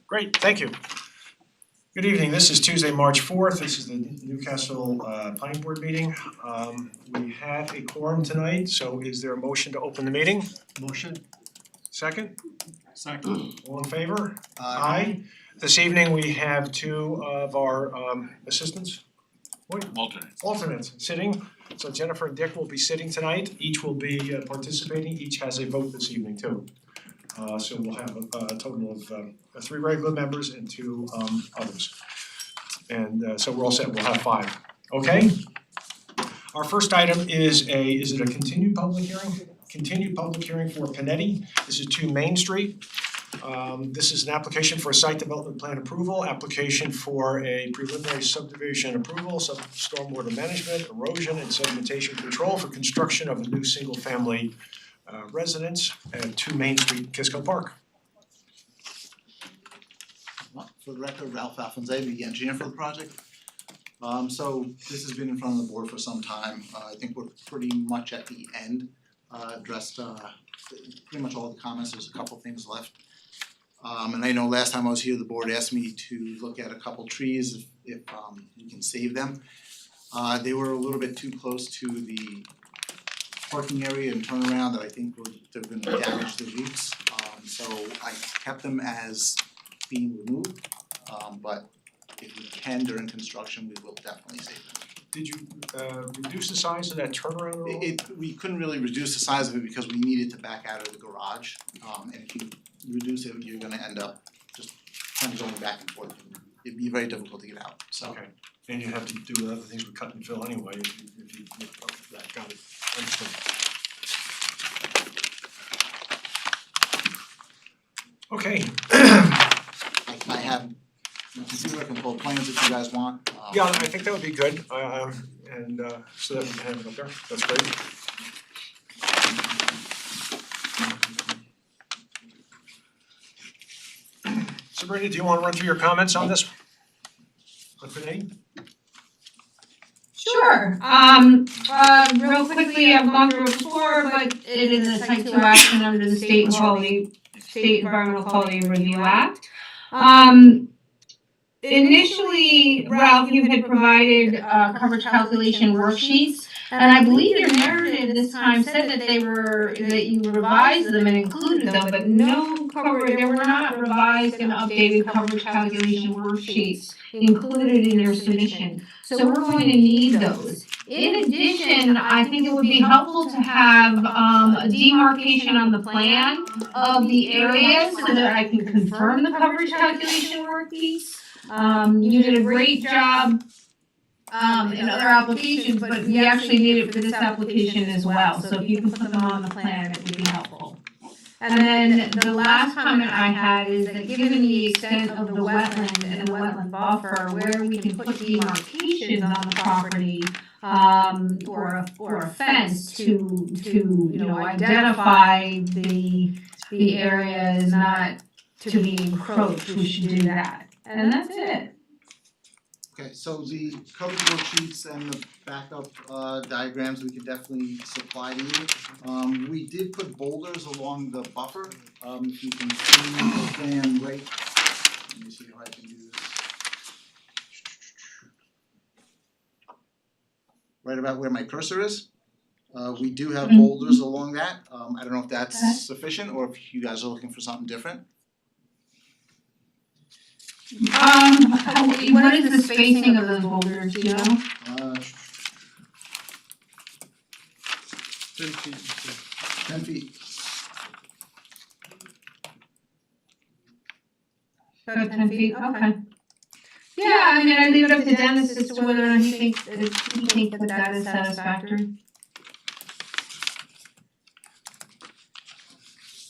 Great, thank you. Good evening, this is Tuesday, March 4th. This is the Newcastle Planning Board meeting. We have a quorum tonight, so is there a motion to open the meeting? Motion. Second? Second. All in favor? Aye. This evening, we have two of our assistants. Alternates sitting. So Jennifer and Dick will be sitting tonight. Each will be participating. Each has a vote this evening too. So we'll have a total of 3 regular members and 2 others. And so we're all set. We'll have 5. Okay? Our first item is it a continued public hearing? Continued public hearing for Panetti. This is 2 Main Street. This is an application for a site development plan approval, application for a preliminary subdivision approval, stormwater management, erosion and sedimentation control for construction of a new single-family residence at 2 Main Street, Kisco Park. For the record, Ralph Alfonse, the engineer for the project. So this has been in front of the board for some time. I think we're pretty much at the end, addressed pretty much all the comments. There's a couple things left. And I know last time I was here, the board asked me to look at a couple trees if we can save them. They were a little bit too close to the parking area and turnaround that I think they're gonna damage the roots. So I kept them as being removed, but if we can during construction, we will definitely save them. Did you reduce the size of that turnaround at all? We couldn't really reduce the size of it because we needed to back out of the garage. And if you reduce it, you're gonna end up just kind of going back and forth. It'd be very difficult to get out, so. Okay, and you have to do other things with cut and fill anyway, if you got it, understood. Okay. I have, you can see where I can pull plans if you guys want. Yeah, I think that would be good, and so that we can have it up there, that's great. Sabrina, do you wanna run through your comments on this? On Panetti? Sure, real quickly, I've gone through it before, but it is a type 2 action under the State Environmental Quality Review Act. Initially, Ralph, you had provided coverage calculation worksheets, and I believe your narrative this time said that that you revised them and included them, but there were not revised and updated coverage calculation worksheets included in your submission. So we're going to need those. In addition, I think it would be helpful to have a demarcation on the plan of the area so that I can confirm the coverage calculation worksheets. You did a great job in other applications, but we actually need it for this application as well. So if you can put them on the plan, it would be helpful. And then the last comment I had is that given the extent of the wetland and the wetland buffer, where we can put demarcations on the property, or a fence to identify the area as not to be encroached, we should do that. And that's it. Okay, so the coverage worksheets and the backup diagrams we could definitely supply to you. We did put boulders along the buffer. If you can see the plan right, let me see how I can do this. Right about where my cursor is. We do have boulders along that. I don't know if that's sufficient or if you guys are looking for something different. What is the spacing of those boulders, do you know? 10 feet. 10 feet. About 10 feet, okay. Yeah, I mean, I leave it up to Dennis as to whether or not he thinks that is satisfactory.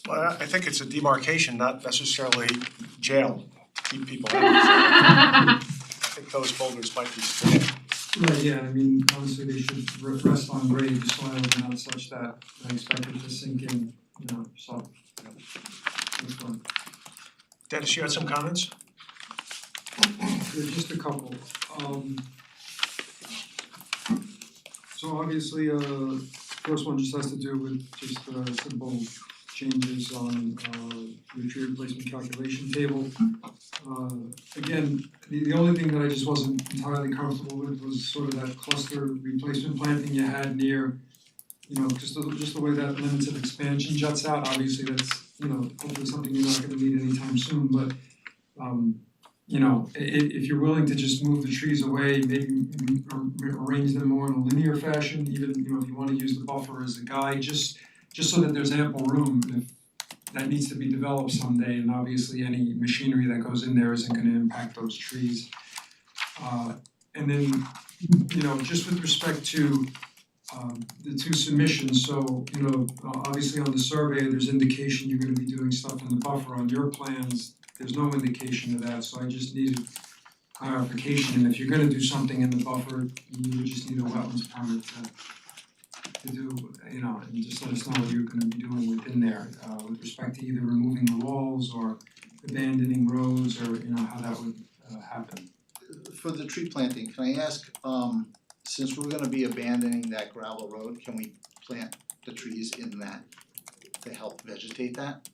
Well, I think it's a demarcation, not necessarily jail to keep people out. I think those boulders might be sufficient. Right, yeah, I mean, obviously they should rest on grade soil and not such that I expect it to sink in, so. That's fine. Dennis, you had some comments? There's just a couple. So obviously, first one just has to do with just simple changes on the tree replacement calculation table. Again, the only thing that I just wasn't entirely comfortable with was sort of that cluster replacement planting you had near, just the way that limits of expansion juts out. Obviously, that's, hopefully something you're not gonna need anytime soon, but if you're willing to just move the trees away, maybe arrange them more in a linear fashion, even, if you wanna use the buffer as a guide, just so that there's ample room if that needs to be developed someday, and obviously any machinery that goes in there isn't gonna impact those trees. And then, just with respect to the two submissions, so, obviously on the survey, there's indication you're gonna be doing stuff in the buffer. On your plans, there's no indication of that, so I just needed clarification. And if you're gonna do something in the buffer, you would just need a wetlands permit to do, and just let us know what you're gonna be doing within there, with respect to either removing the walls or abandoning roads, or, how that would happen. For the tree planting, can I ask, since we're gonna be abandoning that gravel road, can we plant the trees in that to help vegetate that?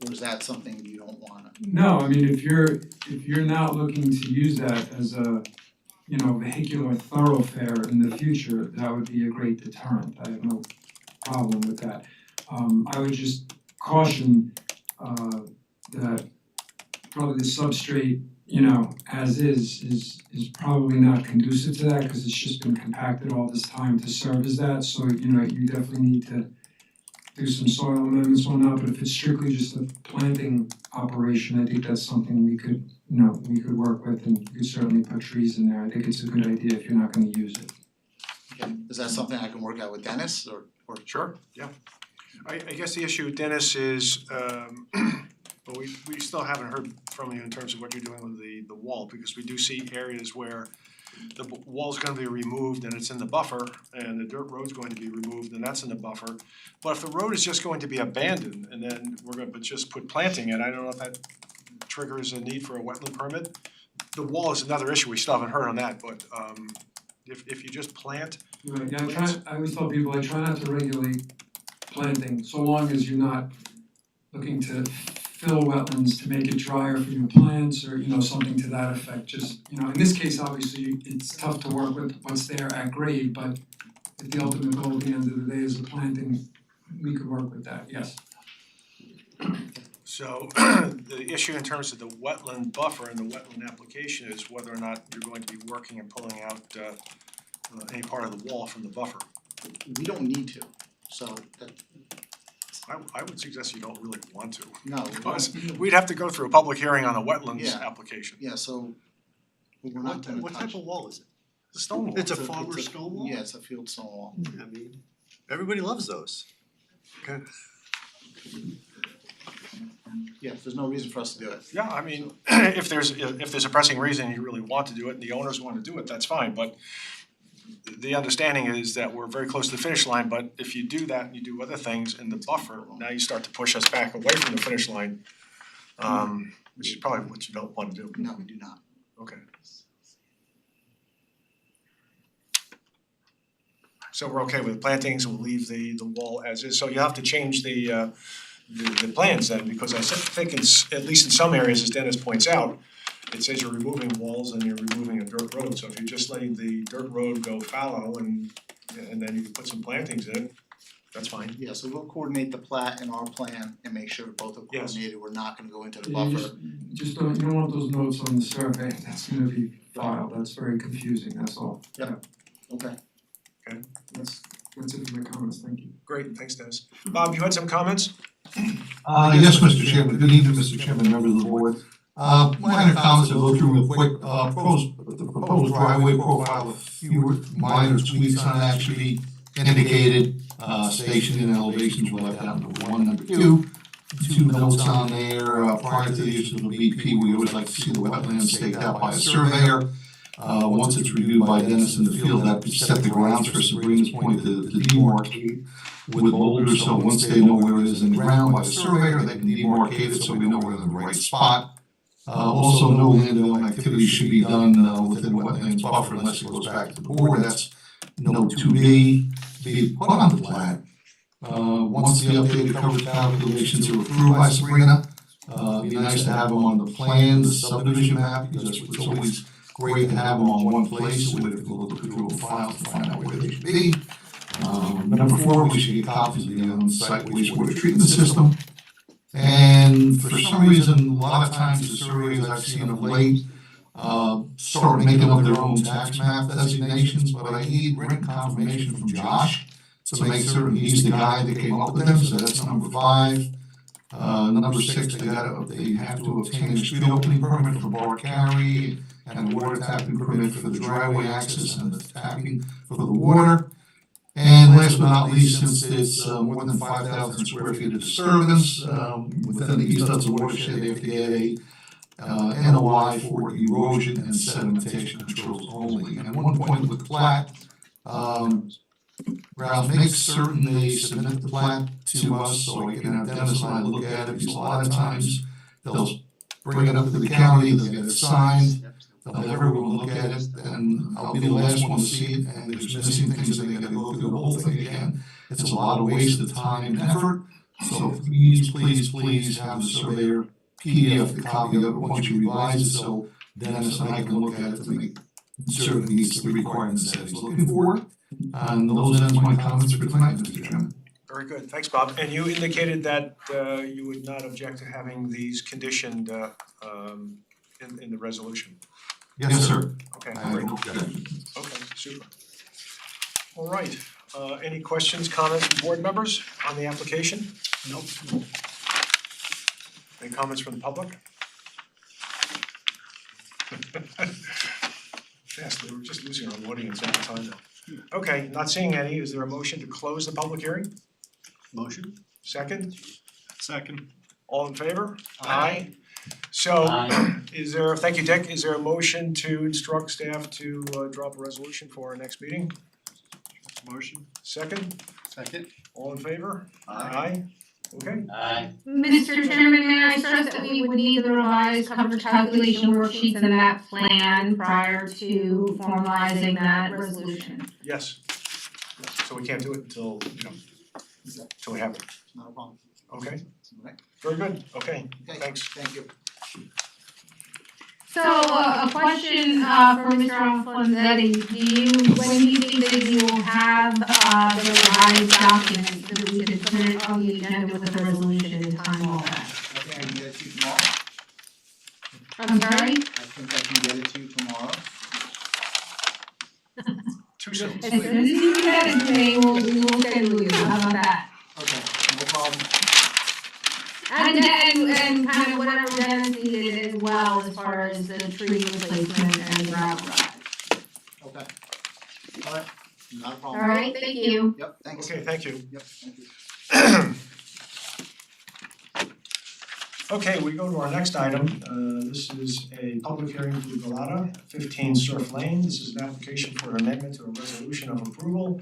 Or is that something you don't wanna? No, I mean, if you're not looking to use that as a, vehicular thoroughfare in the future, that would be a great deterrent. I have no problem with that. I would just caution that probably the substrate, as is probably not conducive to that, because it's just been compacted all this time to serve as that. So, you definitely need to do some soil amendments on that. But if it's strictly just a planting operation, I think that's something we could work with, and you could certainly put trees in there. I think it's a good idea if you're not gonna use it. Okay, is that something I can work out with Dennis or? Sure, yeah. I guess the issue with Dennis is, well, we still haven't heard from you in terms of what you're doing with the wall, because we do see areas where the wall's gonna be removed and it's in the buffer, and the dirt road's going to be removed and that's in the buffer. But if the road is just going to be abandoned and then we're gonna just put planting in, I don't know if that triggers a need for a wetland permit. The wall is another issue, we still haven't heard on that, but if you just plant. Right, yeah, I always tell people I try not to regulate planting, so long as you're not looking to fill wetlands to make it drier for your plants, or something to that effect. Just in this case, obviously it's tough to work with what's there at grade, but if the ultimate goal at the end of the day is the planting, we could work with that, yes. So the issue in terms of the wetland buffer and the wetland application is whether or not you're going to be working and pulling out any part of the wall from the buffer. We don't need to, so that, I would suggest you don't really want to. no, Because we'd have to go through a public hearing on a wetlands Yeah. application. yeah, so we're not gonna touch. What type of wall is it? The stone wall. It's a farmer's stone wall? Yeah, it's a field stone wall. I mean, everybody loves those. Okay. Yeah, there's no reason for us to do it. Yeah, I mean, if there's a pressing reason you really want to do it and the owners want to do it, that's fine, but the understanding is that we're very close to the finish line, but if you do that and you do other things in the buffer, now you start to push us back away from the finish line, which is probably what you don't want to do. No, we do not. Okay. So we're okay with plantings, we'll leave the wall as is, so you have to change the plans then, because I think it's, at least in some areas, as Dennis points out, it says you're removing walls and you're removing a dirt road, so if you're just letting the dirt road go fallow and then you can put some plantings in, that's fine. Yeah, so we'll coordinate the plat and our plan and make sure both are Yes. coordinated, we're not gonna go into the You buffer. just don't, you don't want those notes on the survey, that's gonna be filed, that's very confusing, that's all. Yep. Okay. That's it for my comments, thank you. Great, thanks Dennis. Bob, you had some comments? Yes, Mr. Chairman, good evening, Mr. Chairman, members of the board. Minor comments, I'll go through real quick, the proposed driveway profile, a few minor tweaks on it actually indicated, station and elevations were left out, number one, number two. Two notes on there, prior to the issue of the BP, we always like to see the wetlands staked out by a surveyor. Once it's reviewed by Dennis in the field, that would set the grounds for Sabrina's point to demarcate with boulders, so once they know where it is in the ground by the surveyor, they can demarcate it so we know we're in the right spot. Also, no land development activity should be done within the wetlands buffer unless it goes back to the board, that's note 2B. Be put on the plat Once the updated coverage calculations are approved by Sabrina, it'd be nice to have them on the plan, the subdivision map, because it's always great to have them on one place, so we have to look through the files to find out where they should be. Number 4, we should get copies of the on-site wastewater treatment system. And for some reason, a lot of times the surveys I've seen of late start making up their own tax map designations, but I need written confirmation from Josh to make certain he's the guy that came up with them, so that's number 5. Number 6, they have to obtain a street opening permit for bar carry and a water tapping permit for the driveway access and the tapping for the water. And last but not least, since it's more than 5,000 square feet of disturbance within the East Hudson watershed, they have to get a NOI for erosion and sedimentation controls only. And at one point with the plat, Ralph, make certain they submit the plat to us so I can have Dennis and I look at it, because a lot of times they'll bring it up to the county, they'll get it signed, they'll have everyone look at it, and I'll be the last one to see it, and there's missing things, and they gotta go through the whole thing again. It's a lot of waste of time and effort, so please have the surveyor PDF the copy of it once you revise it, so Dennis and I can look at it to make certain it meets the requirements that he's looking for. And those ends my comments for tonight, Mr. Chairman. Very good, thanks, Bob. And you indicated that you would not object to having these conditioned in the resolution. Yes, sir. Okay, I have great. no objection. Okay, super. All right, any questions, comments from board members on the application? Nope. Any comments from the public? Yes, we were just losing our audience all the time now. Okay, not seeing any, is there a motion to close the public hearing? Motion? Second? Second. All in favor? Aye. So, is there, thank you, Dick, is there a motion to instruct staff to drop a resolution for our next meeting? Motion? Second? Second. All in favor? Aye. Okay, Mr. Chairman, may I stress that we would need the revised coverage calculation worksheets and that plan prior to formalizing that resolution. yes. So we can't do it until, until we have it, Not a problem. okay? Alright. Very good, okay, Okay, thanks. thank you. So a question for Mr. Alfonsetti, when do you think that you will have the revised document that we could put it on the agenda with the resolution and time all that? I think I can get it to you tomorrow. I'm sorry? I think I can get it to you tomorrow. Too soon. As soon as you get it to me, we will schedule you, how about that? Okay, no problem. And kind of whatever Dennis needed as well as far as the tree replacement and the gravel drive. Okay. Alright, not a problem. Alright, thank you. Yep, thanks. Okay, thank you. Yep, thank you. Okay, we go to our next item. This is a public hearing for the Galata, 15 Surf Lane. This is an application for an amendment to a resolution of approval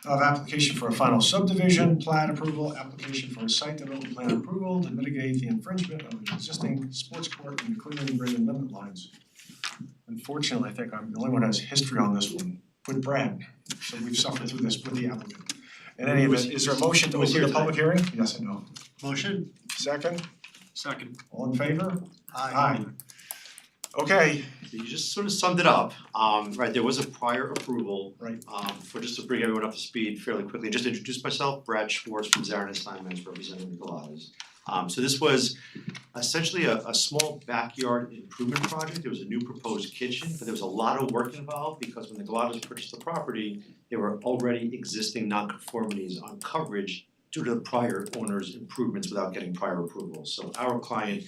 of application for a final subdivision, plat approval, application for a site development plan approval to mitigate the infringement of an existing sports court and clearly graded limit lines. Unfortunately, I think I'm the only one who has history on this one with Brad, so we've suffered through this with the applicant. In any event, is there a motion to open the public hearing? Yes and no. Motion? Second? Second. All in favor? Aye. Okay, So you just sort of summed it up, right, there was a prior approval. Right. For just to bring everyone up to speed fairly quickly, just to introduce myself, Brad Schwartz from Zarin Steinmetz representing the Galatas. So this was essentially a small backyard improvement project, there was a new proposed kitchen, but there was a lot of work involved because when the Galatas purchased the property, there were already existing nonconformities on coverage due to the prior owner's improvements without getting prior approval. So our client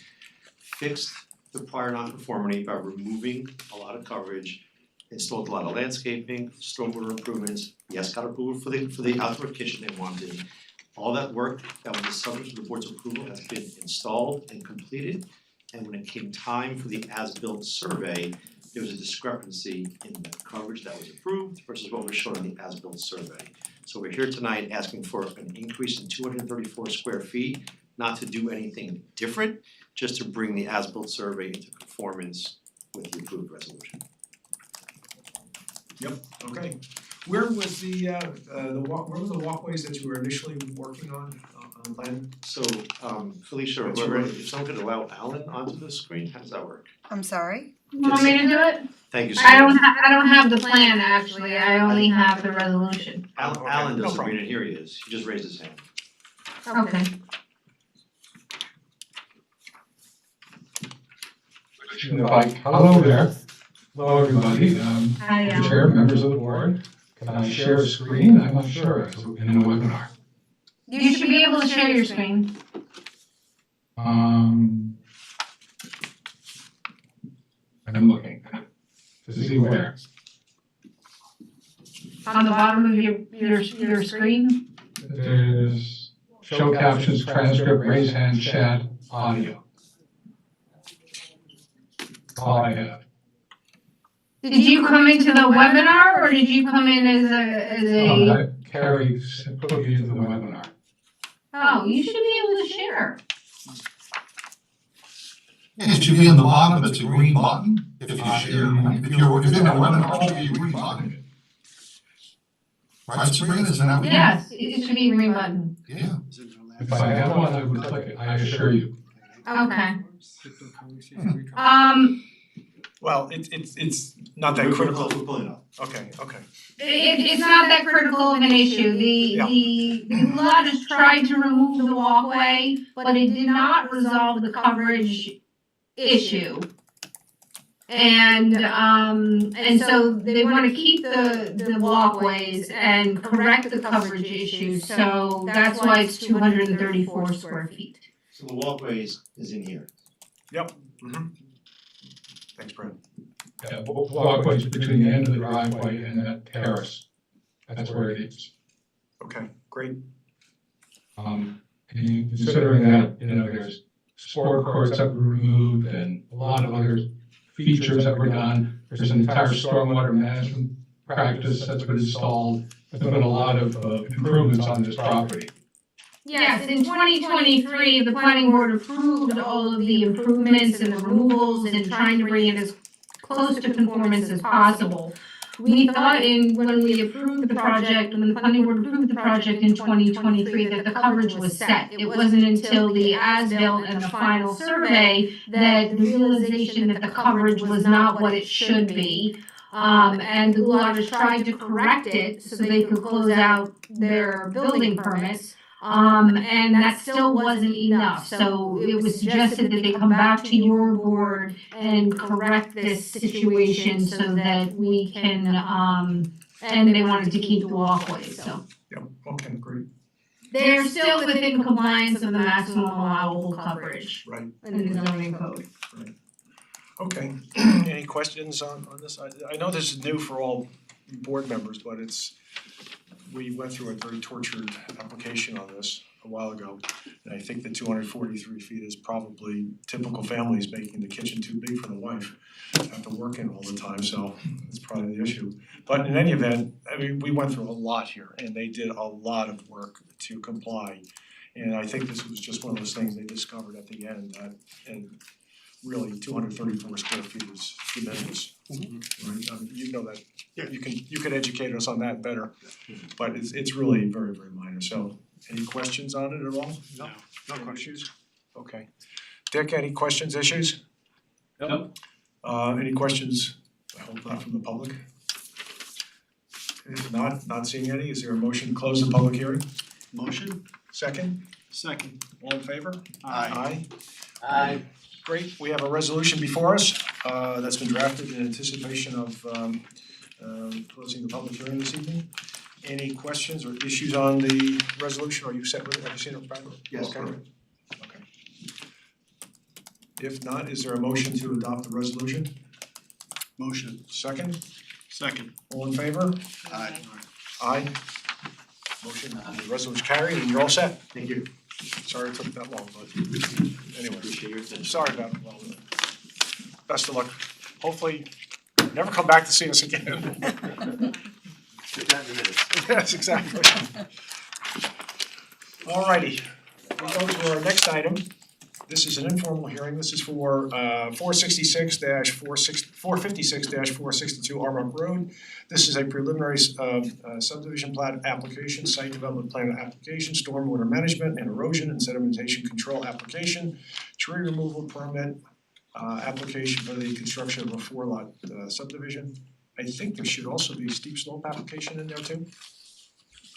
fixed the prior nonconformity by removing a lot of coverage, installed a lot of landscaping, stormwater improvements, yes, got approval for the outdoor kitchen they wanted. All that work that was the subject of the board's approval has been installed and completed, and when it came time for the as-built survey, there was a discrepancy in the coverage that was approved versus what was shown on the as-built survey. So we're here tonight asking for an increase in 234 square feet, not to do anything different, just to bring the as-built survey into conformance with the approved resolution. okay. Where was where were the walkways that you were initially working on plan? So Felicia, or whoever, if someone could allow Alan onto the screen, how does that work? I'm sorry? You want me to do it? Thank you so I much. don't have the plan actually, I only have the resolution. Alan Okay, Alan no doesn't problem. read it, here he is, he just raised his hand. Okay. Hello there. Hello, everybody. I, Mr. Chair, members of the board. Can I share a screen? I'm not sure. It's in a webinar. You should be able to share your screen. I'm looking to see where. On the bottom of your screen. There's show captions, transcript, raise hand, chat, audio. All I have. Did you come into the webinar or did you come in as a? Carrie put me into the webinar. Oh, you should be able to share. Yeah, it should be on the bottom, it's a green button, if you share, if you're in a webinar, it should be a green button. Right, Sabrina, isn't that what you? Yes, it should be a green button. Yeah. If I had one, I would click it, I assure you. Okay. Well, it's not that We're critical. pulling it up. Okay. It's not that critical of an issue. The lot has tried to remove the walkway, but it did not resolve the coverage issue. And so they wanna keep the walkways and correct the coverage issue, so that's why it's 234 square feet. So the walkway is in here. Yep. Thanks, Brent. Yeah, walkways between the end of the driveway and that terrace. That's where it is. Okay, great. And considering that, there's sport courts that were removed and a lot of other features that were done. There's an entire stormwater management practice that's been installed. There's been a lot of improvements on this property. Yes, in 2023, the planning board approved all of the improvements and the removals and trying to bring it as close to conformance as possible. We thought when we approved the project, when the planning board approved the project in 2023, that the coverage was set. It wasn't until the as-built and the final survey that the realization that the coverage was not what it should be. And the lot has tried to correct it so they could close out their building permits. And that still wasn't enough, so it was suggested that they come back to your board and correct this situation so that we can, and they wanted to keep the walkways, so. Yep, okay, great, They're still within compliance of the maximum allowable coverage right, in the zoning code. okay. Any questions on this? I know this is new for all board members, but we went through a very tortured application on this a while ago. And I think the 243 feet is probably typical families making the kitchen too big for the wife. Have to work in all the time, so that's probably the issue. But in any event, I mean, we went through a lot here and they did a lot of work to comply. And I think this was just one of those things they discovered at the end that, and really 234 square feet is tremendous, right? I mean, you know that, you can educate us on that better, but it's really very, very minor, so any questions on it at all? No questions? Okay. Dick, any questions, issues? No. Any questions, I hope not from the public? If not seeing any, is there a motion to close the public hearing? Motion? Second? Second. All in favor? Aye. Aye. Great, we have a resolution before us that's been drafted in anticipation of closing the public hearing this evening. Any questions or issues on the resolution? Are you set with it? Have you seen it, Brad? Yes, Okay. perfect. Okay. If not, is there a motion to adopt the resolution? Motion. Second? Second. All in favor? Aye. Aye. Motion, the resolution carried and you're all set. Thank you. Sorry it took that long, but anyway. Appreciate your attention. Sorry about it. Well, best of luck. Hopefully, never come back to see us again. Get that in a minute. Yes, exactly. Alrighty, we go to our next item, This is an informal hearing. This is for 456-462 Armonk Road. This is a preliminary subdivision plat application, site development plan application, stormwater management and erosion and sedimentation control application, tree removal permit, application for the construction of a 4-lot subdivision. I think there should also be a steep slope application in there too.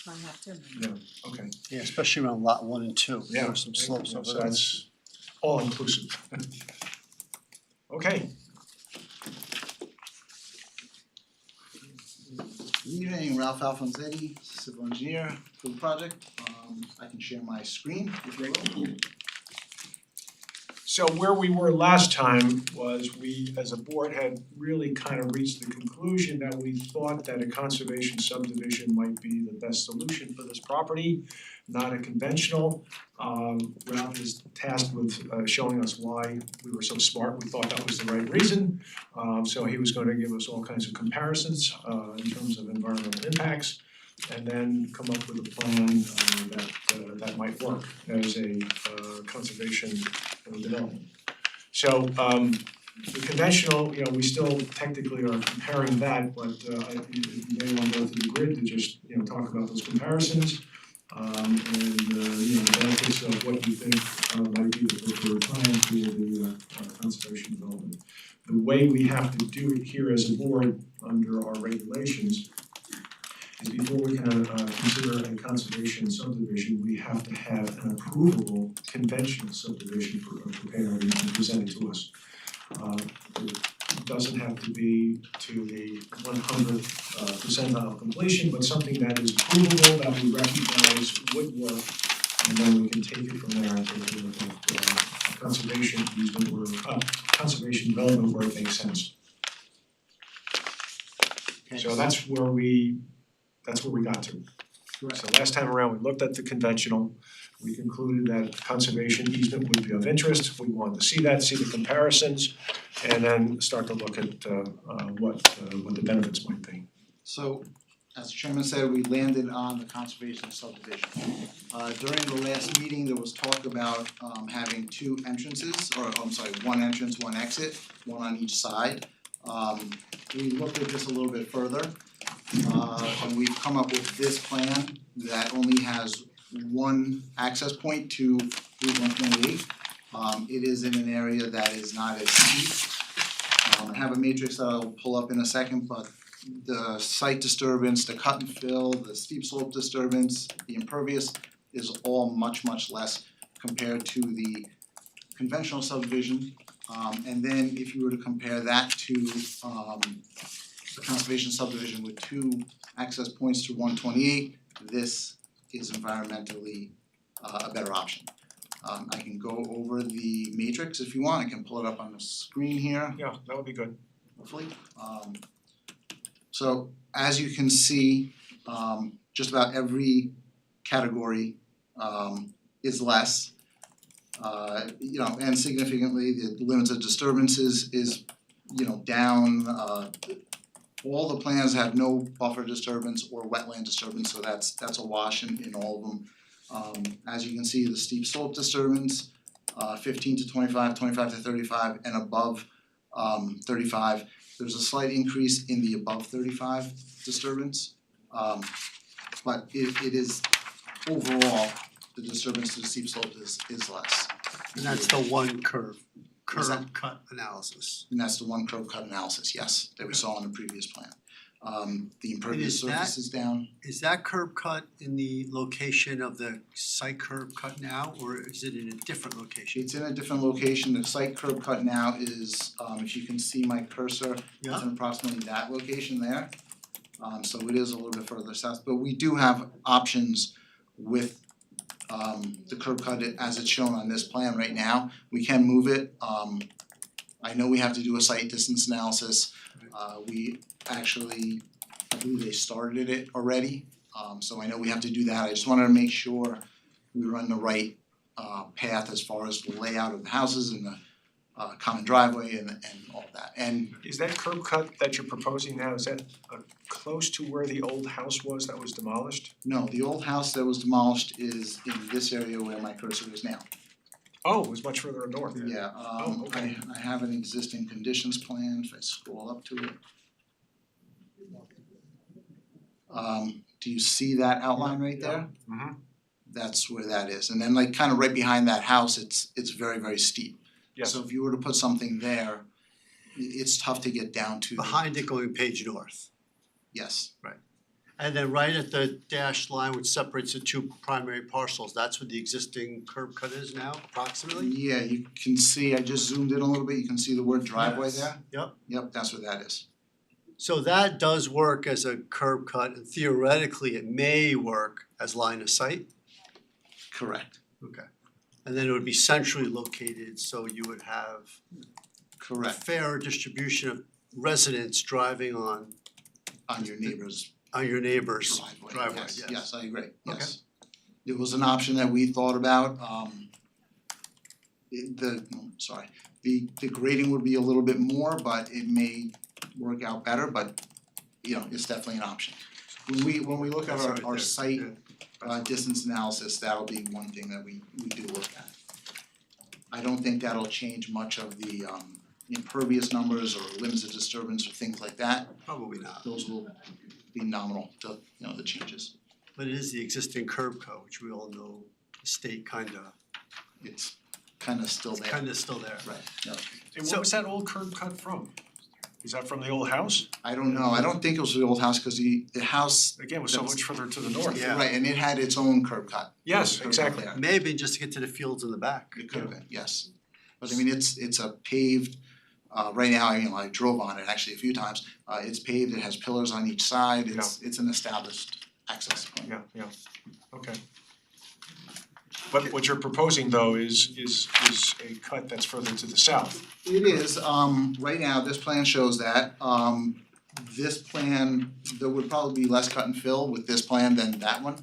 I have to. Yeah, okay. Yeah, especially around lot 1 and 2, Yeah, there's some slopes over so there. that's all inclusive. Okay, Good evening, Ralph Alfonsetti, civil engineer for the project. I can share my screen if you will. so where we were last time was we, as a board, had really kind of reached the conclusion that we thought that a conservation subdivision might be the best solution for this property, not a conventional. Ralph is tasked with showing us why we were so smart, we thought that was the right reason. So he was going to give us all kinds of comparisons in terms of environmental impacts, and then come up with a plan that might work as a conservation development. So the conventional, we still technically are comparing that, but you may want to go through the grid to just, talk about those comparisons. And the benefits of what you think might be the preferred plan for the conservation development. The way we have to do it here as a board under our regulations is before we can consider a conservation subdivision, we have to have an approvable conventional subdivision prepared and presented to us. It doesn't have to be to the 100th percentile completion, but something that is provable, that we recognize would work, and then we can take it from there and take a look at conservation easement or conservation development where it makes sense. So that's where we got to. So last time around, we looked at the conventional, we concluded that conservation easement would be of interest, we wanted to see that, see the comparisons, and then start to look at what the benefits might be. So, as the chairman said, we landed on the conservation subdivision. During the last meeting, there was talk about having 2 entrances, one entrance, 1 exit, 1 on each side. We looked at this a little bit further, and we've come up with this plan that only has 1 access point to Route 128. It is in an area that is not as steep. I have a matrix that I'll pull up in a second, but the site disturbance, the cut and fill, the steep slope disturbance, the impervious is all much less compared to the conventional subdivision. And then if you were to compare that to the conservation subdivision with 2 access points to 128, this is environmentally a better option. I can go over the matrix if you want, I can pull it up on the screen here, Yeah, that would be good. hopefully. So as you can see, just about every category is less. And significantly, the limits of disturbances is, down. All the plans have no buffer disturbance or wetland disturbance, so that's a wash in all of them. As you can see, the steep slope disturbance, 15 to 25, 25 to 35, and above 35. There's a slight increase in the above 35 disturbance, but it is overall, the disturbance to the steep slope is less. And that's the one curve Is that- cut analysis. And that's the 1 curve cut analysis, yes, that we saw in the previous plan. The impervious is that- surface is down. Is that curb cut in the location of the site curb cut now, or is it in a different location? It's in a different location, the site curb cut now is, if you can see my cursor, it's Yeah. in approximately that location there. So it is a little bit further south, but we do have options with the curb cut as it's shown on this plan right now. We can move it, I know we have to do a site distance analysis. We actually, I believe they started it already, so I know we have to do that. I just wanted to make sure we were on the right path as far as the layout of the houses and the common driveway and all of that. And Is that curb cut that you're proposing now, is that close to where the old house was that was demolished? no, the old house that was demolished is in this area where my cursor is now. Oh, it was much further north. Yeah, Oh, okay. I have an existing conditions plan, if I scroll up to it. Do you see that outline right there? Mhm. That's where that is, and then like kind of right behind that house, it's very, very steep. Yes. So if you were to put something there, it's tough to get down to the, Behind it going page north. yes, And then right at the dashed line which separates the two primary parcels, that's where the existing curb cut is now approximately? yeah, you can see, I just zoomed in a little bit, you can see the word driveway Yes. there. Yep. Yep, that's where that is. So that does work as a curb cut and theoretically it may work as line of sight? Correct, Okay. And then it would be centrally located, so you would have a correct, fair distribution of residents driving on on your neighbor's your neighbor's driveway, driveway, yes, yes. yes, I agree, yes. It was an option that we thought about, the grading would be a little bit more, but it may work out better, but you know, it's definitely an option. When we look at That's right our there, site yeah. distance analysis, that'll be one thing that we do look at. I don't think that'll change much of the impervious numbers or limits of disturbance or things like that. Probably not, Those will be nominal to, you know, the changes. but it is the existing curb cut, which we all know the state kinda, It's kind of still there. kinda still there. Right, yeah. And So- what was that old curb cut from? Is that from the old house? I don't know, I don't think it was the old house, cause the house, Again, it was so That's- much further to the north. Yeah. right, and it had its own curb cut. Yes, Curb cut exactly. there. Maybe just to get to the fields in the back. It could have been, yes. But I mean, it's a paved, right now, I drove on it actually a few times. It's paved, it has pillars on each side, it's an established access point. Yeah, okay. But what you're proposing though is a cut that's further to the south. It is, right now, this plan shows that, this plan, there would probably be less cut and fill with this plan than that one.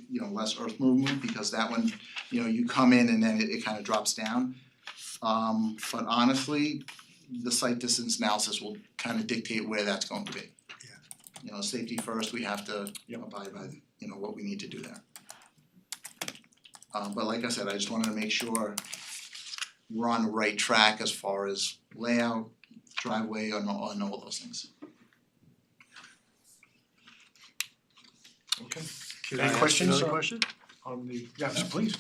You know, less earth movement, because that one, you know, you come in and then it kind of drops down. But honestly, the site distance analysis will kind of dictate where that's going to be. Yeah. You know, safety first, we have to Yep. abide by, you know, what we need to do there. But like I said, I just wanted to make sure we're on the right track as far as layout, driveway, and all those things. Okay. Can Any I ask questions, another sir? question? On the, yes, please.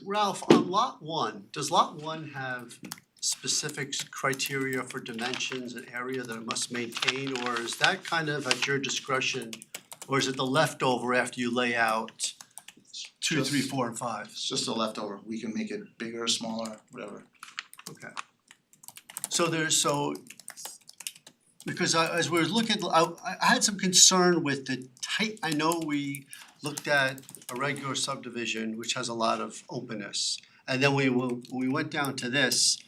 Ralph, on lot one, does lot one have specific criteria for dimensions and area that it must maintain, or is that kind of at your discretion? Or is it the leftover after you lay out 2, 3, 4, and 5? It's just a leftover, we can make it bigger, smaller, whatever. Okay. So because as we were looking, I had some concern with the tight, I know we looked at a regular subdivision which has a lot of openness. And then when we went down to this,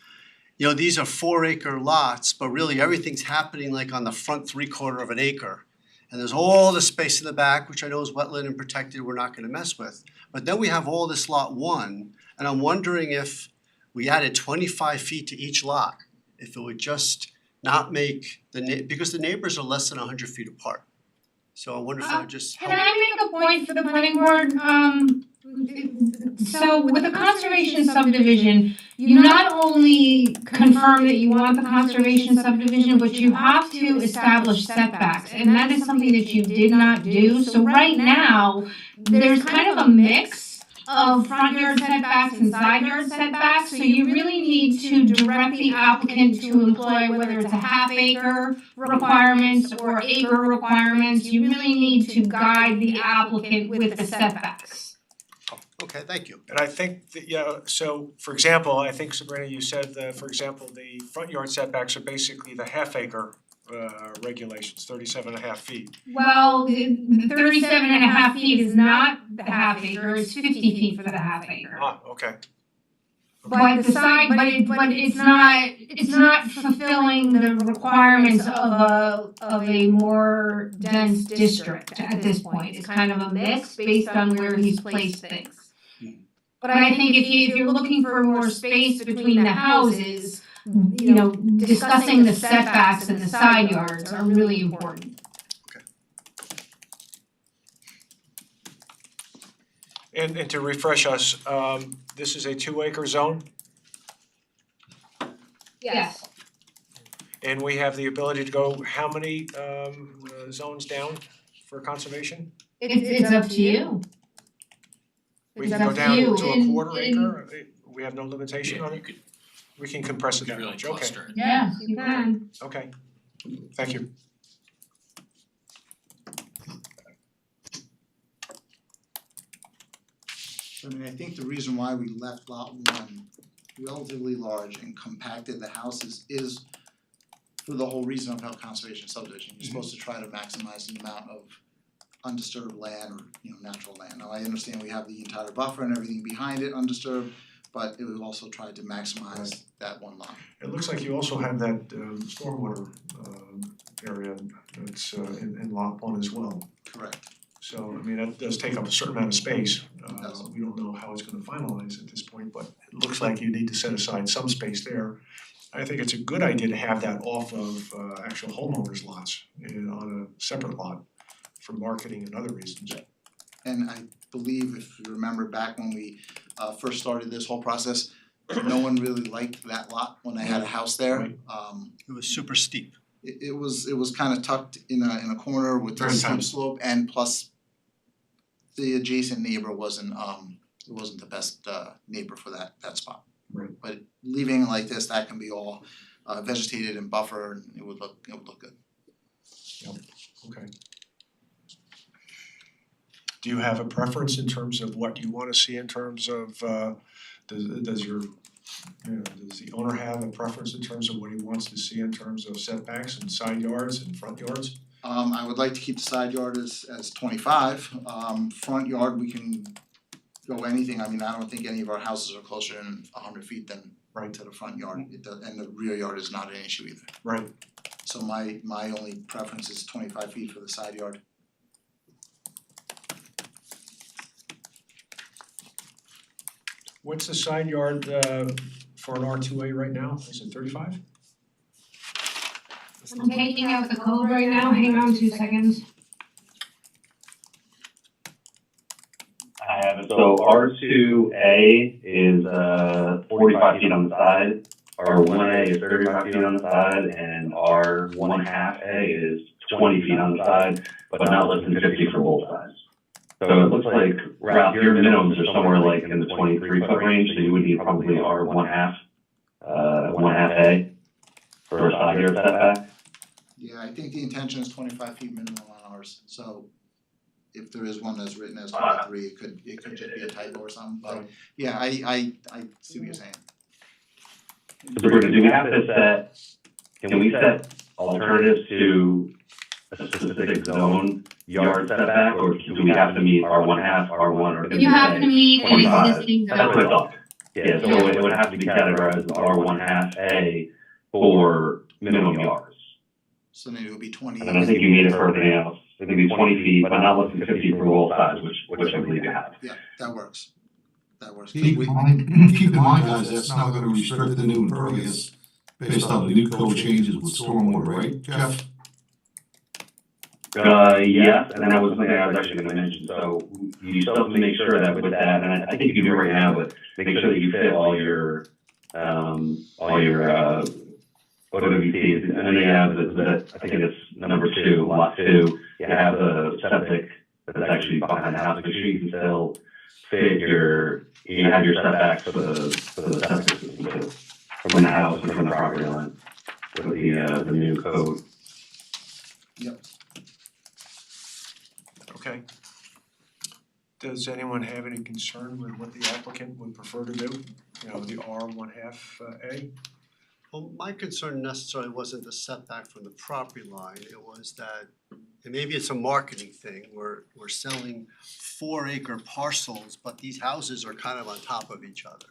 you know, these are 4-acre lots, but really everything's happening like on the front 3/4 of an acre. And there's all the space in the back, which I know is wetland and protected, we're not gonna mess with. But then we have all this lot one, and I'm wondering if we added 25 feet to each lot, if it would just not make because the neighbors are less than 100 feet apart. So I wonder if that would just Can help. I make a point for the planning board? So with the conservation subdivision, you not only confirm that you want the conservation subdivision, but you have to establish setbacks, and that is something that you did not do. So right now, there's kind of a mix of front yard setbacks and side yard setbacks, so you really need to direct the applicant to employ whether it's a half acre requirements or acre requirements. You really need to guide the applicant with the setbacks. Okay, thank you. And I think that, yeah, so for example, I think Sabrina, you said that, for example, the front yard setbacks are basically the half acre regulations, 37.5 feet. Well, the 37.5 feet is not the half acre, it's 50 feet for the half acre. Ah, okay. But the side, but it's not fulfilling the requirements of a more dense district at this point. It's kind of a mix based on where he's placed things. But I think if you're looking for more space between the houses, you know, discussing the setbacks and the side yards are really important. And to refresh us, this is a 2-acre zone, Yes. and we have the ability to go how many zones down for conservation? It's up to you. We It's can go up to down you. to a In- quarter in- acre, we have no limitation on it? We can compress it that much, okay, Yes, you can. okay, thank you. I mean, I think the reason why we left lot one relatively large and compacted the houses is for the whole reason of how conservation subdivision, you're supposed to try to maximize the amount of undisturbed land or, natural land. Now, I understand we have the entire buffer and everything behind it undisturbed, but it was also tried to maximize that one lot. It looks like you also have that stormwater area that's in lot one as well. Correct. So, I mean, that does take up a certain amount of space. does. We don't know how it's gonna finalize at this point, but it looks like you need to set aside some space there. I think it's a good idea to have that off of actual homeowners' lots and on a separate lot for marketing and other reasons. And I believe if you remember back when we first started this whole process, no one really liked that lot when they had a house there. Right. It was super steep. It was kind of tucked in a corner with a Very steep tight. slope, and plus the adjacent neighbor wasn't the best neighbor for that spot. Right. But leaving it like this, that can be all vegetated and buffered, and it would look good. Okay. Do you have a preference in terms of what you wanna see in terms of does the owner have a preference in terms of what he wants to see in terms of setbacks and side yards and front yards? I would like to keep the side yard as 25, front yard, we can go anything, I mean, I don't think any of our houses are closer than 100 feet than Right. to the front yard, and the rear yard is not an issue either. Right. So my only preference is 25 feet for the side yard. What's the side yard for an R2A right now? Is it 35? I'm taking out the code right now, hang on 2 seconds. I have it. So R2A is 45 feet on the side, R1A is 35 feet on the side, and R1/2A is 20 feet on the side, but not less than 50 for both sides. So it looks like, Ralph, your minimums are somewhere like in the 23-foot range, so you would need probably R1/2, 1/2A for a side yard setback. Yeah, I think the intention is 25 feet minimum on ours, so if there is one that's written as 23, it could just be a typo or something, but yeah, I see what you're saying. So Bruno, do we have to set, can we set alternatives to a specific zone yard setback, or do we have to meet R1/2, R1, or? You have to meet an 25. existing That's what I zone. thought. Yeah, so it would have to be categorized as R1/2A for minimum yards. So then it would be 20. And then I think you need it for everything else. It can be 20 feet, but not less than 50 for both sides, which I believe you have. Yeah, that works. That works. Keep in mind, guys, that's not gonna restrict the new impervious based on the new code changes with stormwater, right, Jeff? Yes, and that was something I was actually gonna mention, so you still have to make sure that with that, and I think you do right now, but make sure that you fit all your OWCs, and then you have the I think it's number 2, lot 2, you have the septic that's actually behind the house, make sure you can still fit you have your setbacks for the septic system too, from the house and from the property line, with the new code. Yep. Okay. Does anyone have any concern with what the applicant would prefer to do? The R1/2A? Well, my concern necessarily wasn't the setback from the property line, it was that, and maybe it's a marketing thing, we're selling 4-acre parcels, but these houses are kind of on top of each other.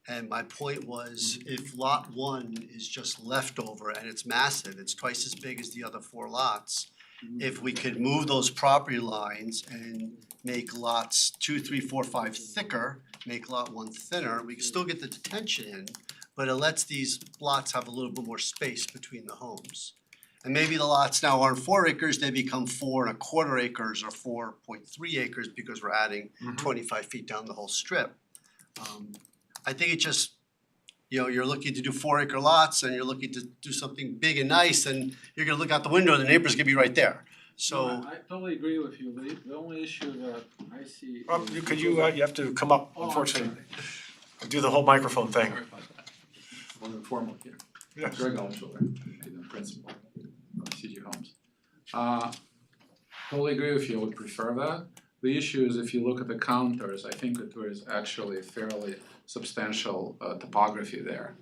And my point was, if lot 1 is just leftover and it's massive, it's twice as big as the other 4 lots, if we could move those property lines and make lots 2, 3, 4, 5 thicker, make lot 1 thinner, we can still get the detention in, but it lets these lots have a little bit more space between the homes. And maybe the lots now aren't 4 acres, they become 4.25 acres or 4.3 acres because we're adding 25 feet down the whole strip. I think it just, you're looking to do 4-acre lots and you're looking to do something big and nice and you're gonna look out the window and the neighbor's gonna be right there. So, I totally agree with you, the only issue that I see is. Could you have to come up, Oh, I'm unfortunately, sorry. do the whole microphone thing. Sorry about that. More informal here. Yes. Greg Altshuler, the principal of CG Homes. Totally agree with you, I would prefer that. The issue is if you look at the counters, I think that there is actually fairly substantial topography there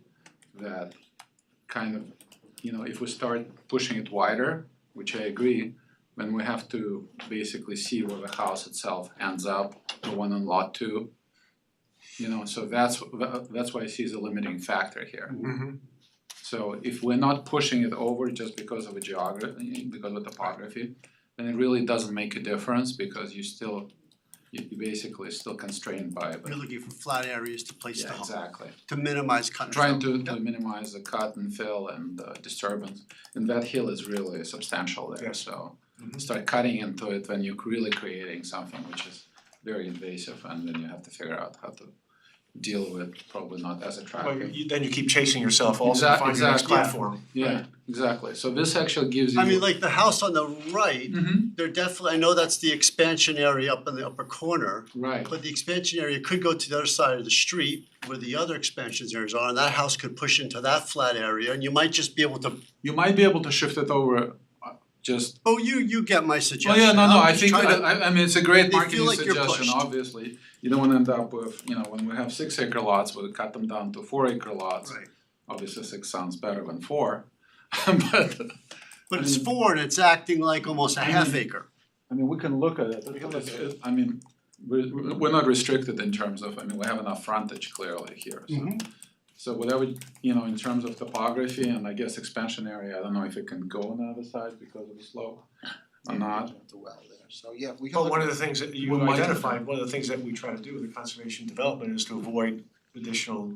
that kind of, if we start pushing it wider, which I agree, then we have to basically see where the house itself ends up, the one on lot 2. So that's why I see as a limiting factor here. So if we're not pushing it over just because of the geography, because of topography, then it really doesn't make a difference because you basically still constrained by you're looking for flat areas to place the home, exactly. to minimize cut and Trying fill. to minimize the cut and fill and disturbance, and that hill is really substantial there, Yes. so start cutting into it when you're really creating something which is very invasive, and then you have to figure out how to deal with probably not as Well, attractive. then you keep chasing yourself also to find your next Exactly. platform. Yeah, exactly, so this actually gives you. I mean, like the house on the right, Mhm. they're definitely, I know that's the expansion area up in the upper corner, Right, but the expansion area could go to the other side of the street where the other expansion areas are, and that house could push into that flat area, and you might just be able to, you might be able to shift it over just. you get my Oh suggestion. yeah, no, I'm I just think, trying to- I mean, it's a great They feel marketing like you're suggestion, pushed. obviously. You don't wanna end up with, when we have 6-acre lots, we'll cut them down to 4-acre lots. Right, Obviously 6 sounds better than 4, but but it's 4 and it's acting like almost a half acre. I mean, we can look at it, I mean, we're not restricted in terms of, we have enough frontage clearly here, so. So whatever, in terms of topography and I guess expansion area, I don't know if it can go on the other side because of the slope or not. The well there, so yeah, we can But look one at of the things that you We might- identified, one of the things that we try to do with the conservation development is to avoid additional,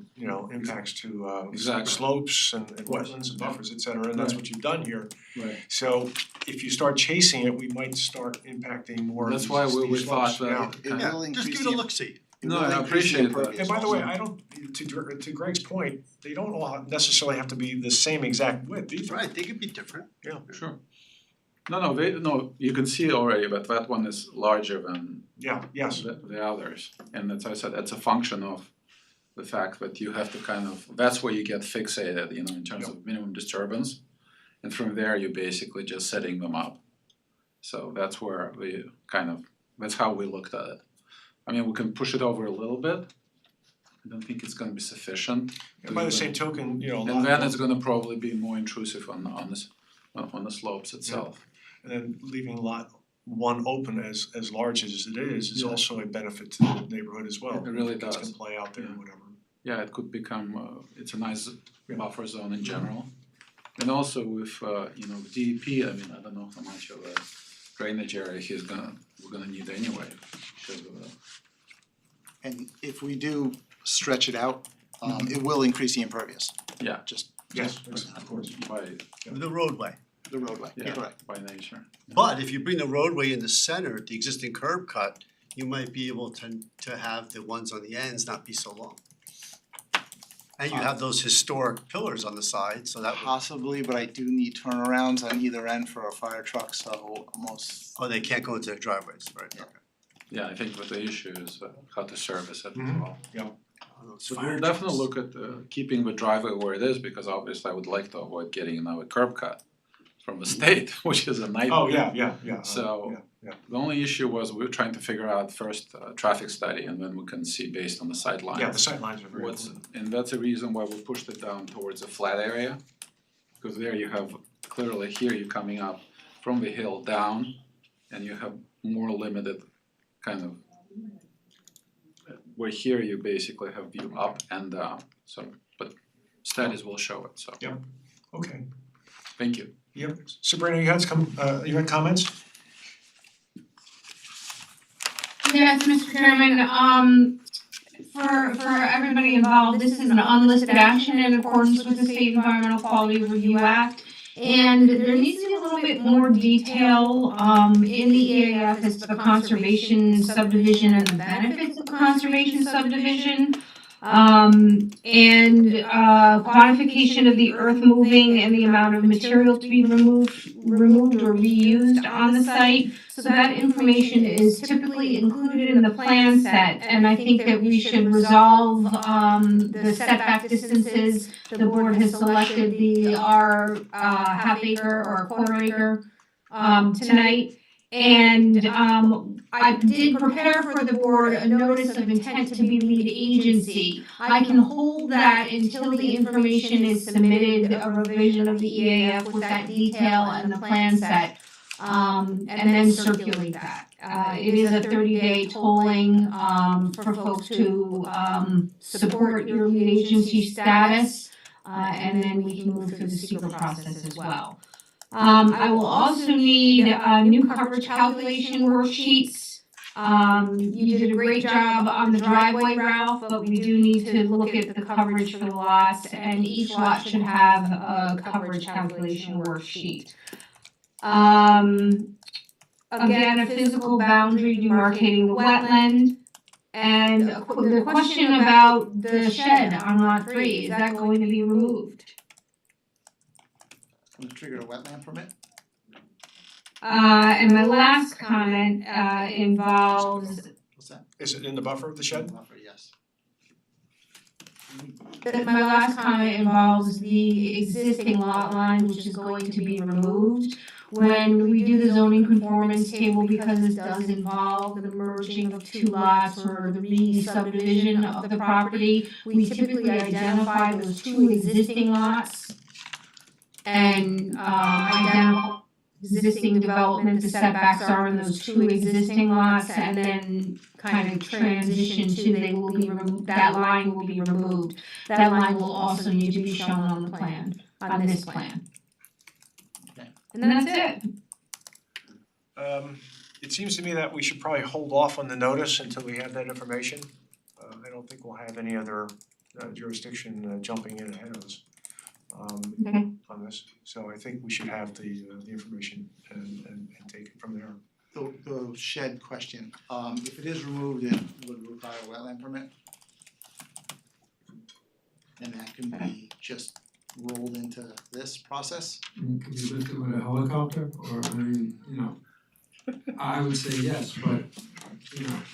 impacts to Exactly. slopes and wetlands and buffers, et cetera, and that's Right. what you've done here. Right. So if you start chasing it, we might start impacting more of That's these why we steep thought slopes, yeah. that. It will Just increase give it a the- look-see. it No, will I increase the appreciate that. impervious And by the way, also. I don't, to Greg's point, they don't all necessarily have to be the same exact width either. Right, they could be different. Sure. No, you can see already that one is larger than Yeah, yes. the others. And as I said, that's a function of the fact that you have to that's where you get fixated, in terms of minimum disturbance. And from there, you're basically just setting them up. So that's where that's how we looked at it. I mean, we can push it over a little bit. I don't think it's gonna be sufficient. And by the same token, a lot And then of it's gonna probably be more intrusive on the slopes itself. and then leaving lot 1 open as large as it is Yeah. also a benefit to the neighborhood as well. It really Kids does. can play out there and Yeah. whatever. Yeah, it could become, it's a nice Yeah. buffer zone in general. And also with, DEP, I mean, I don't know how much of a drainage area we're gonna need anyway, because of the. And if we do stretch it out, it will increase the impervious. Yeah. Just Yes, of course. By, The roadway. the roadway, yeah, correct. by nature. But if you bring the roadway in the center, the existing curb cut, you might be able to have the ones on the ends not be so long. And you have those historic pillars on the side, so that would, Possibly, but I do need turnarounds on either end for a fire truck, so most, oh, they can't go into their driveways, right? Yeah. Okay. Yeah, I think that the issue is how to service it as Mhm. well. Oh, those But fire we'll definitely trucks. look at keeping the driveway where it is, because obviously I would like to avoid getting another curb cut from the state, which is a nightmare. Oh, yeah. So- Yeah. The only issue was we were trying to figure out first traffic study, and then we can see based on the sight lines. Yeah, the sight lines are very What's, important. and that's the reason why we pushed it down towards a flat area. Because there you have, clearly here you're coming up from the hill down, and you have more limited kind of, where here you basically have view up and down, so, but studies will show it, so, Yeah. Okay. thank you. Yep. Sabrina, you had comments? Yes, Mr. Chairman, for everybody involved, this is an unlisted action in accordance with the State Environmental Quality Review Act. And there needs to be a little bit more detail in the EAF as to the conservation subdivision and the benefits of the conservation subdivision. And quantification of the earth moving and the amount of material to be removed or reused on the site. So that information is typically included in the plan set, and I think that we should resolve the setback distances. The board has selected the R half acre or a quarter acre tonight. And I did prepare for the board a notice of intent to be lead agency. I can hold that until the information is submitted, a revision of the EAF with that detail and the plan set, and then circulate that. It is a 30-day tolling for folks to support your lead agency status, and then we can move through the secret process as well. I will also need new coverage calculation worksheets. You did a great job on the driveway, Ralph, but we do need to look at the coverage for the lots, and each lot should have a coverage calculation worksheet. Again, a physical boundary demarcating the wetland. And the question about the shed on lot 3, is that going to be removed? Trigger a wetland permit? And my last comment involves, What's that? Is it in the buffer of the shed? Buffer, yes. my last comment involves the existing lot line, which is going to be removed. When we do the zoning conformance table, because this does involve the merging of two lots or the re-subdivision of the property, we typically identify those two existing lots and identify existing development, the setbacks are in those two existing lots, and then kind of transition to they will be removed, that line will be removed. That line will also need to be shown on the plan, on this plan. Okay. And that's it. It seems to me that we should probably hold off on the notice until we have that information. I don't think we'll have any other jurisdiction jumping in ahead of us on this. So I think we should have the information and take it from there. The shed question, if it is removed, it would require a wetland permit? And that can be just rolled into this process? Could you lift it with a helicopter, or, I mean, I would say yes, but,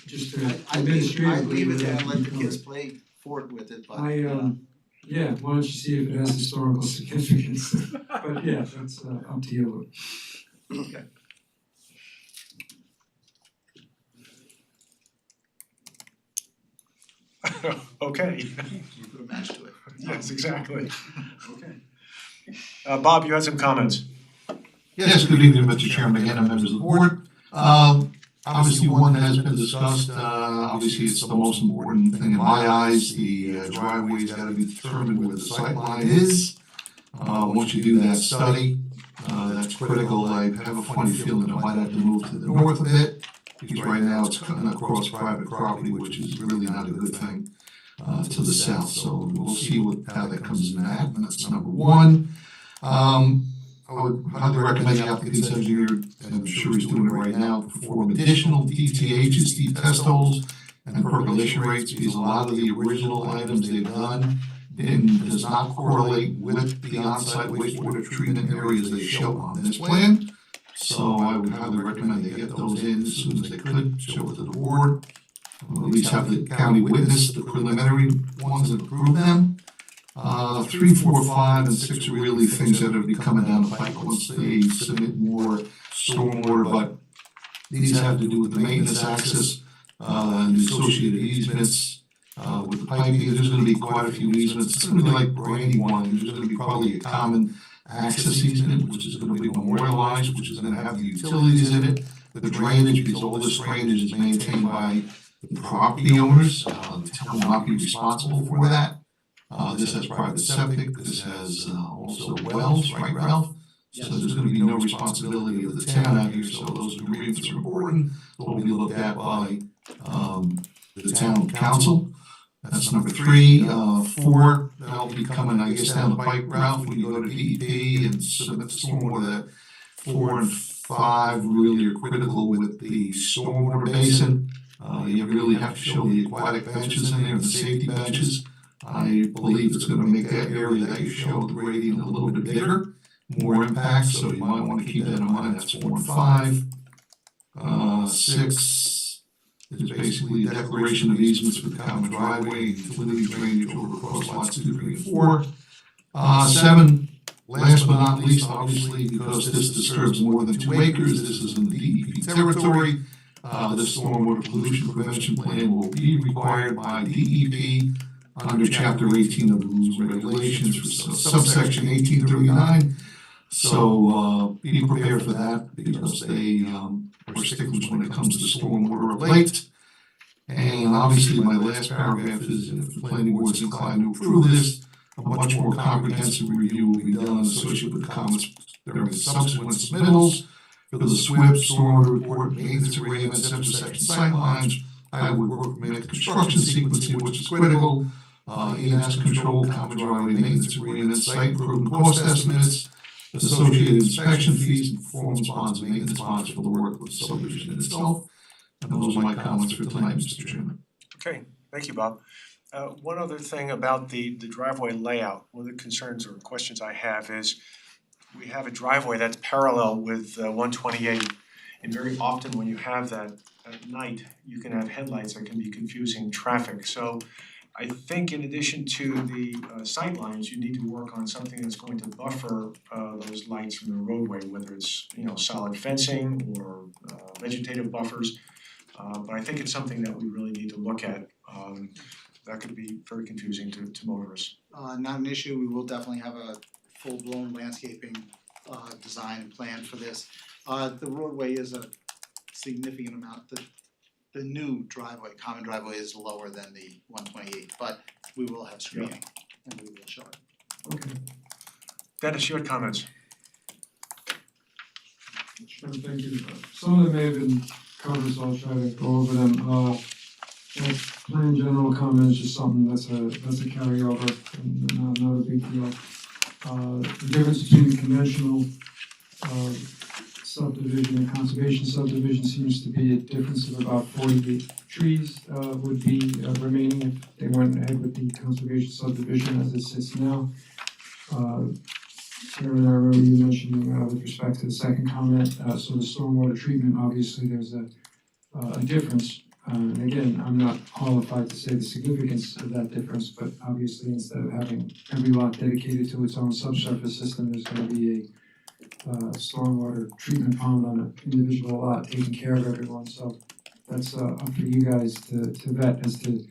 just to I'd administratively. leave it there and let the kids play forward with it, but yeah, why don't you see if it has historical significance, but yeah, that's up to you. Okay. Okay. You put a match to it. Yes, exactly. Okay. Bob, you had some comments. Yes, good evening, Mr. Chairman, again, and members of the board. Obviously, one has been discussed, obviously, it's the most important thing in my eyes, the driveway's gotta be determined where the sight line is. Once you do that study, that's critical. I have a funny feeling I might have to move to the north a bit, because right now it's cutting across private property, which is really not a good thing, to the south, so we'll see how that comes in that, and that's number one. I would highly recommend the applicant's engineer, and I'm sure he's doing it right now, perform additional DTHs, deep test holes, and percolation rates, because a lot of the original items they've done does not correlate with the on-site wastewater treatment areas they show on this plan. So I would highly recommend they get those in as soon as they could, show it to the board, or at least have the county witness the preliminary ones and approve them. 3, 4, 5, and 6 are really things that are be coming down the pike once they submit more stormwater, but these have to do with the maintenance access, and the associated easements, with the piping. There's gonna be quite a few easements. It's gonna be like Brandywine. There's gonna be probably a common access easement, which is gonna be memorialized, which is gonna have the utilities in it, the drainage, because all this drainage is maintained by the property owners. The town will not be responsible for that. This has private septic, this has also wells, right, Ralph? So there's gonna be no responsibility of the town out here, so those agreements are important. They'll be looked at by the town council. That's number three. Four, that'll be coming, I guess, down the bike route when you go to DEP and submit the stormwater. That 4 and 5 really are critical with the stormwater basin. You really have to show the aquatic benches in there and the safety benches. I believe it's gonna make that area that you show the gradient a little bit bigger, more impact, so you might wanna keep that in mind. That's 4 and 5. 6 is basically declaration of easements for the common driveway, utility drainage over across lots 2, 3, and 4. 7, last but not least, obviously, because this disturbs more than 2 acres, this is in DEP territory. The stormwater pollution prevention plan will be required by DEP under chapter 18 of the rules and regulations for subsection 1839. So be prepared for that because they are sticklers when it comes to stormwater of late. And obviously, my last paragraph is if the planning board is inclined to approve this, a much more comprehensive review will be done associated with comments during subsequent submittals for the SWIP, stormwater report, maintenance agreements, intersection sightlines, highway work permit, construction sequencing, which is critical, ENS control, common driveway maintenance agreements, site improvement cost estimates, associated inspection fees, and performance bonds and maintenance bonds for the work of the subdivision itself. And those are my comments for tonight, Mr. Chairman. Okay, thank you, Bob. One other thing about the driveway layout, one of the concerns or questions I have is we have a driveway that's parallel with 128, and very often when you have that at night, you can have headlights that can be confusing traffic. So I think in addition to the sight lines, you need to work on something that's going to buffer those lights from the roadway, whether it's, you know, solid fencing or vegetative buffers. But I think it's something that we really need to look at. That could be very confusing to motorists. Not an issue, we will definitely have a full-blown landscaping design and plan for this. The roadway is a significant amount, the new driveway, common driveway is lower than the 128, but we will have screening and we will show it. Okay. Dennis, you had comments? Sure, thank you. Some of them may have been covered, so I'll try to go over them. Plain general comments, just something that's a carryover and not a big deal. The difference between conventional subdivision and conservation subdivision seems to be a difference of about 48 trees would be remaining if they went ahead with the conservation subdivision as it sits now. Chairman, I remember you mentioning with respect to the second comment, so the stormwater treatment, obviously there's a difference. And again, I'm not qualified to say the significance of that difference, but obviously instead of having every lot dedicated to its own subsurface system, there's gonna be a stormwater treatment pond on an individual lot taking care of everyone, so that's up for you guys to vet as to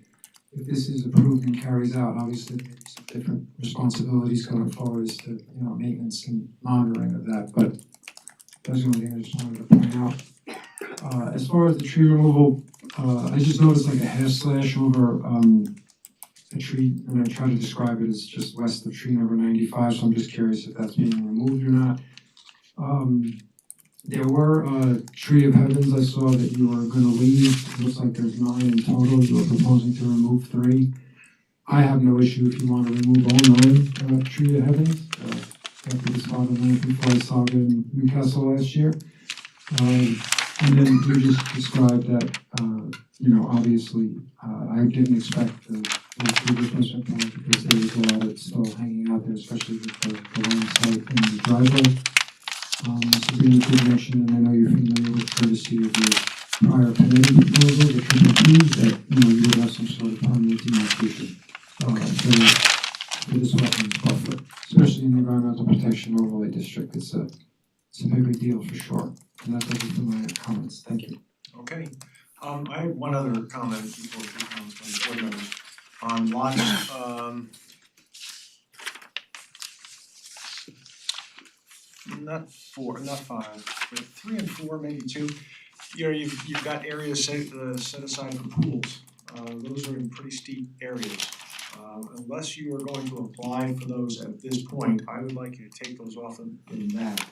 if this is approved and carries out. Obviously, there may be some different responsibilities going forward as to, you know, maintenance and monitoring of that, but that's the only thing I just wanted to point out. As far as the tree removal, I just noticed like a hair slash over a tree, and I try to describe it as just west of tree number 95, so I'm just curious if that's being removed or not. There were tree of heavens I saw that you were gonna leave. It looks like there's 9 in total. You were proposing to remove 3. I have no issue if you want to remove all 9 tree of heavens. After this spot on before I saw it in Newcastle last year. And then you just described that, you know, obviously, I didn't expect the tree replacement plan because there was a lot that's still hanging out there, especially with the land site and the driveway. Sabrina did mention, and I know you're familiar with courtesy of your prior committee proposal, the triple P, that, you know, you would have some sort of permanent demarcation. For this wetlands buffer, especially in the environmental protection overlay district, it's a big deal for sure. And that does it for my comments. Thank you. Okay. I have one other comment before we come from the board members on lots, not 4, not 5, but 3 and 4, maybe 2. You know, you've got areas set aside for pools. Those are in pretty steep areas. Unless you are going to apply for those at this point, I would like you to take those off in that.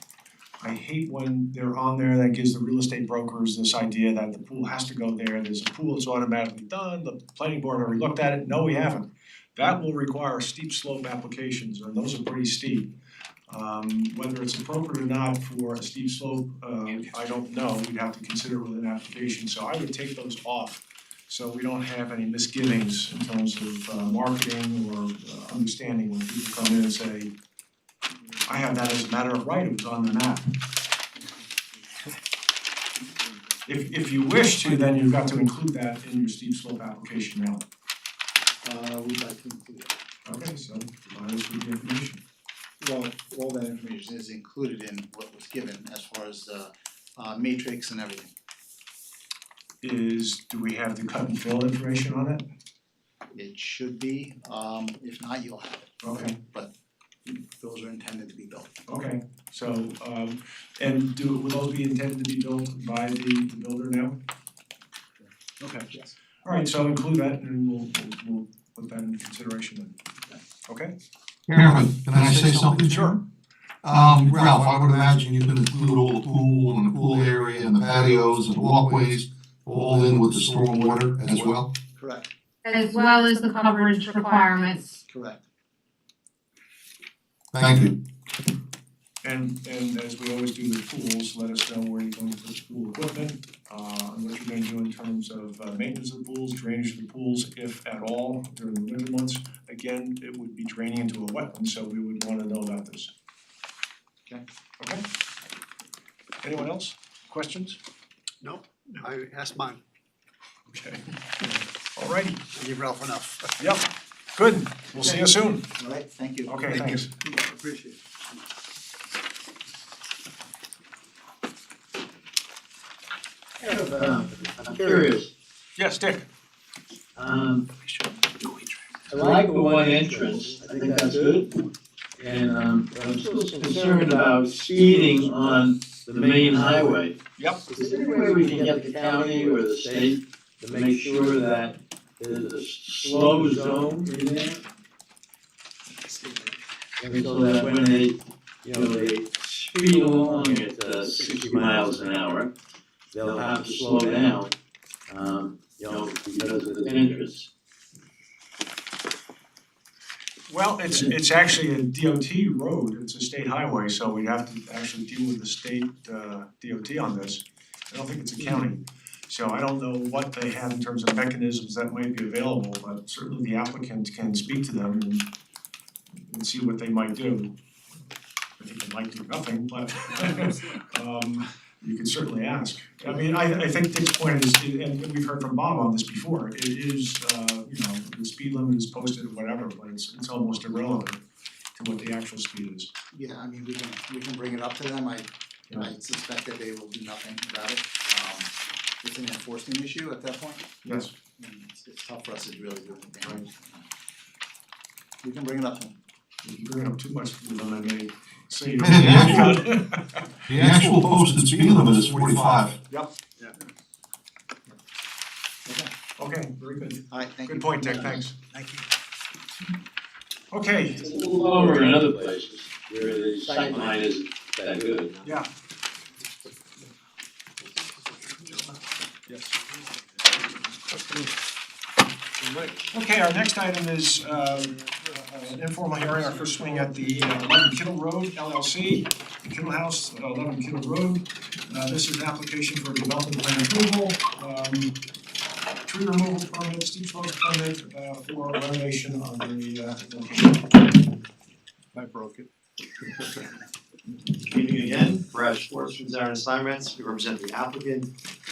I hate when they're on there, that gives the real estate brokers this idea that the pool has to go there, there's a pool, it's automatically done, the planning board already looked at it, no, we haven't. That will require steep slope applications, and those are pretty steep. Whether it's appropriate or not for a steep slope, I don't know, we'd have to consider it with an application, so I would take those off. So we don't have any misgivings in terms of marketing or understanding when people come in and say, I have that as a matter of right, it was on the map. If you wish to, then you've got to include that in your steep slope application now. We'd like to include it. Okay, so provide us with the information. Well, all that information is included in what was given as far as the matrix and everything. Do we have the cut and fill information on it? It should be, if not, you'll have it. Okay. But those are intended to be built. Okay, so and will those be intended to be built by the builder now? Okay. Yes. Alright, so include that and we'll put that into consideration then. Okay? Chairman, can I say something? Sure. Ralph, I would imagine you can include all the pool and the pool area and the patios and walkways, all in with the stormwater as well? Correct, As well as the coverage requirements. correct. Thank you. And as we always do with pools, let us know where you're going to put the pool equipment, and what you're gonna do in terms of maintenance of the pools, drainage of the pools, if at all, during the winter months. Again, it would be draining into a wetland, so we would wanna know about this. Okay. Okay? Anyone else? Questions? Nope, I asked mine. Okay. Alrighty, I gave Ralph enough. yep, good, we'll see you soon. All right, thank you. Okay, thanks. Appreciate it. I'm curious, Yes, Dick? I like the one entrance, I think that's good. And but I'm still concerned about speeding on the main highway. Yep. Is there any way we can get the county or the state to make sure that there's a slow zone in there? And so that when they speed along at 60 miles an hour, they'll have to slow down, because of the dangerous. Well, it's actually a DOT road, it's a state highway, so we'd have to actually deal with the state DOT on this. I don't think it's a county, so I don't know what they have in terms of mechanisms that might be available, but certainly the applicant can speak to them and see what they might do. I think they might do nothing, but you can certainly ask. I mean, I think Dick's point is, and we've heard from Bob on this before, it is, the speed limit is posted or whatever, but it's almost irrelevant to what the actual speed is. Yeah, I mean, we can bring it up to them, I suspect that they will do nothing about it. It's an enforcement issue at that point, Yes. and it's tough for us to really do anything. We can bring it up to them. If you bring it up too much, then I may say you The actual posted speed limit is 45. Yep. Okay, Okay, very good. all right, thank you. Good point, Dick, thanks. Thank you. Okay, It's a little lower in other places where the sight line isn't that good. yeah. Yes. Okay, our next item is an informal hearing, our first swing at the 11 Kittle Road LLC, Kittle House, 11 Kittle Road. This is an application for development plan approval, tree removal permit, steep slopes permit for renovation on the location. I broke it. Good evening again, Brad Schwartz from Zarin Steinmetz, we represent the applicant.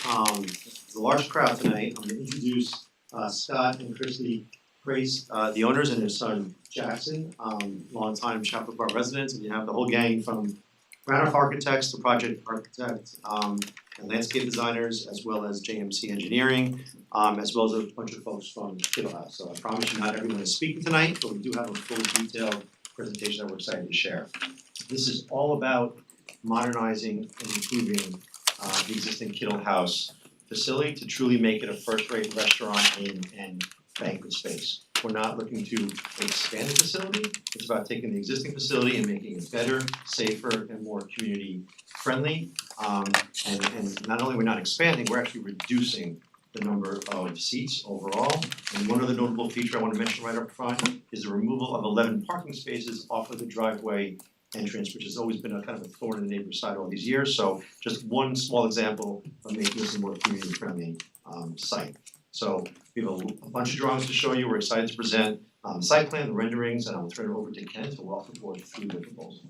There's a large crowd tonight, I'm gonna introduce Scott and Christy Grace, the owners, and their son Jackson, longtime Chapel Park residents, and you have the whole gang from Granite Architects, the project architect, and landscape designers, as well as JMC Engineering, as well as a bunch of folks from Kittle House. So I promise you not everyone is speaking tonight, but we do have a full detailed presentation that we're excited to share. This is all about modernizing and improving the existing Kittle House facility to truly make it a first-rate restaurant and banquet space. We're not looking to expand the facility, it's about taking the existing facility and making it better, safer, and more community friendly. And not only we're not expanding, we're actually reducing the number of seats overall. And one other notable feature I wanna mention right up front is the removal of 11 parking spaces off of the driveway entrance, which has always been a kind of a thorn in the neighbor's side all these years. So just one small example of making this a more community friendly site. So we have a bunch of drawings to show you. We're excited to present the site plan, the renderings, and I'll turn it over to Ken to walk the board through the proposal.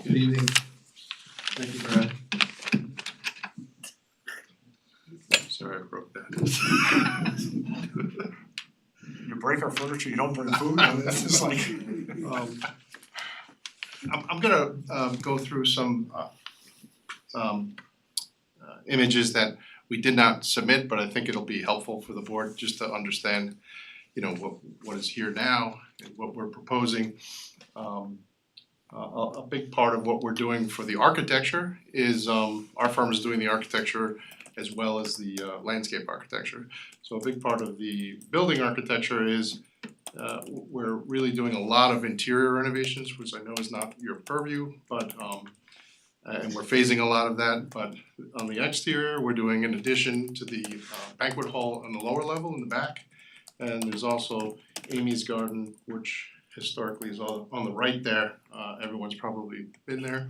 Good evening. Thank you, Brad. Sorry, I broke that. You break our furniture, you don't bring food, and it's just like. I'm gonna go through some images that we did not submit, but I think it'll be helpful for the board just to understand, you know, what is here now and what we're proposing. A big part of what we're doing for the architecture is our firm is doing the architecture as well as the landscape architecture. So a big part of the building architecture is we're really doing a lot of interior renovations, which I know is not your purview, but and we're phasing a lot of that. But on the exterior, we're doing an addition to the banquet hall on the lower level in the back. And there's also Amy's Garden, which historically is all on the right there. Everyone's probably been there.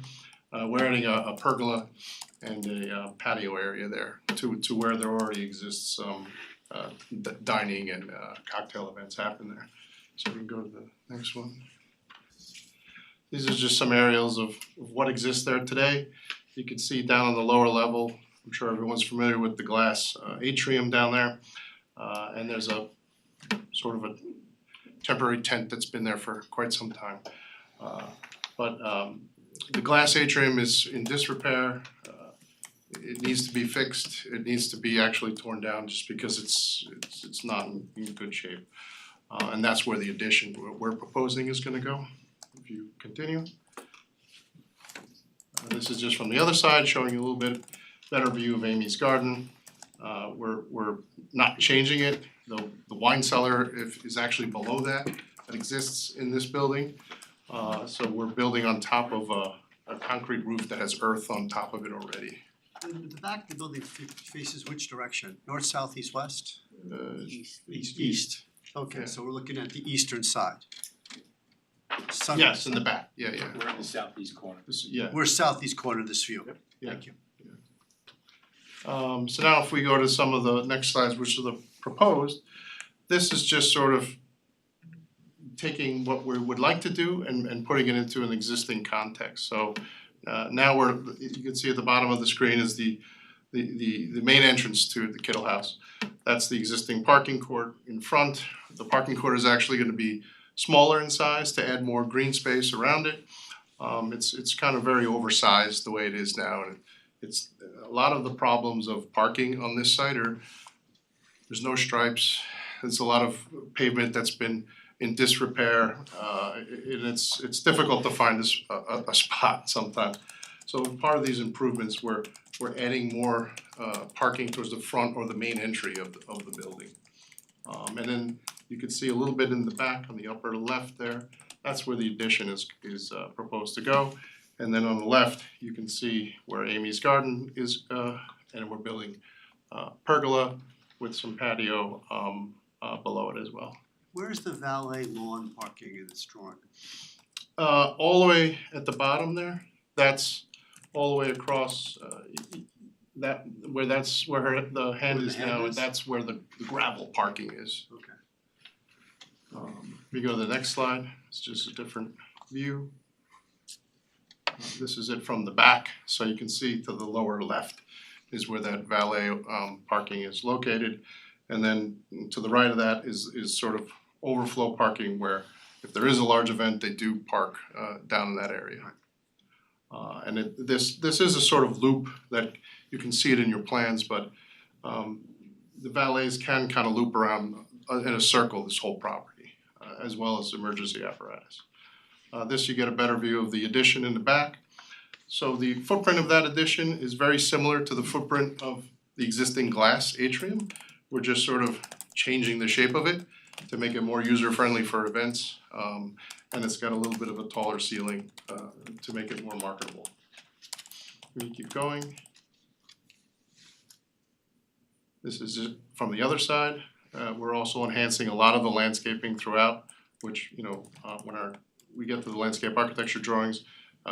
We're adding a pergola and a patio area there to where there already exists dining and cocktail events happen there. So we can go to the next one. These are just some aerials of what exists there today. You can see down on the lower level, I'm sure everyone's familiar with the glass atrium down there. And there's a sort of a temporary tent that's been there for quite some time. But the glass atrium is in disrepair. It needs to be fixed. It needs to be actually torn down just because it's not in good shape. And that's where the addition we're proposing is gonna go. If you continue. This is just from the other side, showing you a little bit better view of Amy's Garden. We're not changing it. The wine cellar is actually below that exists in this building. So we're building on top of a concrete roof that has earth on top of it already. The back of the building faces which direction? North, south, east, west? East. Okay, so we're looking at the eastern side. Yes, in the back, yeah. We're in the southeast corner. Yeah. We're southeast corner of this view. Yeah. Thank you. So now if we go to some of the next slides, which are the proposed, this is just sort of taking what we would like to do and putting it into an existing context. So now you can see at the bottom of the screen is the main entrance to the Kittle House. That's the existing parking court in front. The parking court is actually gonna be smaller in size to add more green space around it. It's kind of very oversized the way it is now, and it's a lot of the problems of parking on this site are there's no stripes. There's a lot of pavement that's been in disrepair, and it's difficult to find a spot sometimes. So part of these improvements we're adding more parking towards the front or the main entry of the building. And then you can see a little bit in the back on the upper left there. That's where the addition is proposed to go. And then on the left, you can see where Amy's Garden is, and we're building pergola with some patio below it as well. Where's the valet lawn parking in this drawing? All the way at the bottom there, that's all the way across that's where the hand is now, and that's where the gravel parking is. Okay. If we go to the next slide, it's just a different view. This is it from the back, so you can see to the lower left is where that valet parking is located. And then to the right of that is sort of overflow parking where if there is a large event, they do park down in that area. And this is a sort of loop that you can see it in your plans, but the valets can kind of loop around in a circle this whole property, as well as emergency apparatus. This you get a better view of the addition in the back. So the footprint of that addition is very similar to the footprint of the existing glass atrium. We're just sort of changing the shape of it to make it more user-friendly for events. And it's got a little bit of a taller ceiling to make it more marketable. We keep going. This is it from the other side. We're also enhancing a lot of the landscaping throughout, which, when we get to the landscape architecture drawings,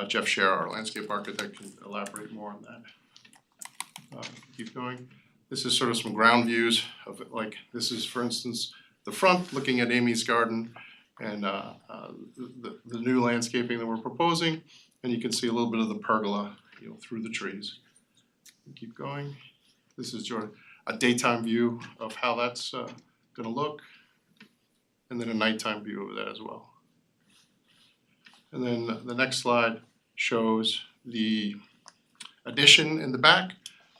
Jeff Scher, our landscape architect, can elaborate more on that. Keep going. This is sort of some ground views of it, like this is, for instance, the front looking at Amy's garden and the new landscaping that we're proposing, and you can see a little bit of the pergola, through the trees. Keep going. This is a daytime view of how that's gonna look, and then a nighttime view of that as well. And then the next slide shows the addition in the back,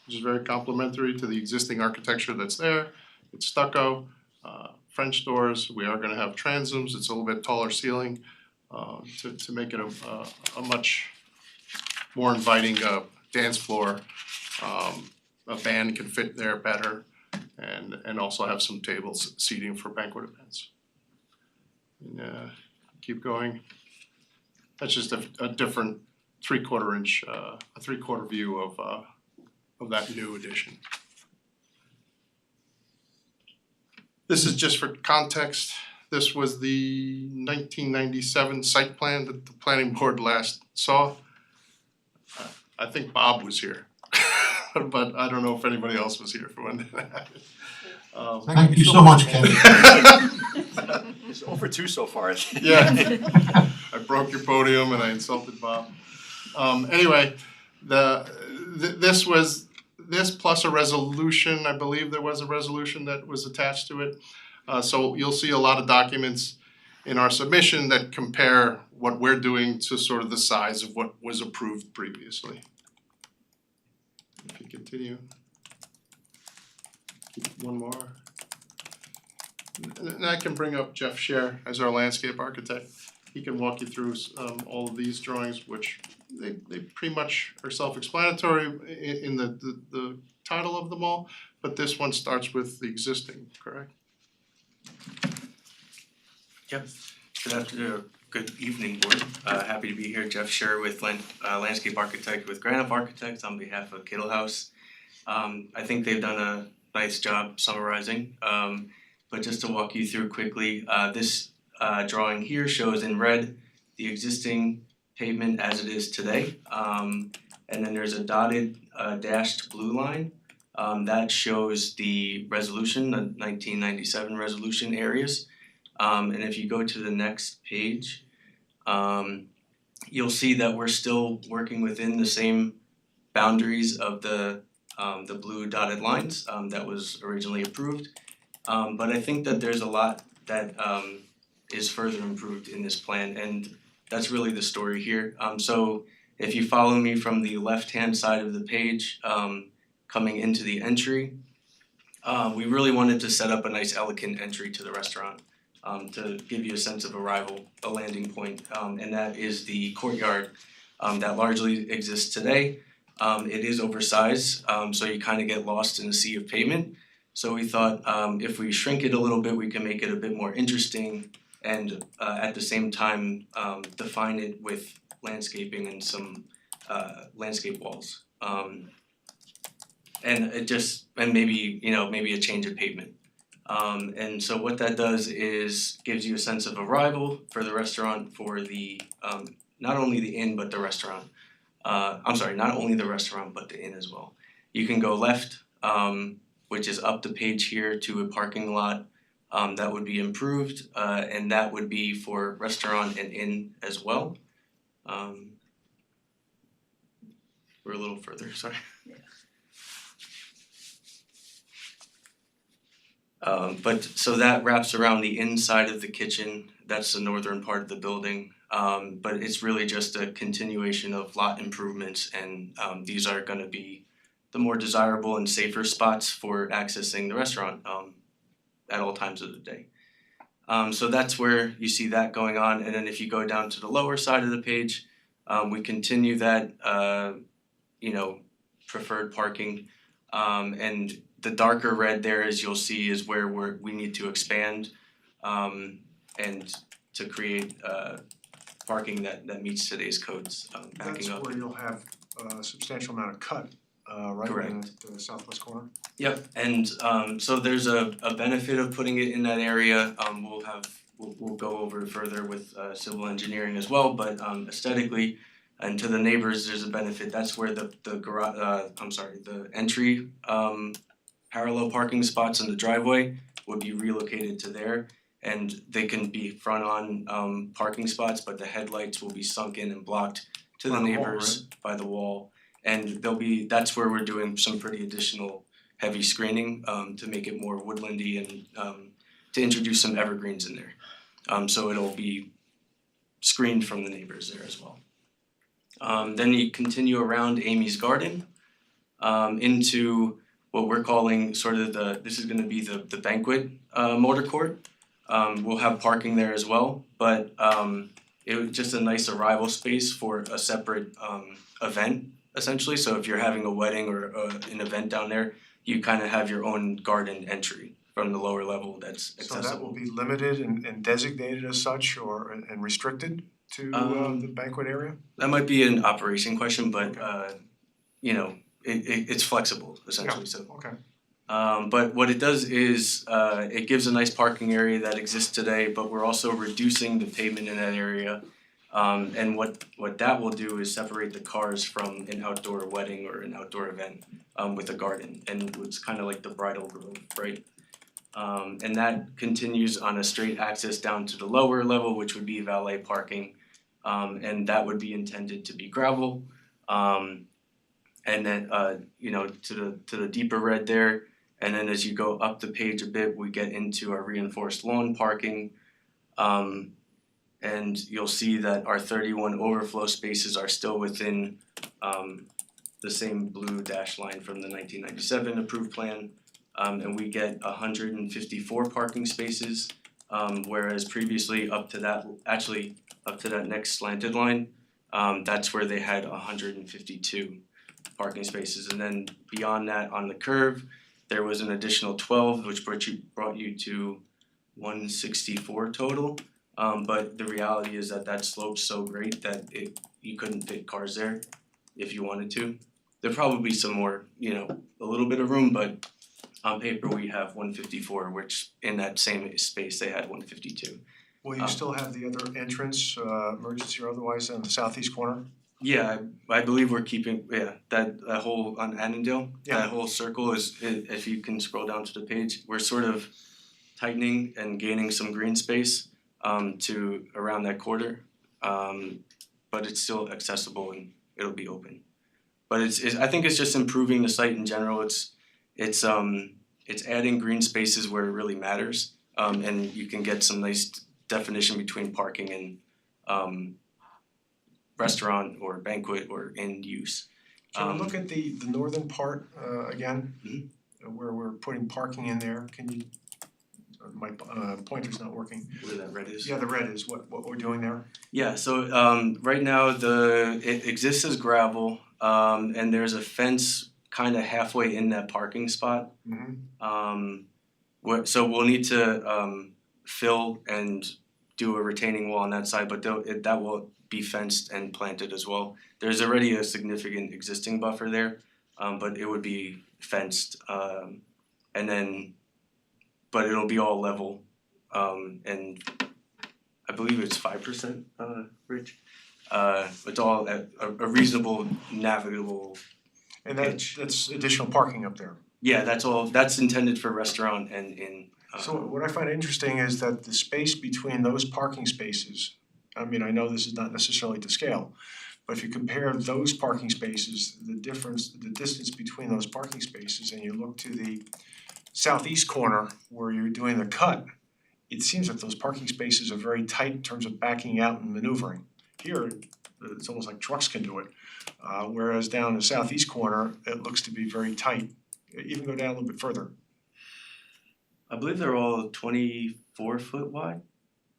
which is very complementary to the existing architecture that's there. It's stucco, French doors. We are gonna have transoms. It's a little bit taller ceiling to make it a much more inviting dance floor. A band can fit there better, and also have some tables seating for banquet events. And keep going. That's just a different 3/4 inch, a 3/4 view of that new addition. This is just for context. This was the 1997 site plan that the planning board last saw. I think Bob was here, but I don't know if anybody else was here for when that happened. Thank you so much, Ken. It's over 2 so far. Yeah, I broke your podium and I insulted Bob. Anyway, this plus a resolution, I believe there was a resolution that was attached to it. So you'll see a lot of documents in our submission that compare what we're doing to sort of the size of what was approved previously. If you continue. One more. And I can bring up Jeff Scher as our landscape architect. He can walk you through all of these drawings, which they pretty much are self-explanatory in the title of them all, but this one starts with the existing, correct? Yep. Good afternoon, good evening, board. Happy to be here. Jeff Scher with landscape architect with Granite Architects on behalf of Kittle House. I think they've done a nice job summarizing. But just to walk you through quickly, this drawing here shows in red the existing pavement as it is today. And then there's a dotted dashed blue line that shows the resolution, the 1997 resolution areas. And if you go to the next page, you'll see that we're still working within the same boundaries of the blue dotted lines that was originally approved. But I think that there's a lot that is further improved in this plan, and that's really the story here. So if you follow me from the left-hand side of the page, coming into the entry, we really wanted to set up a nice elegant entry to the restaurant to give you a sense of arrival, a landing point, and that is the courtyard that largely exists today. It is oversized, so you kind of get lost in a sea of pavement. So we thought if we shrink it a little bit, we can make it a bit more interesting and at the same time define it with landscaping and some landscape walls. And maybe a change of pavement. And so what that does is gives you a sense of arrival for the restaurant, for the not only the inn but the restaurant. Not only the restaurant but the inn as well. You can go left, which is up the page here to a parking lot that would be improved, and that would be for restaurant and inn as well. We're a little further, sorry. But so that wraps around the inside of the kitchen. That's the northern part of the building. But it's really just a continuation of lot improvements, and these are gonna be the more desirable and safer spots for accessing the restaurant at all times of the day. So that's where you see that going on, and then if you go down to the lower side of the page, we continue that preferred parking And the darker red there, as you'll see, is where we need to expand and to create parking that meets today's codes, backing up. That's where you'll have a substantial amount of cut, right in Correct. the southwest corner. Yep, and so there's a benefit of putting it in that area. We'll go over further with civil engineering as well, but aesthetically and to the neighbors, there's a benefit. That's where the entry parallel parking spots in the driveway would be relocated to there. And they can be front on parking spots, but the headlights will be sunk in and blocked to the By the wall, neighbors by the wall. And that's where we're doing some pretty additional heavy screening to make it more woodlandy and to introduce some evergreens in there. So it'll be screened from the neighbors there as well. Then you continue around Amy's Garden into what we're calling sort of this is gonna be the banquet motor court. We'll have parking there as well, but it was just a nice arrival space for a separate event essentially. So if you're having a wedding or an event down there, you kind of have your own garden entry from the lower level that's accessible. So that will be limited and designated as such or and restricted to the banquet area? That might be an operation question, but it's flexible essentially, so. Okay. But what it does is it gives a nice parking area that exists today, but we're also reducing the pavement in that area. And what that will do is separate the cars from an outdoor wedding or an outdoor event with a garden, and it's kind of like the bridal grove, right? And that continues on a straight access down to the lower level, which would be valet parking, and that would be intended to be gravel. And then to the deeper red there. And then as you go up the page a bit, we get into our reinforced lawn parking. And you'll see that our 31 overflow spaces are still within the same blue dash line from the 1997 approved plan. And we get 154 parking spaces, whereas previously up to that next slanted line, that's where they had 152 parking spaces. And then beyond that on the curve, there was an additional 12, which brought you to 164 total. But the reality is that slope's so great that you couldn't fit cars there if you wanted to. There'd probably be some more, a little bit of room, but on paper we have 154, which in that same space they had 152. Will you still have the other entrance, emergency or otherwise, on the southeast corner? Yeah, I believe we're keeping, that whole on Annandale, Yeah. that whole circle is, if you can scroll down to the page, we're sort of tightening and gaining some green space to around that quarter. But it's still accessible and it'll be open. But I think it's just improving the site in general. It's adding green spaces where it really matters. And you can get some nice definition between parking and restaurant or banquet or end use. So look at the northern part again, where we're putting parking in there. Can you? My pointer's not working. Where that red is? Yeah, the red is what we're doing there. Yeah, so right now it exists as gravel, and there's a fence kind of halfway in that parking spot. So we'll need to fill and do a retaining wall on that side, but that will be fenced and planted as well. There's already a significant existing buffer there, but it would be fenced, but it'll be all level, and I believe it's 5%, Rich. It's all at a reasonable navigable. And that's additional parking up there. Yeah, that's intended for restaurant and in. So what I find interesting is that the space between those parking spaces, I mean, I know this is not necessarily to scale, but if you compare those parking spaces, the distance between those parking spaces, and you look to the southeast corner where you're doing the cut, it seems that those parking spaces are very tight in terms of backing out and maneuvering. Here, it's almost like trucks can do it, whereas down the southeast corner, it looks to be very tight. Even go down a little bit further. I believe they're all 24-foot wide.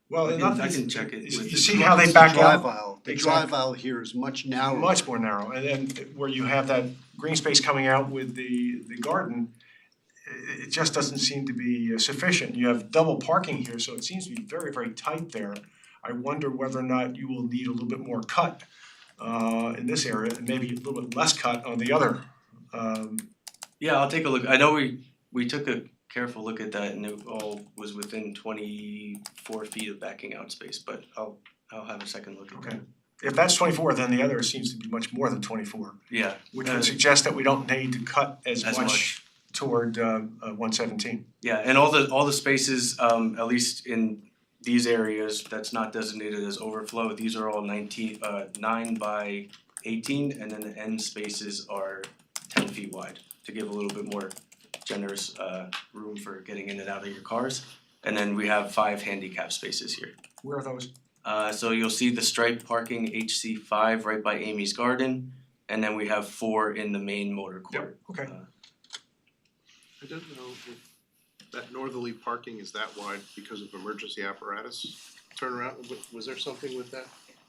Well, I can check it. You see how they back out? The drive aisle here is much narrower. Much more narrow, and then where you have that green space coming out with the garden, it just doesn't seem to be sufficient. You have double parking here, so it seems to be very, very tight there. I wonder whether or not you will need a little bit more cut in this area and maybe a little bit less cut on the other. Yeah, I'll take a look. I know we took a careful look at that and it all was within 24 feet of backing out space, but I'll have a second look at that. Okay. If that's 24, then the other seems to be much more than 24. Yeah. Which would suggest that we don't need to cut as As much much. toward 117. Yeah, and all the spaces, at least in these areas that's not designated as overflow, these are all 9 by 18, and then the end spaces are 10 feet wide to give a little bit more generous room for getting in and out of your cars. And then we have 5 handicap spaces here. Where are those? So you'll see the striped parking HC5 right by Amy's Garden, and then we have 4 in the main motor court. Okay. I don't know if that northerly parking is that wide because of emergency apparatus turnaround, was there something with that?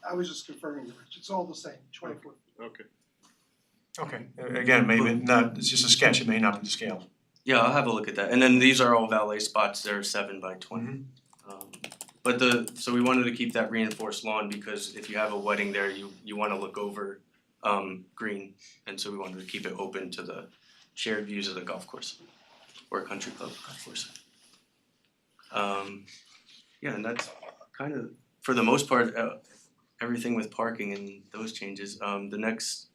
I was just confirming, it's all the same, 24. Okay. Okay, again, maybe not, it's just a sketch, it may not be to scale. Yeah, I'll have a look at that. And then these are all valet spots, they're 7 by 20. So we wanted to keep that reinforced lawn because if you have a wedding there, you wanna look over green. And so we wanted to keep it open to the shared views of the golf course or country club golf course. Yeah, and that's kind of, for the most part, everything with parking and those changes. The next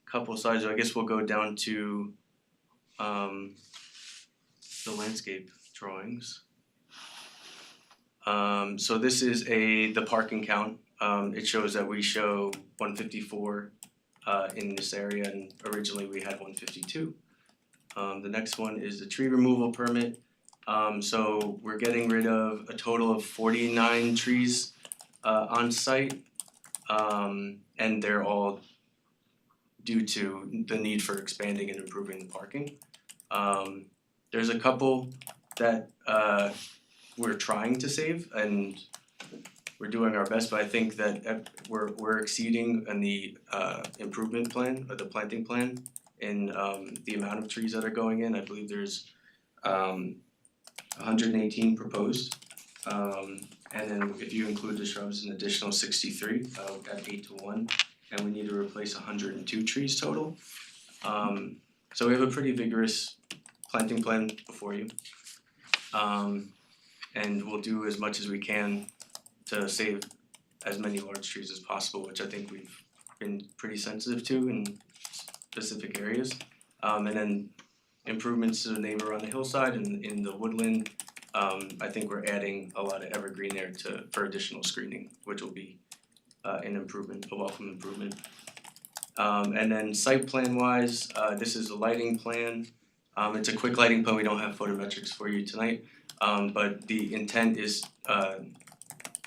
couple slides, I guess we'll go down to the landscape drawings. So this is the parking count. It shows that we show 154 in this area, and originally we had 152. The next one is the tree removal permit. So we're getting rid of a total of 49 trees on site, and they're all due to the need for expanding and improving the parking. There's a couple that we're trying to save, and we're doing our best, but I think that we're exceeding in the improvement plan or the planting plan in the amount of trees that are going in. I believe there's 118 proposed, and then if you include the shrubs, an additional 63 at 8-1, and we need to replace 102 trees total. So we have a pretty vigorous planting plan before you, and we'll do as much as we can to save as many large trees as possible, which I think we've been pretty sensitive to in specific areas. And then improvements to the neighbor on the hillside and in the woodland. I think we're adding a lot of evergreen there for additional screening, which will be an improvement, a welcome improvement. And then site plan wise, this is a lighting plan. It's a quick lighting plan, we don't have photometrics for you tonight. But the intent is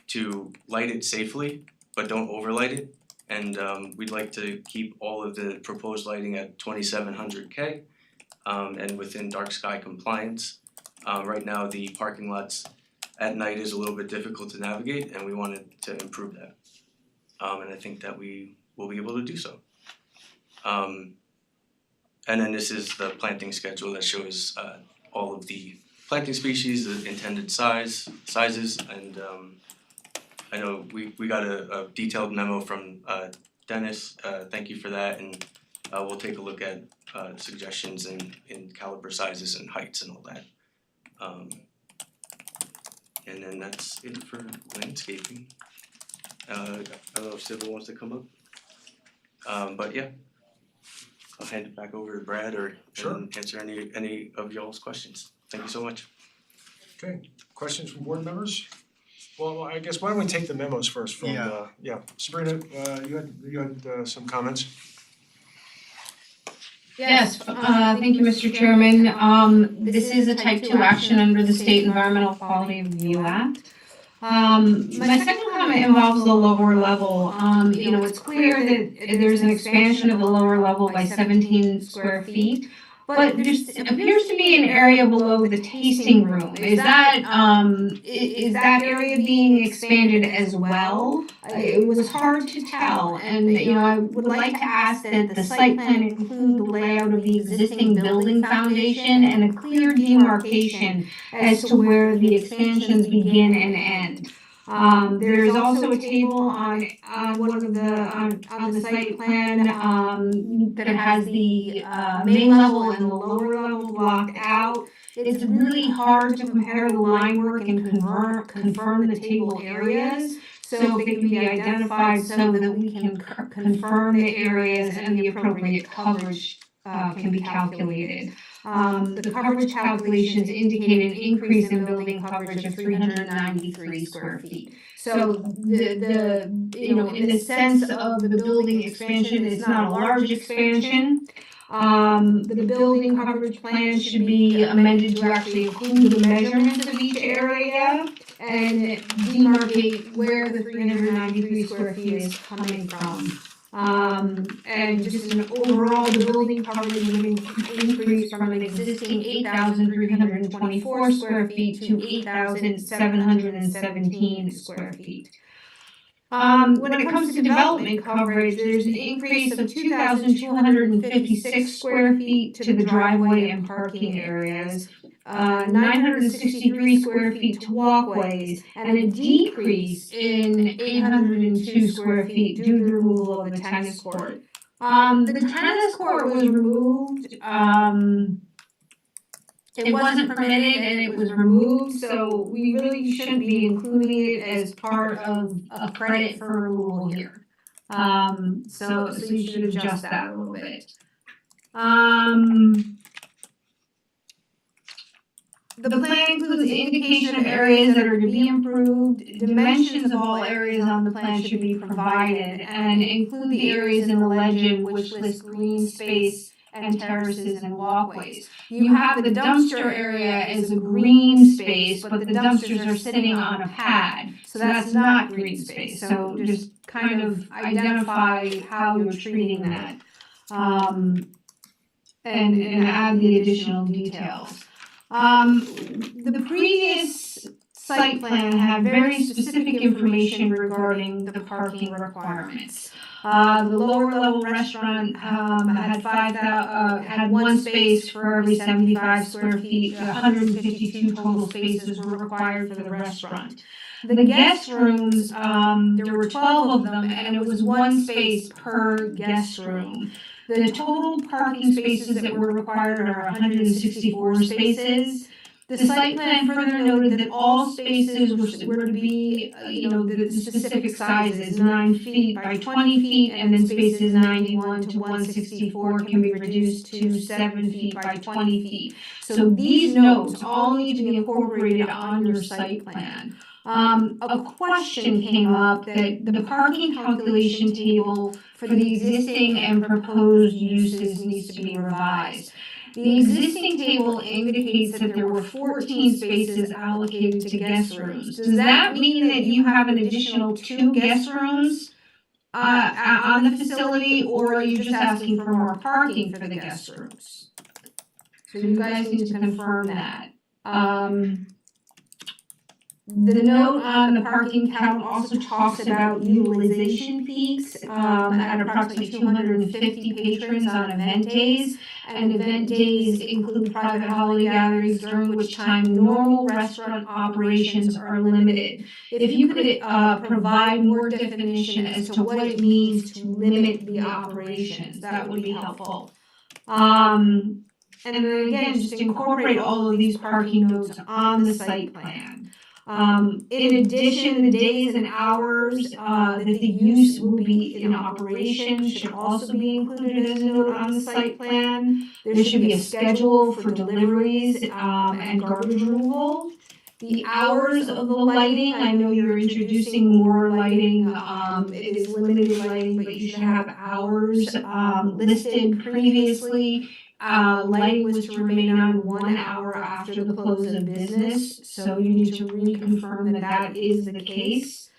to light it safely, but don't overlight it. And we'd like to keep all of the proposed lighting at 2700 K and within dark sky compliance. Right now, the parking lots at night is a little bit difficult to navigate, and we wanted to improve that. And I think that we will be able to do so. And then this is the planting schedule that shows all of the planting species, the intended sizes, and I know we got a detailed memo from Dennis, thank you for that, and we'll take a look at suggestions in caliber sizes and heights and all that. And then that's it for landscaping. I don't know if Sybil wants to come up. But yeah, I'll hand it back over to Brad and answer any of y'all's questions. Thank you so much. Okay, questions from board members? Well, I guess why don't we take the memos first from Sabrina, you had some comments? Yes, thank you, Mr. Chairman. This is a type 2 action under the State Environmental Quality Review Act. My second comment involves the lower level. It's clear that there's an expansion of the lower level by 17 square feet. But there appears to be an area below the tasting room. Is that area being expanded as well? It was hard to tell, and I would like to ask that the site plan include the layout of the existing building foundation and a clear demarcation as to where the expansions begin and end. There's also a table on the site plan that has the main level and the lower level blocked out. It's really hard to compare the line work and confirm the table areas. So if they can be identified so that we can confirm the areas and the appropriate coverage can be calculated. The coverage calculations indicate an increase in building coverage of 393 square feet. So the in the sense of the building expansion, it's not a large expansion. The building coverage plan should be amended to actually include the measurements of each area and demarcate where the 393 square feet is coming from. And just overall, the building coverage will increase from an existing 8,324 square feet to 8,717 square feet. When it comes to development coverage, there's an increase of 2,256 square feet to the driveway and parking areas, 963 square feet to walkways, and a decrease in 802 square feet due to the removal of the tennis court. The tennis court was removed. It wasn't permitted and it was removed, so we really shouldn't be including it as part of a credit for removal here. So you should adjust that a little bit. The plan includes indication of areas that are to be improved. Dimensions of all areas on the plan should be provided and include the areas in the legend which list green space and terraces and walkways. You have the dumpster area as a green space, but the dumpsters are sitting on a pad, so that's not green space. So just kind of identify how you're treating that, and add the additional details. The previous site plan had very specific information regarding the parking requirements. The lower level restaurant had one space for every 75 square feet. 152 total spaces were required for the restaurant. The guest rooms, there were 12 of them, and it was one space per guest room. The total parking spaces that were required are 164 spaces. The site plan further noted that all spaces were to be, the specific sizes, 9 feet by 20 feet, and then spaces 91 to 164 can be reduced to 7 feet by 20 feet. So these notes all need to be incorporated on your site plan. A question came up that the parking calculation table for the existing and proposed uses needs to be revised. The existing table indicates that there were 14 spaces allocated to guest rooms. Does that mean that you have an additional 2 guest rooms on the facility, or are you just asking for more parking for the guest rooms? So you guys need to confirm that. The note on the parking count also talks about utilization peaks at approximately 250 patrons on event days. And event days include private holiday gatherings during which time normal restaurant operations are limited. If you could provide more definition as to what it means to limit the operations, that would be helpful. And then again, just incorporate all of these parking notes on the site plan. In addition, the days and hours that the use will be in operation should also be included as a note on the site plan. There should be a schedule for deliveries and garbage removal. The hours of the lighting, I know you're introducing more lighting. It is limited lighting, but you should have hours listed previously. Lighting was to remain on 1 hour after the close of business, so you need to reconfirm that that is the case.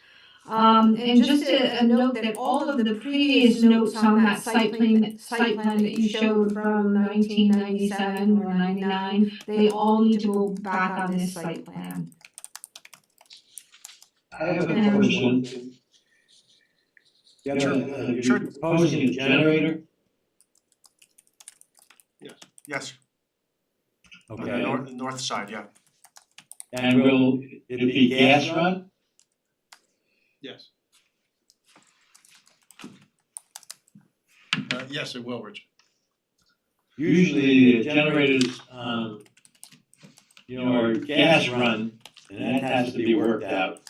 And just a note that all of the previous notes on that site plan that you showed from 1997 or 99, they all need to go back on this site plan. I have a question. You're proposing a generator? Yes, on Okay. the north side, yeah. And will it be gas run? Yes. Yes, it will, Rich. Usually generators, are gas run, and that has to be worked out.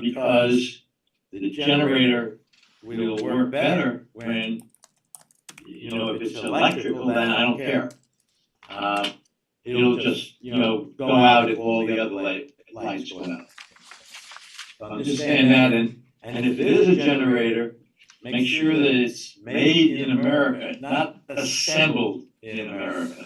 Because the generator will work better when, if it's electrical, then I don't care. It'll just, go out if all the other lights go out. So I'm just saying that, and if it is a generator, make sure that it's made in America, not assembled in America.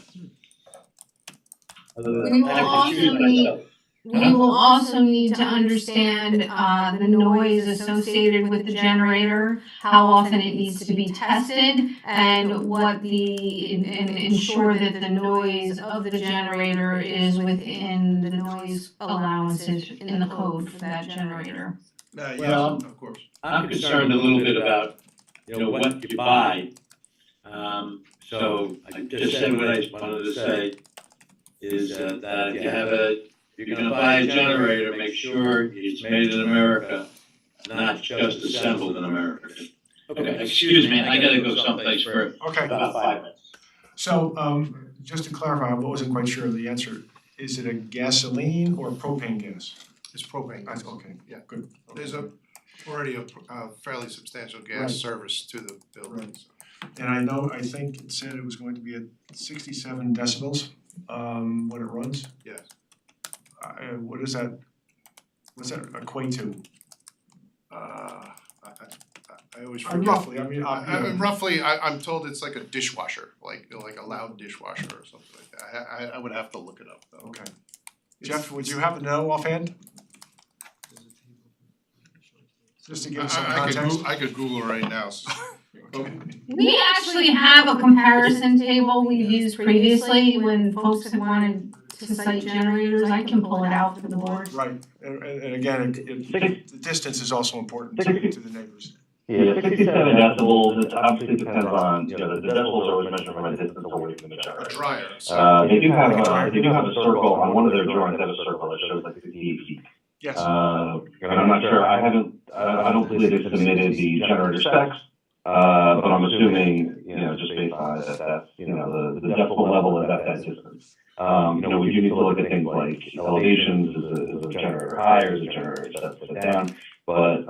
We will also need to understand the noise associated with the generator, how often it needs to be tested, and what and ensure that the noise of the generator is within the noise allowances in the code for that generator. Yes, Well, of course. I'm concerned a little bit about, what you buy. So I just said what I wanted to say, is that if you're gonna buy a generator, make sure it's made in America, not just assembled in America. Okay, excuse me, I gotta go someplace for Okay. about 5 minutes. So, just to clarify, I wasn't quite sure of the answer. Is it a gasoline or propane gas? It's propane. That's okay, Yeah. good. There's already a fairly substantial gas Right. service to the building. And I think it said it was going to be at 67 decibels, when it runs. Yes. What is that, what's that equate to? I always Uh, forget. roughly, I mean, Roughly, I'm told it's like a dishwasher, like a loud dishwasher or something like that. I would have to look it up though. Okay. Jeff, would you happen to know offhand? Just to give us some context. I could Google right now. We actually have a comparison table we've used previously when folks have wanted to cite generators. I can pull it out for the board. Right, and again, the distance is also important to the neighbors. Yeah, 67 decibels, it obviously depends on, the decibels are always measured from a distance away from the generator. A dryer. They do have a circle, on one of their drawings, they have a circle that shows like 58 feet. Yes. And I'm not sure, I don't believe they submitted the generator specs, but I'm assuming, just based on it, that's, the decibel level is at that distance. We do need to look at things like elevations, is a generator high or is a generator set down? But,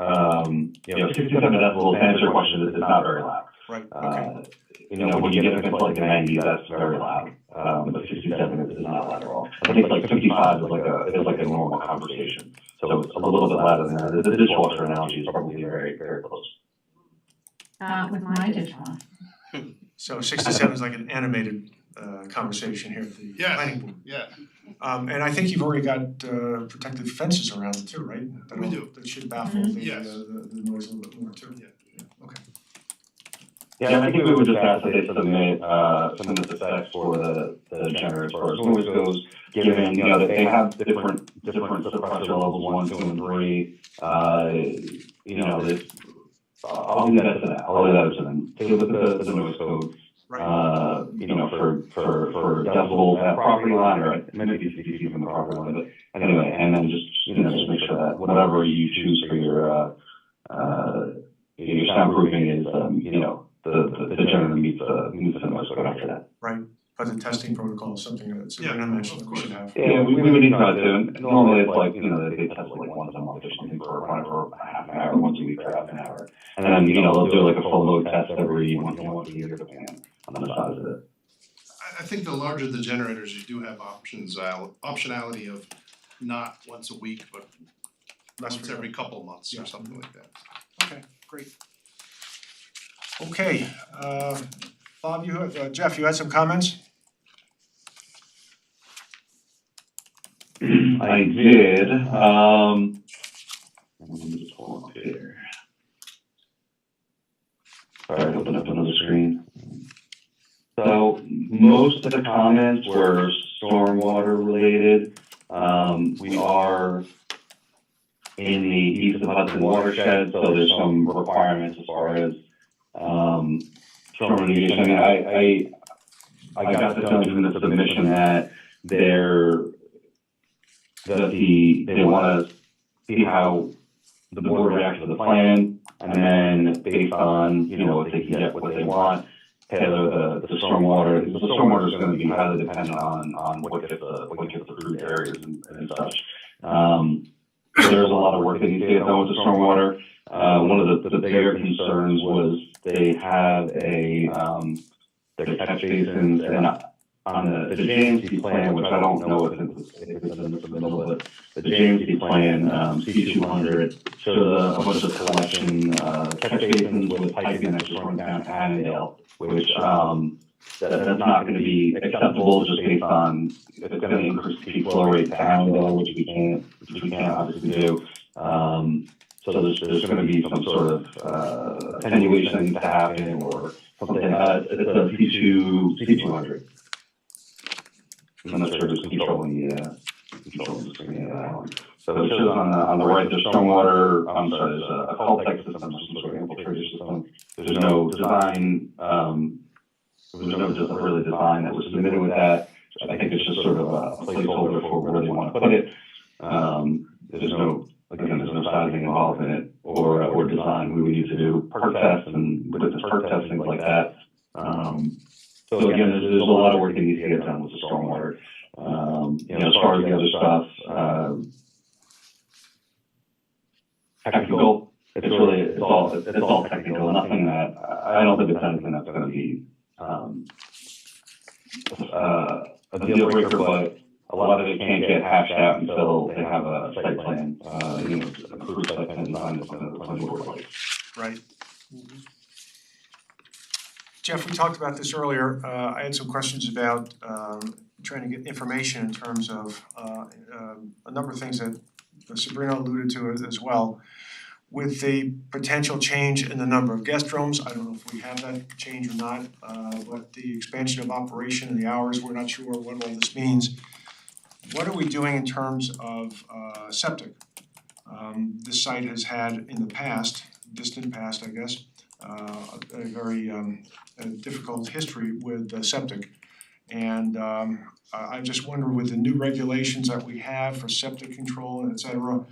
67 decibels, to answer your question, is not very loud. Right, okay. When you get up to like the 90, that's very loud. But 67 is not loud at all. I think like 55 is like a normal conversation. So it's a little bit louder than that. The dishwasher analogy is probably very, very close. With my dishwasher. So 67 is like an animated conversation here at the planning board. Yeah. And I think you've already got protective fences around it too, right? We do. That should baffle Yes. the noise a little bit more too. Yeah. Okay. Yeah, I think we would just ask that they submit some of the specs for the generator as far as noise goes, given, that they have different suppressor levels, 1, 2, and 3. This, I'll leave that to that, I'll leave that to them. Take a look at the noise code. For decibels at property line, or maybe 60 feet from the property line, but anyway, and then just make sure that whatever you choose for your soundproofing is, the generator meets the noise code after that. Right, but the testing protocol is something that's an intervention that we should have. Yeah, we would need to try to, normally it's like, they test like once a month or something for half an hour, once a week for half an hour. And then, they'll do like a full load test every once a year, depending on the size of it. I think the larger the generators, you do have optionality of not once a week, but once every couple months or something like that. Okay, great. Okay, Bob, Jeff, you had some comments? I did, let me just pull up here. Sorry, open up another screen. So most of the comments were stormwater related. We are in the East of Hudson watershed, so there's some requirements as far as storm remediation. I mean, I got the sense in the submission that they want to see how the board reacts to the plan, and then based on, you know, if they can get what they want, tailor the stormwater. The stormwater is going to be highly dependent on what gets approved areas and such. There's a lot of work that needs to get done with the stormwater. One of the bigger concerns was they have their catch basins, and on the JMC plan, which I don't know if it's in the middle, but the JMC plan, C200, shows a bunch of collection catch basins with piping that's just running down Annandale, which that's not going to be acceptable just based on it's going to increase peak flow rate to Annandale, which we can't obviously do. So there's going to be some sort of attenuation to happen or something. It's a C200. I'm not sure who's controlling the screen of that one. So it shows on the right, there's stormwater, there's a cul-de-sac system, some sort of infiltration system. There's no design, there was no really design that was submitted with that. I think it's just sort of a placeholder for where they want to put it. There's no sizing involved in it or design. We would need to do perk tests and with the perk tests, things like that. So again, there's a lot of work that needs to get done with the stormwater. You know, as far as the other stuff, technical, it's all technical. Nothing that I don't think it's anything that's going to be a deal breaker, but a lot of it can't get hashed out until they have a site plan, approved site plan design that's going to plan board like. Right. Jeff, we talked about this earlier. I had some questions about trying to get information in terms of a number of things that Sabrina alluded to as well. With the potential change in the number of guest rooms, I don't know if we have that change or not, but the expansion of operation and the hours, we're not sure what all this means. What are we doing in terms of septic? This site has had in the past, distant past I guess, a very difficult history with septic. And I just wonder with the new regulations that we have for septic control and et cetera,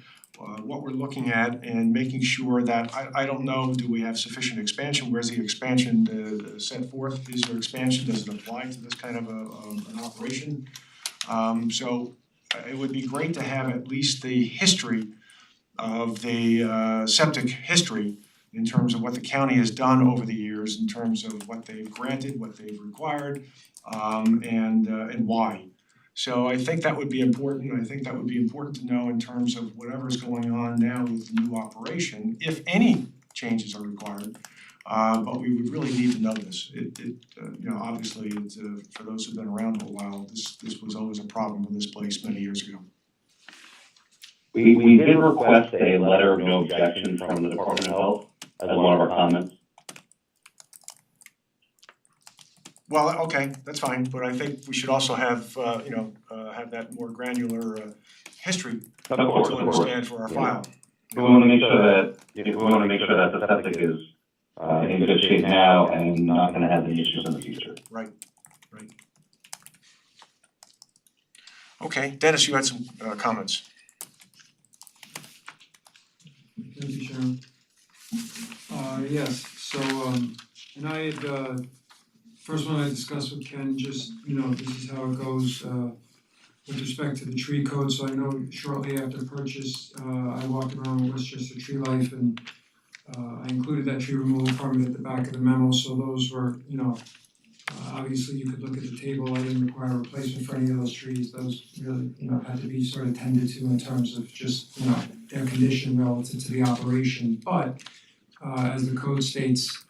what we're looking at and making sure that, I don't know, do we have sufficient expansion? Where's the expansion set forth? Is there expansion? Does it apply to this kind of an operation? So it would be great to have at least the history of the septic history in terms of what the county has done over the years, in terms of what they've granted, what they've required, and why. So I think that would be important. I think that would be important to know in terms of whatever's going on now with the new operation, if any changes are required. But we would really need to know this. Obviously, for those who've been around for a while, this was always a problem with this place many years ago. We did request a letter of no objection from the Department of Health as one of our comments. Well, okay, that's fine, but I think we should also have have that more granular history to understand for our file. We want to make sure that the septic is in good shape now and not going to have any issues in the future. Right. Okay, Dennis, you had some comments. Thank you, Sharon. Yes, so and I had first one I discussed with Ken, just this is how it goes with respect to the tree code. So I know shortly after purchase, I walked around with Westchester Tree Life and I included that tree removal permit at the back of the memo. So those were, obviously you could look at the table. I didn't require a replacement for any of those trees. Those really, had to be sort of tended to in terms of just, their condition relative to the operation. But as the code states,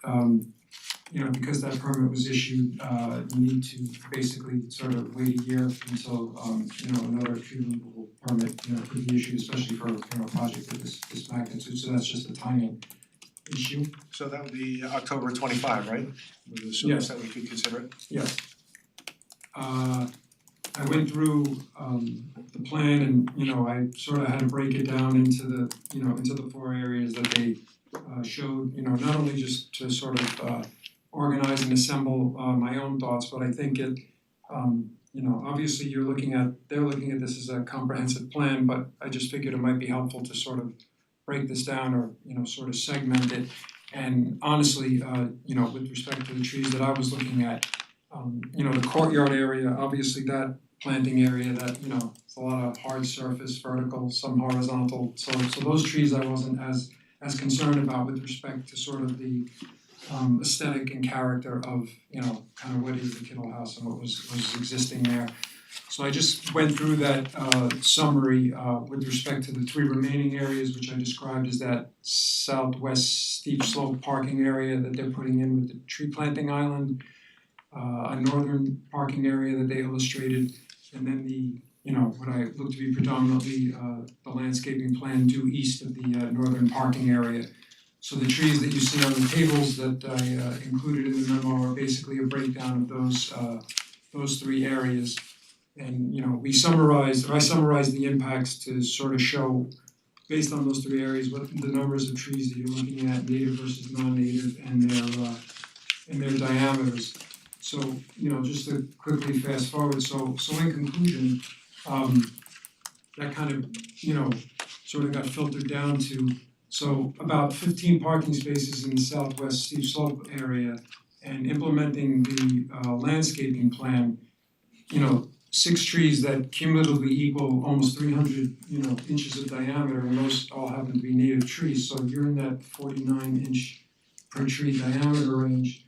you know, because that permit was issued, you need to basically sort of wait a year until, you know, another tree removal permit, you know, could be issued, especially for, you know, a project of this magnitude, so that's just a timing issue. So that would be October 25, right? With the soonest that we could consider it. Yes. I went through the plan and, you know, I sort of had to break it down into the, you know, into the 4 areas that they showed, you know, not only just to sort of organize and assemble my own thoughts, but I think it, you know, obviously they're looking at this as a comprehensive plan, but I just figured it might be helpful to sort of break this down or, you know, sort of segment it. And honestly, you know, with respect to the trees that I was looking at, you know, the courtyard area, obviously that planting area that, you know, it's a lot of hard surface, vertical, some horizontal. So those trees I wasn't as concerned about with respect to sort of the aesthetic and character of, you know, kind of what is the Kittle House and what was existing there. So I just went through that summary with respect to the 3 remaining areas, which I described as that southwest steep slope parking area that they're putting in with the tree planting island, a northern parking area that they illustrated, and then the, you know, what I look to be predominantly the landscaping plan due east of the northern parking area. So the trees that you see on the tables that I included in the memo are basically a breakdown of those 3 areas. And, you know, I summarized the impacts to sort of show, based on those 3 areas, what the numbers of trees that you're looking at, native versus non-native, and their diameters. So, you know, just to quickly fast forward, so in conclusion, that kind of, you know, sort of got filtered down to, so about 15 parking spaces in the southwest steep slope area, and implementing the landscaping plan, you know, 6 trees that cumulatively equal almost 300, you know, inches of diameter, and those all happen to be native trees, so you're in that 49-inch per tree diameter range.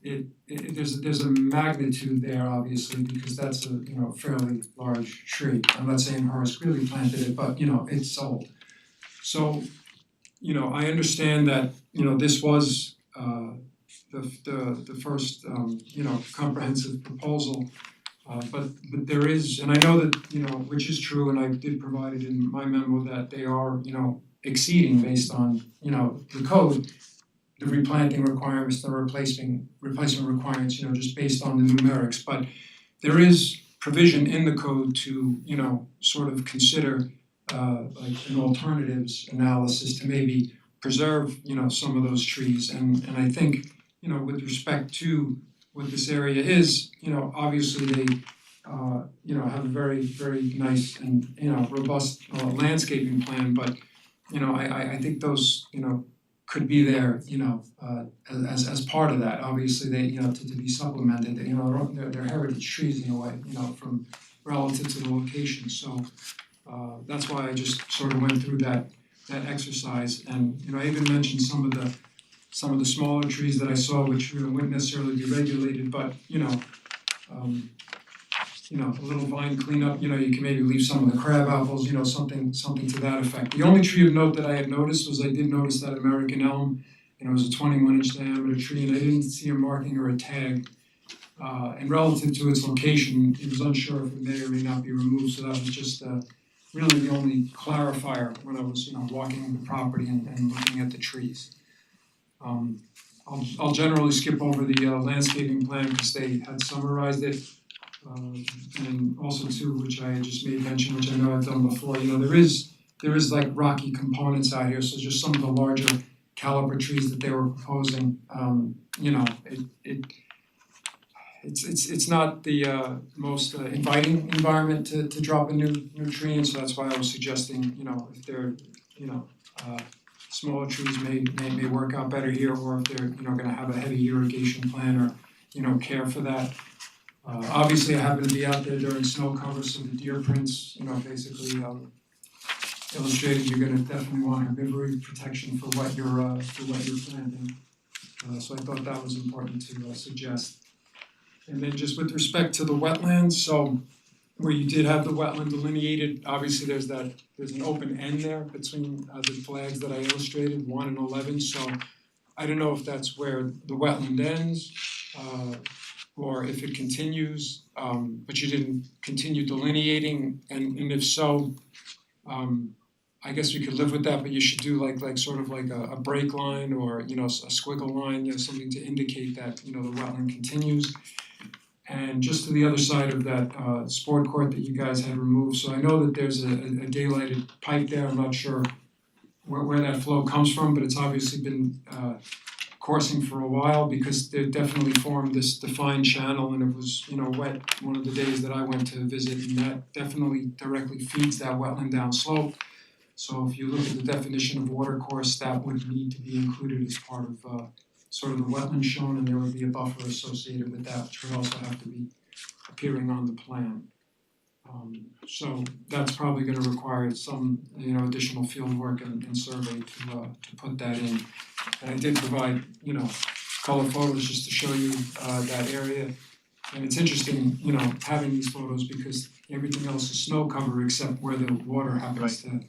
There's a magnitude there, obviously, because that's a, you know, fairly large tree. I'm not saying Horace Greeley planted it, but, you know, it's old. So, you know, I understand that, you know, this was the first, you know, comprehensive proposal. But there is, and I know that, you know, which is true, and I did provide it in my memo, that they are, you know, exceeding based on, you know, the code, the replanting requirements, the replacement requirements, you know, just based on the numerics. But there is provision in the code to, you know, sort of consider like an alternatives analysis to maybe preserve, you know, some of those trees. And I think, you know, with respect to what this area is, you know, obviously they, you know, have a very, very nice and, you know, robust landscaping plan. But, you know, I think those, you know, could be there, you know, as part of that. Obviously, they, you know, to be supplemented. You know, they're heritage trees in a way, you know, from relative to the location. So that's why I just sort of went through that exercise. And, you know, I even mentioned some of the smaller trees that I saw, which, you know, wouldn't necessarily be regulated, but, you know, a little vine cleanup, you know, you can maybe leave some of the crab apples, you know, something to that effect. The only tree of note that I had noticed was I did notice that American elm, you know, it was a 21-inch diameter tree, and I didn't see a marking or a tag. And relative to its location, it was unsure if it may or may not be removed, so that was just really the only clarifier when I was, you know, walking the property and looking at the trees. I'll generally skip over the landscaping plan because they had summarized it. And also too, which I just made mention, which I know I've done before, you know, there is like rocky components out here, so just some of the larger caliber trees that they were proposing, you know, it's not the most inviting environment to drop a new tree in, so that's why I was suggesting, you know, if they're, you know, smaller trees may work out better here, or if they're, you know, gonna have a heavy irrigation plan or, you know, care for that. Obviously, I happen to be out there during snow cover, so the deer prints, you know, basically illustrated you're gonna definitely want herbivory protection for what you're planting. So I thought that was important to suggest. And then just with respect to the wetlands, so where you did have the wetland delineated, obviously there's an open end there between the flags that I illustrated, 1 and 11. So I don't know if that's where the wetland ends, or if it continues, but you didn't continue delineating, and if so, I guess we could live with that, but you should do like sort of like a break line or, you know, a squiggle line, you know, something to indicate that, you know, the wetland continues. And just to the other side of that sport court that you guys had removed, so I know that there's a daylighted pipe there, I'm not sure where that flow comes from, but it's obviously been coursing for a while because they definitely formed this defined channel, and it was, you know, wet one of the days that I went to visit, and that definitely directly feeds that wetland downslope. So if you look at the definition of watercourse, that would need to be included as part of sort of the wetland shown, and there would be a buffer associated with that, which would also have to be appearing on the plan. So that's probably gonna require some, you know, additional field work and survey to put that in. And I did provide, you know, color photos just to show you that area. And it's interesting, you know, having these photos because everything else is snow cover except where the water happens to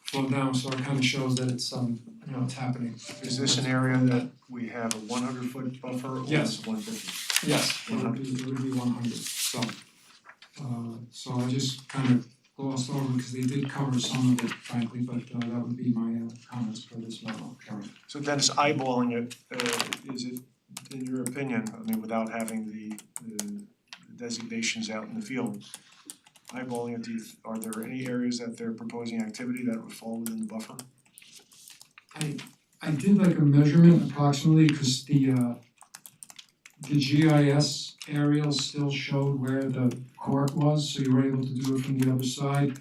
flow down, so it kind of shows that it's you know, it's happening. Is this an area that we have a 100-foot buffer or Yes. is it 150? Yes, it would be 100, so I just kind of glossed over because they did cover some of it frankly, but that would be my comments for this memo, Karen. So Dennis, eyeballing it, is it, in your opinion, I mean, without having the designations out in the field, eyeballing it, are there any areas that they're proposing activity that would fall within the buffer? I did like a measurement approximately because the GIS aerial still showed where the court was, so you were able to do it from the other side.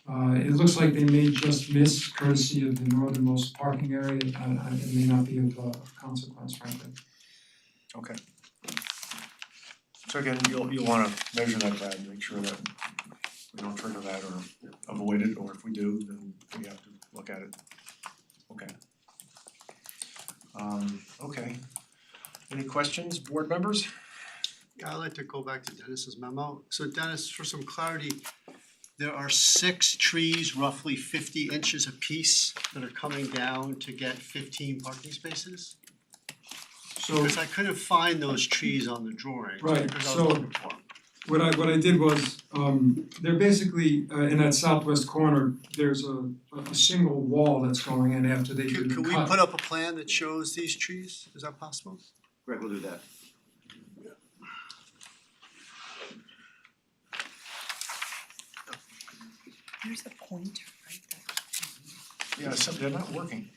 It looks like they may just miss courtesy of the northernmost parking area, and it may not be of consequence frankly. Okay. So again, you'll wanna measure that, Brad, and make sure that we don't trigger that or avoid it, or if we do, then we have to look at it. Okay. Okay. Any questions, board members? Yeah, I'd like to go back to Dennis's memo. So Dennis, for some clarity, there are 6 trees roughly 50 inches apiece that are coming down to get 15 parking spaces? So Because I couldn't find those trees on the drawing, Right, because I was so- looking for them. what I did was, they're basically in that southwest corner, there's a single wall that's going in after they do the Could we cut. put up a plan that shows these trees? Is that possible? Greg will do that. There's a pointer right there. Yeah, they're not working.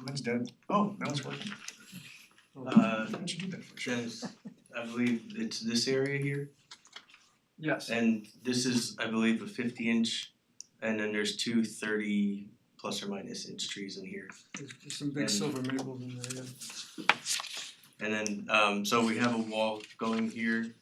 Mine's dead. Oh, now it's working. Uh, Why don't you do that for sure? Dennis, I believe it's this area here, Yes. and this is, I believe, a 50-inch, and then there's 2 30 plus or minus inch trees in here. There's some big And- silver maples in there, yeah. And then, so we have a wall going here.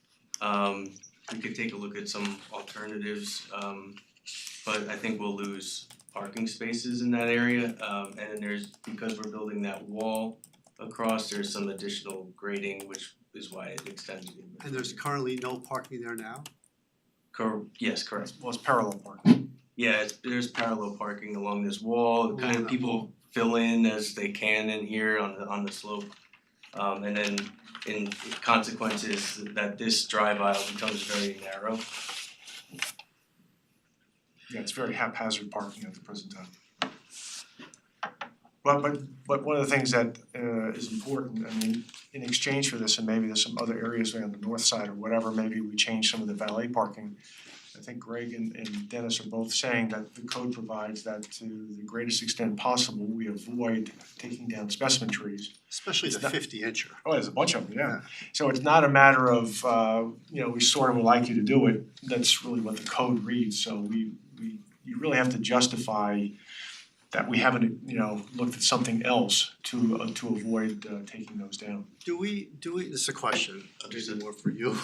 We could take a look at some alternatives, but I think we'll lose parking spaces in that area. And then there's, because we're building that wall across, there's some additional grading, which is why it extends. And there's currently no parking there now? Yes, correct. Well, it's parallel parking. Yeah, there's parallel parking along this wall, kind of people fill in as they can in here on the slope. And then in consequences that this drive aisle becomes very narrow. Yeah, it's very haphazard parking at the present time. But one of the things that is important, I mean, in exchange for this, and maybe there's some other areas on the north side or whatever, maybe we change some of the valet parking. I think Greg and Dennis are both saying that the code provides that to the greatest extent possible, we avoid taking down specimen trees. Especially the It's not- 50-incher. Oh, there's a bunch of them, yeah. So it's not a matter of, we sort of would like you to do it, that's really what the code reads, so you really have to justify that we haven't, looked at something else to avoid taking those down. Do we, this is a question, maybe more for you.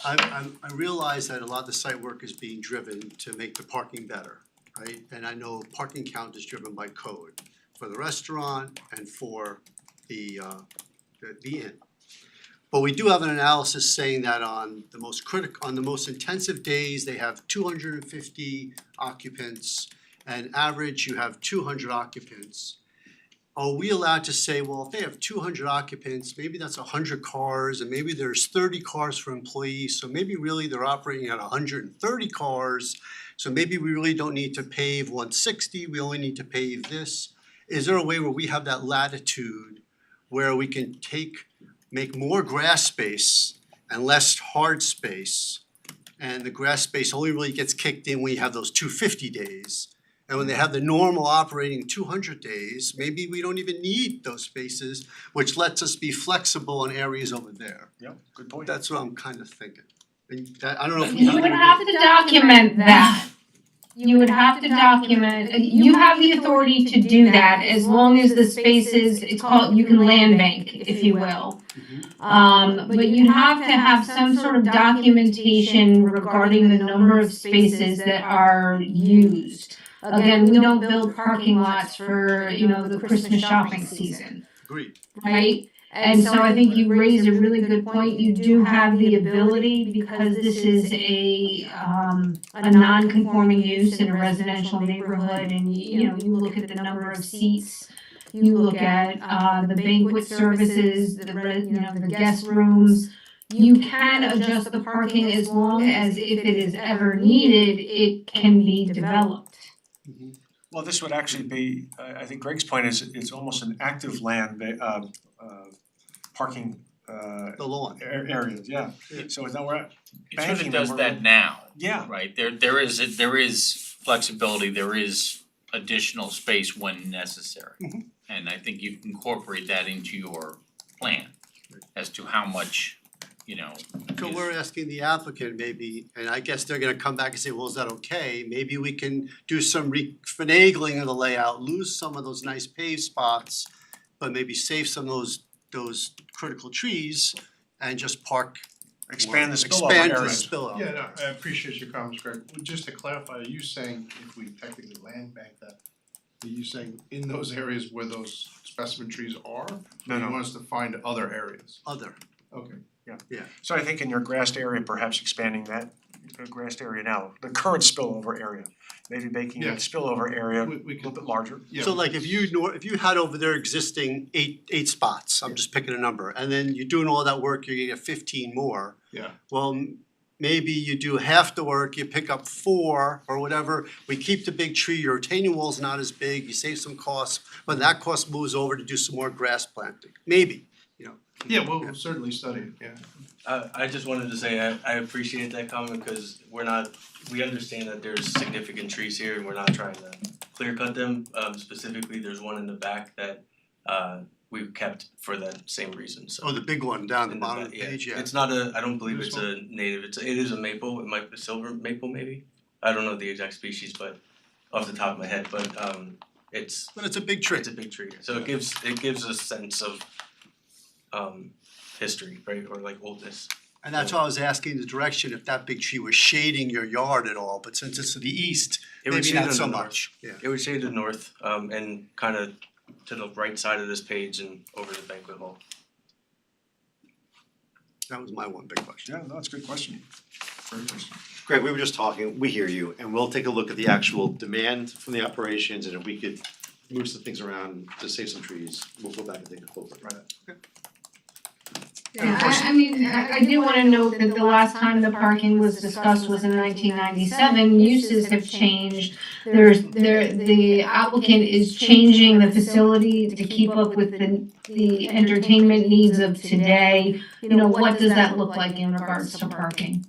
I realize that a lot of the site work is being driven to make the parking better, right? And I know parking count is driven by code for the restaurant and for the inn. But we do have an analysis saying that on the most intensive days, they have 250 occupants, and average you have 200 occupants. are we allowed to say, well, if they have 200 occupants, maybe that's 100 cars, and maybe there's 30 cars for employees, so maybe really they're operating at 130 cars, so maybe we really don't need to pave 160, we only need to pave this. Is there a way where we have that latitude where we can make more grass space and less hard space, and the grass space only really gets kicked in when you have those 250 days? And when they have the normal operating 200 days, maybe we don't even need those spaces, which lets us be flexible in areas over there. Yeah, good point. That's what I'm kind of thinking. And I don't know if we You would have to document that. You would have to document, you have the authority to do that as long as the spaces, it's called, you can land bank, if you will. But you have to have some sort of documentation regarding the number of spaces that are used. Again, we don't build parking lots for, the Christmas shopping season, Agreed. right? And so I think you raise a really good point. You do have the ability, because this is a non-conforming use in a residential neighborhood, and you look at the number of seats, you look at the banquet services, the guest rooms. You can adjust the parking as long as, if it is ever needed, it can be developed. Well, this would actually be, I think Greg's point is, it's almost an active land, parking, The lawn. areas, yeah. So it's not, we're It sort banking of them, does we're- that now. Yeah. Right, there is flexibility, there is additional space when necessary. And I think you can incorporate that into your plan as to how much, So we're asking the applicant maybe, and I guess they're gonna come back and say, well, is that okay? Maybe we can do some finagling of the layout, lose some of those nice paved spots, but maybe save some of those critical trees and just park. Expand the spillover Expand the areas. spillover. Yeah, no, I appreciate your comments, Greg. Well, just to clarify, are you saying if we technically land bank that, are you saying in those areas where those specimen trees are? No, Or no. you want us to find other areas? Other. Okay. Yeah. So I think in your grassed area, perhaps expanding that grassed area now, the current spillover area, maybe making Yeah. that spillover area a We little bit larger. Yeah. So like if you had over there existing eight spots, I'm just picking a number, and then you're doing all that work, you're gonna get 15 more. Yeah. Well, maybe you do half the work, you pick up 4 or whatever, we keep the big tree, your retaining wall's not as big, you save some costs, but that cost moves over to do some more grass planting, maybe, Yeah, we'll certainly study it, yeah. I just wanted to say I appreciate that comment because we understand that there's significant trees here and we're not trying to clear cut them. Specifically, there's one in the back that we've kept for that same reason, so. Oh, the big one down the in bottom of back, the page, yeah. It's not I don't believe This it's a native, it is a maple, it might be silver maple maybe. I don't know the exact species, but off the top of my head, but it's But it's a big tree. it's a big tree, so it gives a sense of history, right, or like oldness. And that's why I was asking the direction, if that big tree was shading your yard at all, but since it's to the east, It would maybe shade not to the so north. much, yeah. It would shade to the north, and kind of to the right side of this page and over the banquet hall. That was my one big question. Yeah, no, that's a good question. Great question. Greg, we were just talking, we hear you, and we'll take a look at the actual demand from the operations, and if we could move some things around to save some trees, we'll go back and take a closer look at it. Yeah, I do wanna note that the last time the parking was discussed was in 1997, uses have changed. The applicant is changing the facility to keep up with the entertainment needs of today. What does that look like in regards to parking?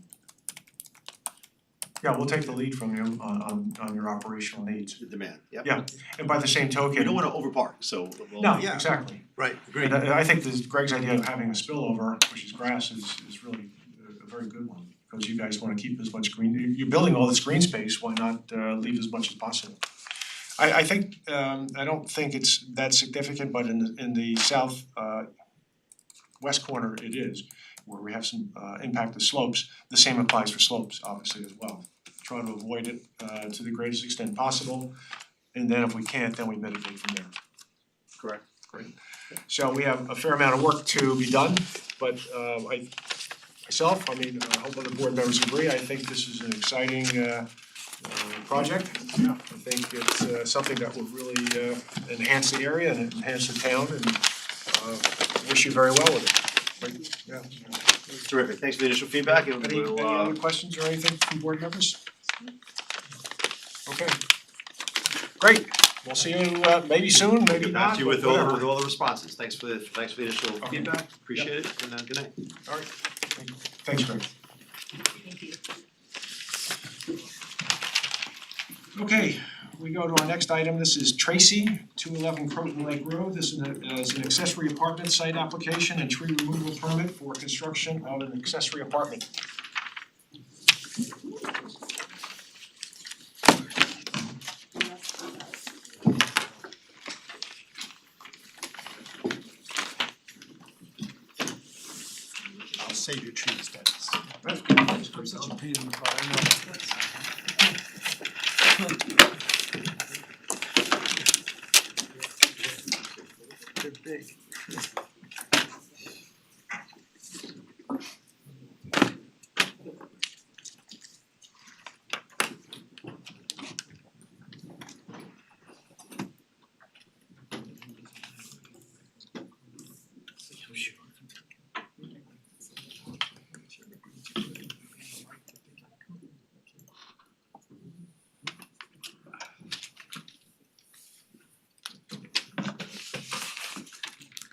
Yeah, we'll take the lead from you on your operational needs. The demand, yep. Yeah, and by the same token. We don't wanna overpark, so we'll. No, Yeah. exactly. Right, agreed. And I think this Greg's idea of having a spillover, which is grass, is really a very good one. Because you guys wanna keep as much green, you're building all this green space, why not leave as much as possible? I think, I don't think it's that significant, but in the south west corner it is, where we have some impact of slopes. The same applies for slopes, obviously, as well. Try to avoid it to the greatest extent possible, and then if we can't, then we mitigate from there. Correct. Great. So we have a fair amount of work to be done, but I hope other board members agree, I think this is an exciting project. Yeah, I think it's something that will really enhance the area and enhance the town, and wish you very well with it. Right, yeah. Terrific, thanks for the initial feedback, and Any we'll other questions or anything from board members? Okay. Great, we'll see you maybe soon, maybe get not, back to you but with whatever. all the responses. Thanks for the initial Okay. feedback, appreciate it, and good night. All right, thanks, Greg. Thank you. Okay, we go to our next item. This is Tracy, 211 Croton Lake Road. This is an accessory apartment site application and tree removal permit for construction of an accessory apartment. I'll save your trees, Dennis. I'm such a pain in the butt, I know. They're big.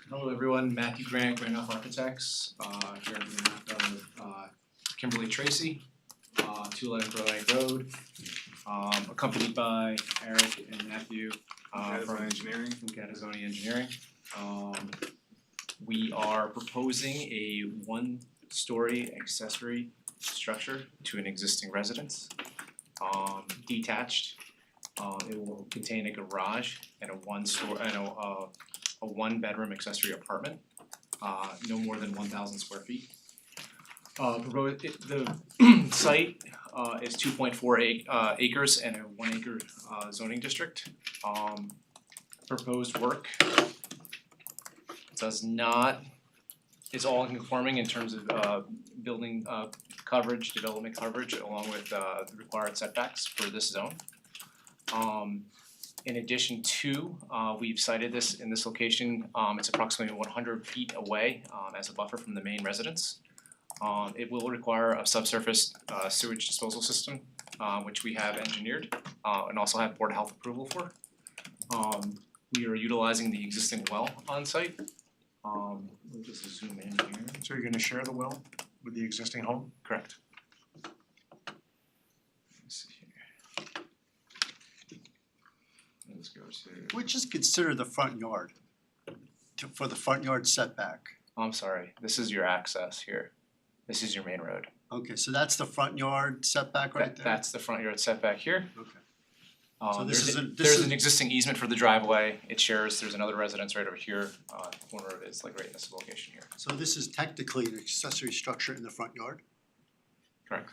Hello everyone, Matthew Grant, Granoff Architects, here on behalf of Kimberly Tracy, 211 Crow Lake Road, accompanied by Eric and Matthew from Gattazzoni Engineering. We are proposing a one-story accessory structure to an existing residence, detached. It will contain a garage and a one-bedroom accessory apartment, no more than 1,000 square feet. The site is 2.4 acres and a 1 acre zoning district. Proposed work is all conforming in terms of building coverage, development coverage, along with the required setbacks for this zone. In addition to, we've cited this in this location, it's approximately 100 feet away as a buffer from the main residence. It will require a subsurface sewage disposal system, which we have engineered and also have board health approval for. We are utilizing the existing well on site. We'll just zoom in here. So you're gonna share the well with the existing home? Correct. Let's see here. Let's go to. Which is considered the front yard, for the front yard setback. I'm sorry, this is your access here. This is your main road. Okay, so that's the front yard setback right there? That's the front yard setback here. Okay. So There's an existing easement for the driveway, it shares, there's another residence right over here, corner of it's like right in this location here. So this is technically an accessory structure in the front yard? Correct.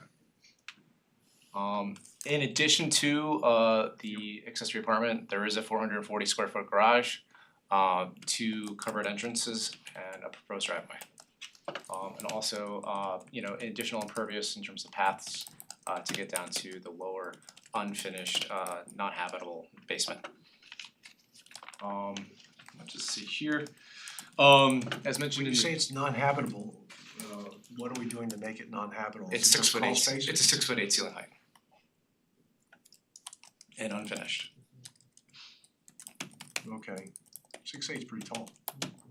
In addition to the accessory apartment, there is a 440 square foot garage, 2 covered entrances and a proposed driveway. And also additional impervious in terms of paths to get down to the lower unfinished not habitable basement. Let's just see here. As mentioned When you in say it's non-habitable, what are we doing to make it non-habitable? it's Is it just 6'8", crawl space? it's a 6'8" ceiling height. And unfinished. Okay, 6'8" is pretty tall.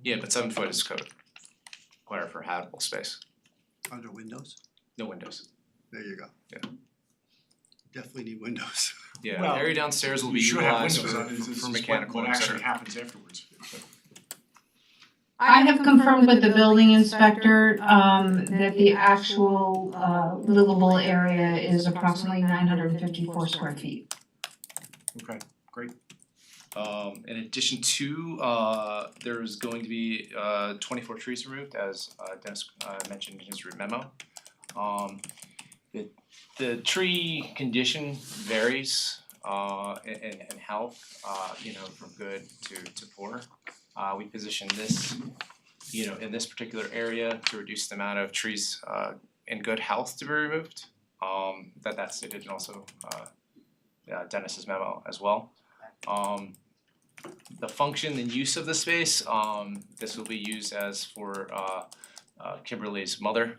Yeah, but 7 foot is code. Required for habitable space. Under windows? No windows. There you go. Yeah. Definitely need windows. Yeah, Well, the area downstairs will be You should have utilized windows, for this is mechanical, what et actually cetera. happens afterwards. I have confirmed with the building inspector that the actual livable area is approximately 954 square feet. Okay, great. In addition to, there's going to be 24 trees removed, as Dennis mentioned in his memo. The tree condition varies in health, from good to poor. We positioned this, in this particular area to reduce the amount of trees in good health to be removed. That's stated and also Dennis's memo as well. The function and use of the space, this will be used as for Kimberly's mother.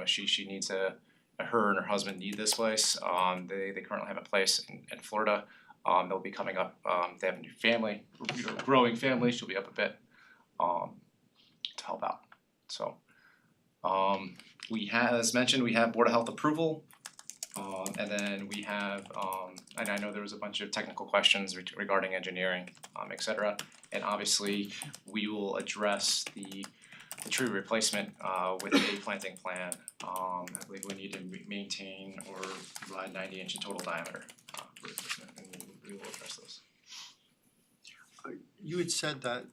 She needs her and her husband need this place. They currently have a place in Florida. They'll be coming up, they have a new family, growing family, she'll be up a bit to help out. So we have, as mentioned, we have Board of Health approval. And then we have, and I know there was a bunch of technical questions regarding engineering, et cetera. And obviously, we will address the tree replacement with a planting plan. I believe we need to maintain or provide 90-inch in total diameter for replacement, and we will address those. You had said that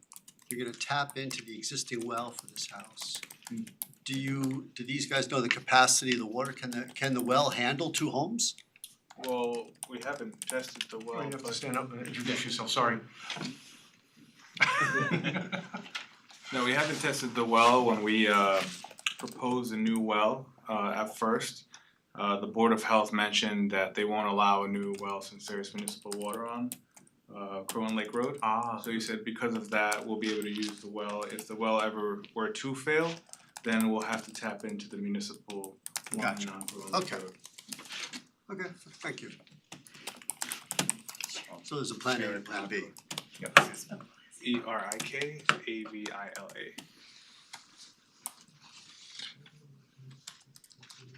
you're gonna tap into the existing well for this house. Do these guys know the capacity of the water? Can the well handle 2 homes? Well, we haven't tested the well. You have to stand up and introduce yourself, sorry. No, we haven't tested the well. When we proposed a new well at first, the Board of Health mentioned that they won't allow a new well since there's municipal water on Crowan Lake Road. So he said because of that, we'll be able to use the well. If the well ever were to fail, then we'll have to tap into the municipal line on Crowan Lake Road. Okay, thank you. So there's a plan A and plan B. Yep. ERIKAVILA.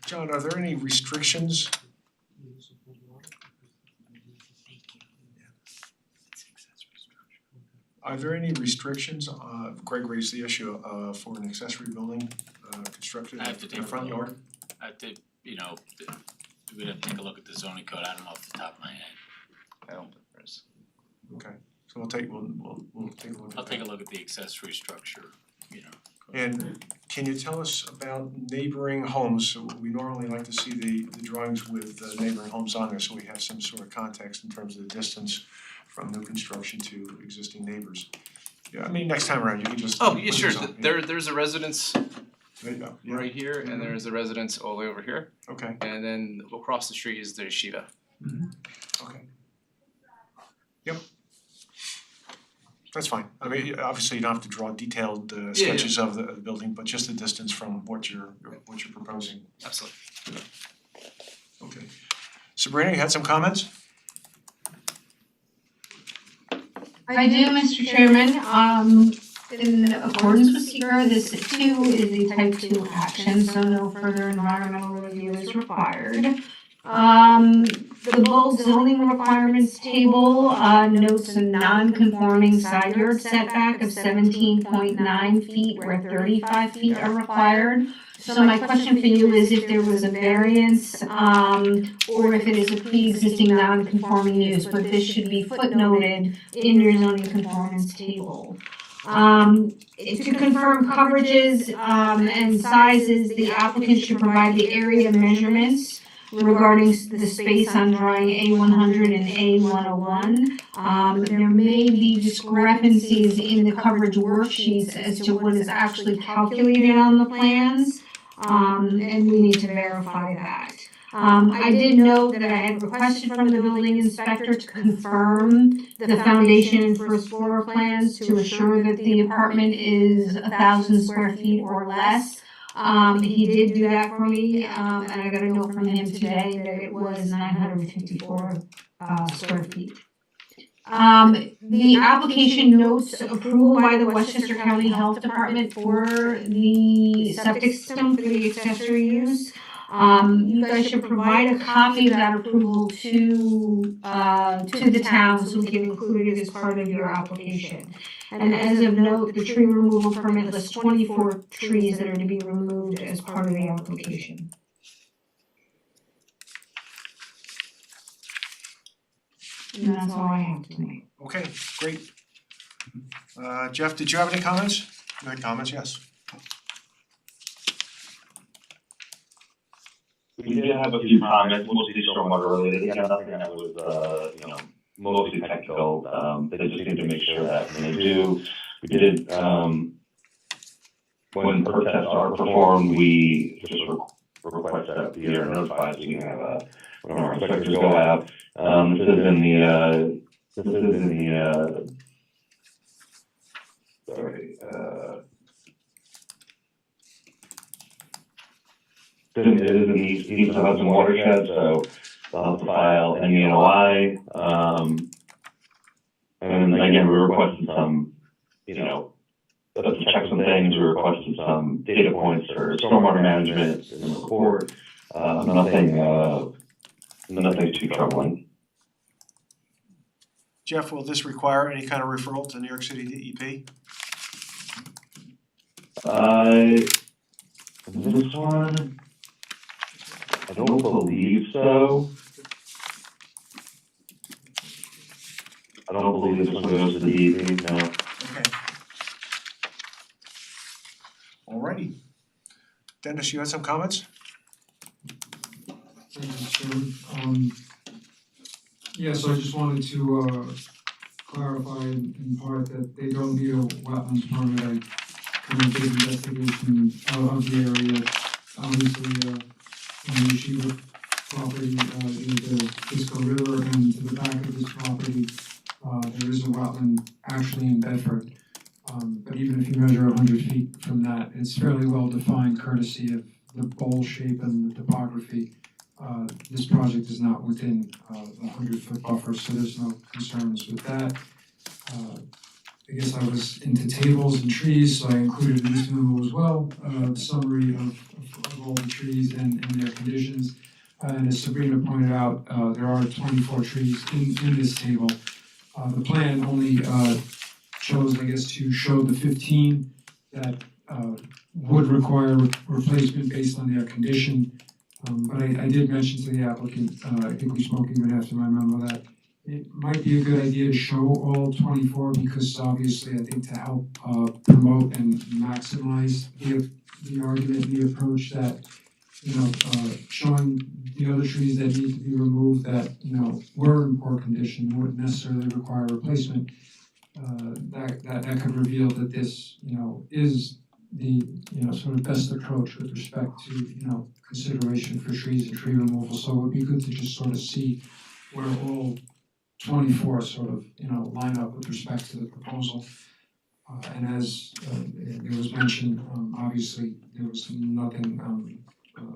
John, are there any restrictions? Are there any restrictions, Greg raised the issue for an accessory building constructed in the front yard? We'd have to take a look at the zoning code, I don't know off the top of my head. I don't think there is. Okay, so we'll take a look at that. I'll take a look at the accessory structure, And can you tell us about neighboring homes? So we normally like to see the drawings with neighboring homes on there, so we have some sort of context in terms of the distance from new construction to existing neighbors. Yeah, I mean, next time around, you can just. Oh, yeah, sure, there's a residence there you go. Yeah. right here, and there's a residence all the way over here. Okay. And then across the street is the yeshiva. Okay. Yep. That's fine. I mean, obviously you don't have to draw detailed sketches of the building, but just the distance from what you're proposing. Absolutely. Okay. Sabrina, you had some comments? I do, Mr. Chairman. In accordance with SECR, this too is a type 2 action, so no further environmental review is required. The bulk zoning requirements table notes a non-conforming side yard setback of 17.9 feet where 35 feet are required. So my question for you is if there was a variance or if it is a pre-existing non-conforming use, but this should be footnoted in your zoning conformance table. To confirm coverages and sizes, the applicant should provide the area measurements regarding the space on drawing A100 and A101. There may be discrepancies in the coverage worksheets as to what is actually calculated on the plans, and we need to verify that. I did note that I had requested from the building inspector to confirm the foundation and first floor plans to assure that the apartment is 1,000 square feet or less. He did do that for me, and I got a note from him today that it was 954 square feet. The application notes approval by the Westchester County Health Department for the septic system for the accessory use. You guys should provide a copy of that approval to the town so we can include it as part of your application. And as of note, the tree removal permit lists 24 trees that are to be removed as part of the application. And that's all I have tonight. Okay, great. Jeff, did you have any comments? You had comments, yes. We did have a few comments, mostly stormwater related, again, nothing that was, mostly technical, they just need to make sure that when they do, we did, when perk tests are performed, we just request that we are notified so we can have one of our inspectors go out. This is in the it is in the East Hudson watershed, so they'll have to file an ENOI. And again, we're requesting some, let's check some things, we're requesting some data points for stormwater management in the report. Nothing too troubling. Jeff, will this require any kind of referral to New York City DEP? This one, I don't believe so. I don't believe this one goes to the DEP, no. Okay. Alrighty. Dennis, you had some comments? Thank you, Chairman. Yeah, so I just wanted to clarify in part that they don't need a wetlands permit. I kind of did investigation of the area. Obviously, on the Yeshiva property, is the Kisco River, and to the back of this property, there is a wetland actually in Bedford. But even if you measure 100 feet from that, it's fairly well defined courtesy of the bowl shape and the topography. This project is not within the 100-foot buffer, so there's no concerns with that. I guess I was into tables and trees, so I included in this memo as well, the summary of all the trees and their conditions. And as Sabrina pointed out, there are 24 trees in this table. The plan only chose, I guess, to show the 15 that would require replacement based on their condition. But I did mention to the applicant, I think we spoke even after my memo, that it might be a good idea to show all 24 because obviously I think to help promote and maximize the argument, the approach that, showing the other trees that need to be removed that, were in poor condition, wouldn't necessarily require replacement. That could reveal that this, is the, sort of best approach with respect to, consideration for trees and tree removal. So it would be good to just sort of see where all 24 sort of, line up with respect to the proposal. And as it was mentioned, obviously there was nothing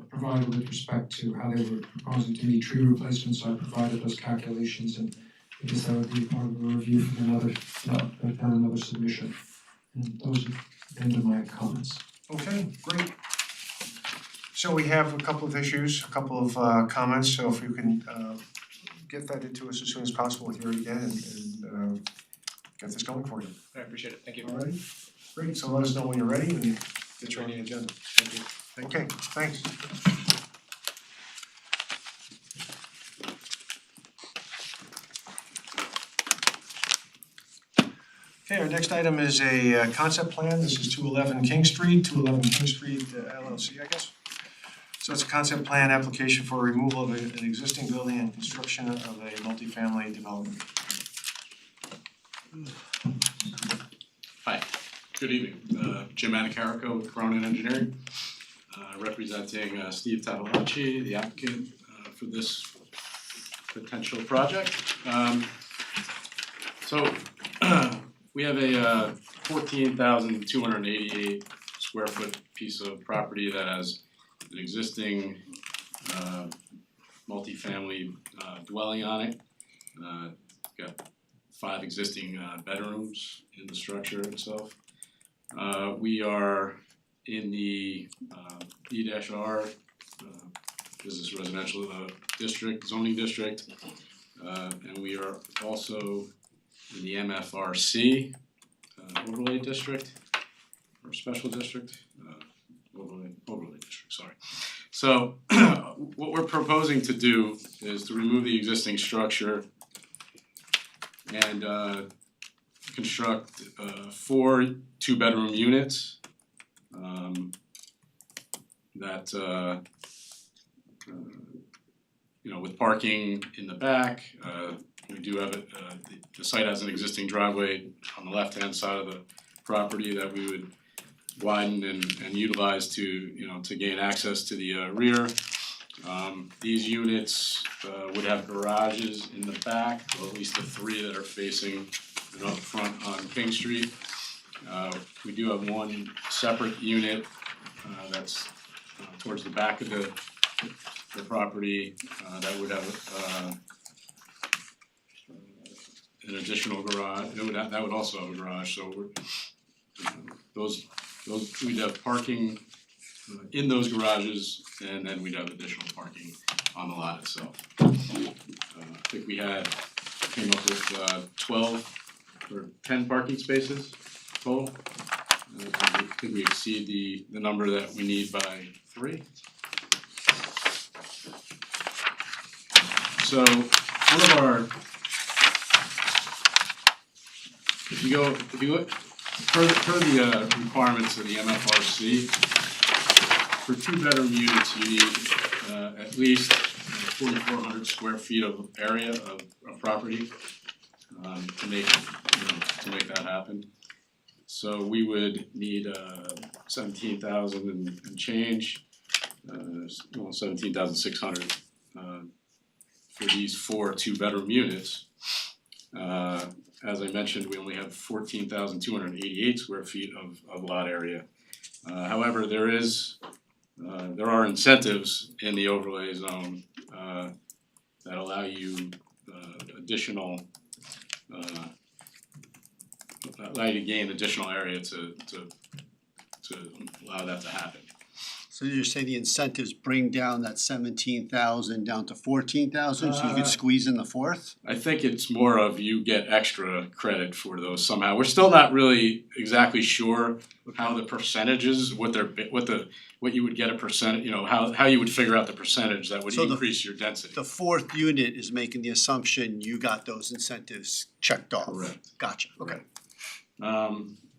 provided with respect to how they were proposing to meet tree replacement, so I provided those calculations, and I guess that would be part of a review from another submission. And those are the end of my comments. Okay, great. So we have a couple of issues, a couple of comments, so if you can get that into us as soon as possible here again and get this going for you. I appreciate it, thank you. Alright, great, so let us know when you're ready and get you on the agenda. Thank you. Okay, thanks. Okay, our next item is a concept plan. This is 211 King Street, 211 King Street LLC, I guess. So it's a concept plan application for removal of an existing building and construction of a multifamily development. Hi, good evening. Jim Anacarico with Cronin Engineering, representing Steve Tavolacci, the applicant for this potential project. So we have a 14,288 square foot piece of property that has an existing multifamily dwelling on it. Got 5 existing bedrooms in the structure itself. We are in the E-R business residential district, zoning district, and we are also in the MFRC overlay district or special district, overlay district, sorry. So what we're proposing to do is to remove the existing structure and construct 4 2-bedroom units that with parking in the back. We do have the site has an existing driveway on the left-hand side of the property that we would widened and utilized to, to gain access to the rear. These units would have garages in the back, or at least the three that are facing and up front on King Street. We do have one separate unit that's towards the back of the property that would have an additional garage. That would also have a garage. So those we'd have parking in those garages, and then we'd have additional parking on the lot itself. I think we came up with 12 or 10 parking spaces total. I think we exceed the number that we need by 3. So one of our, if you look per the requirements of the MFRC, for 2-bedroom units you need at least 4,400 square feet of area of property to make that happen. So we would need 17,000 and change, 17,600 for these 4 2-bedroom units. As I mentioned, we only have 14,288 square feet of lot area. However, there are incentives in the overlay zone that allow you allow you to gain additional area to allow that to happen. So you're saying the incentives bring down that 17,000 down to 14,000, so you could squeeze in the 4th? I think it's more of you get extra credit for those somehow. We're still not really exactly sure how the percentages, what you would get a percent, how you would figure out the percentage that would increase your density. The 4th unit is making the assumption you got those incentives checked off. Correct. Gotcha, okay.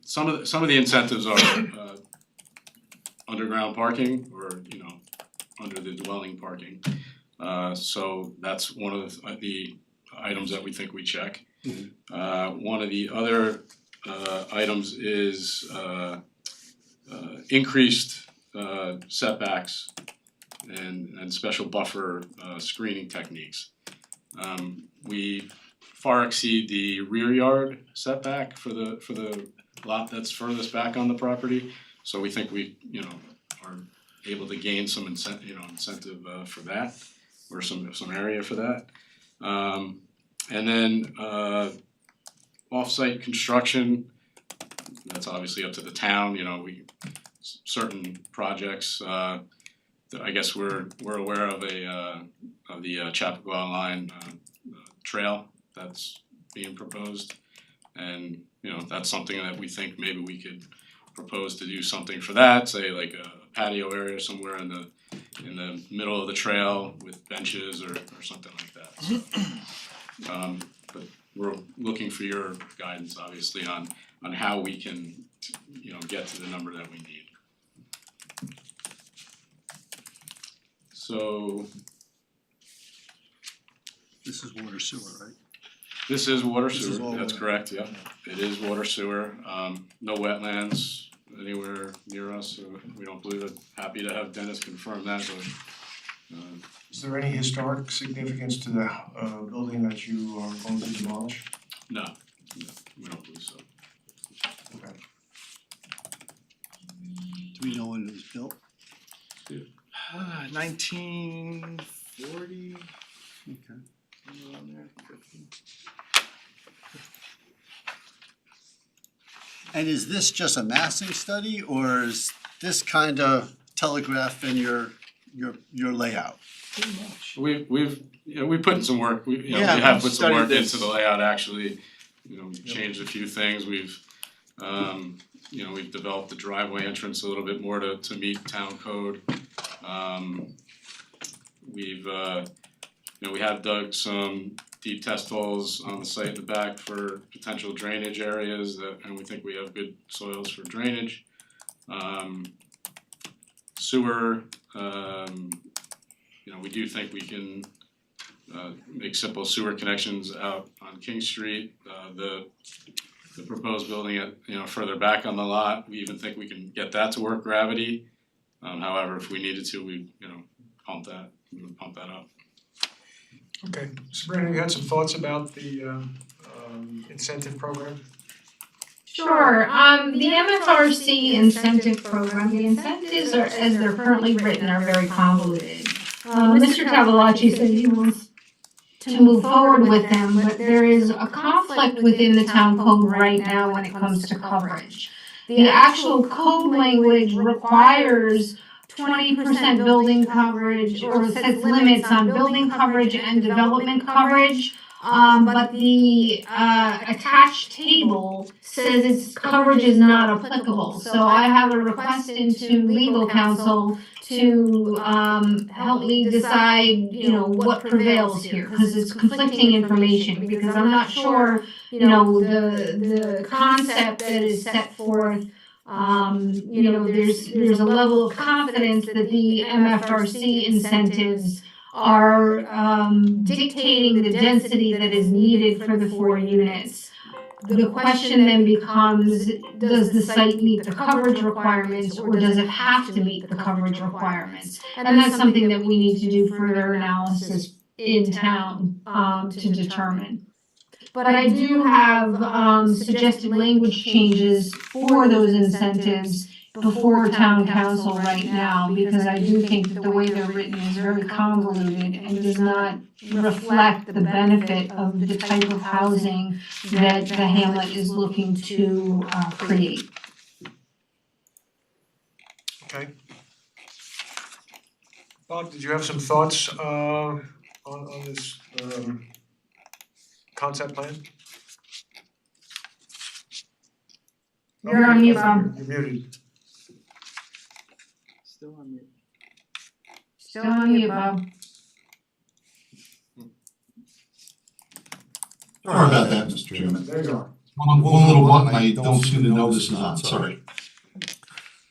Some of the incentives are underground parking or under the dwelling parking. So that's one of the items that we think we check. One of the other items is increased setbacks and special buffer screening techniques. We far exceed the rear yard setback for the lot that's furthest back on the property. So we think we, are able to gain some incentive for that, or some area for that. And then off-site construction, that's obviously up to the town. Certain projects. I guess we're aware of the Chappaqua Line trail that's being proposed, and that's something that we think maybe we could propose to do something for that, say like a patio area somewhere in the middle of the trail with benches or something like that. So, but we're looking for your guidance obviously on how we can get to the number that we need. So this is water sewer, right? This is water This is sewer, all that's water. correct, yeah. It is water sewer, no wetlands anywhere near us, so we don't believe it. Happy to have Dennis confirm that, but Is there any historic significance to the building that you are going to demolish? no, we don't believe so. Okay. Do we know when it was built? 1940. Okay. Around there, 50. And is this just a massing study, or is this kind of telegraph in your layout? Pretty much. We put in some work, we Yeah, have we've put some work studied this. into the layout actually, we've changed a few things, we've we've developed the driveway entrance a little bit more to meet town code. We've we have dug some deep test holes on the site in the back for potential drainage areas and we think we have good soils for drainage. Sewer, we do think we can make simple sewer connections out on King Street. The the proposed building at, further back on the lot. We even think we can get that to work gravity. However, if we needed to, we would pump that up. Okay, Sabrina, you had some thoughts about the incentive program? Sure, the MFRC incentive program, the incentives are, as they're currently written, are very convoluted. Mr. Cavalacci said he wants to move forward with them, but there is a conflict within the town code right now when it comes to coverage. The actual code language requires 20% building coverage, or sets limits on building coverage and development coverage. But the attached table says its coverage is not applicable. So I have a request into legal counsel to help me decide, what prevails here, because it's conflicting information, because I'm not sure, the concept that is set forth. There's a level of confidence that the MFRC incentives are dictating the density that is needed for the 4 units. The question then becomes, does the site meet the coverage requirements, or does it have to meet the coverage requirements? And that's something that we need to do further analysis in town to determine. But I do have suggested language changes for those incentives before town council right now, because I do think that the way they're written is very convoluted and does not reflect the benefit of the type of housing that the hamlet is looking to create. Okay. Bob, did you have some thoughts on this concept plan? You're on mute, Bob. You're muted. Still on mute. Still on mute, Bob. Sorry about that, Mr. Chairman. There you are. One little button I don't seem to know this is on, sorry.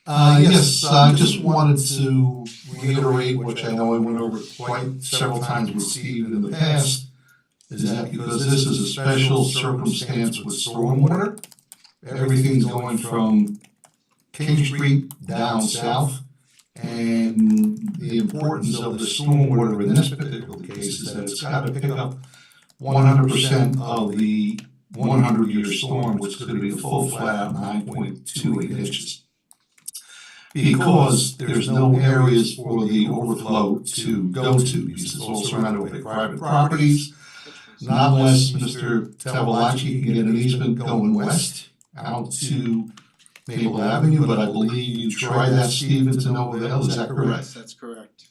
Yes, I just wanted to reiterate, which I know I went over quite several times with Steve in the past, is that because this is a special circumstance with stormwater, everything's going from King Street down south, and the importance of the stormwater in this particular case is that it's got to pick up 100% of the 100-year storm, which is going to be a full flat out 9.28 inches. Because there's no areas for the overflow to go to, because it's all surrounded by private properties. Not unless Mr. Tavolacci can get an easement going west out to Maple Avenue, but I believe you tried that, Stevenson over there, is that correct? Yes, that's correct.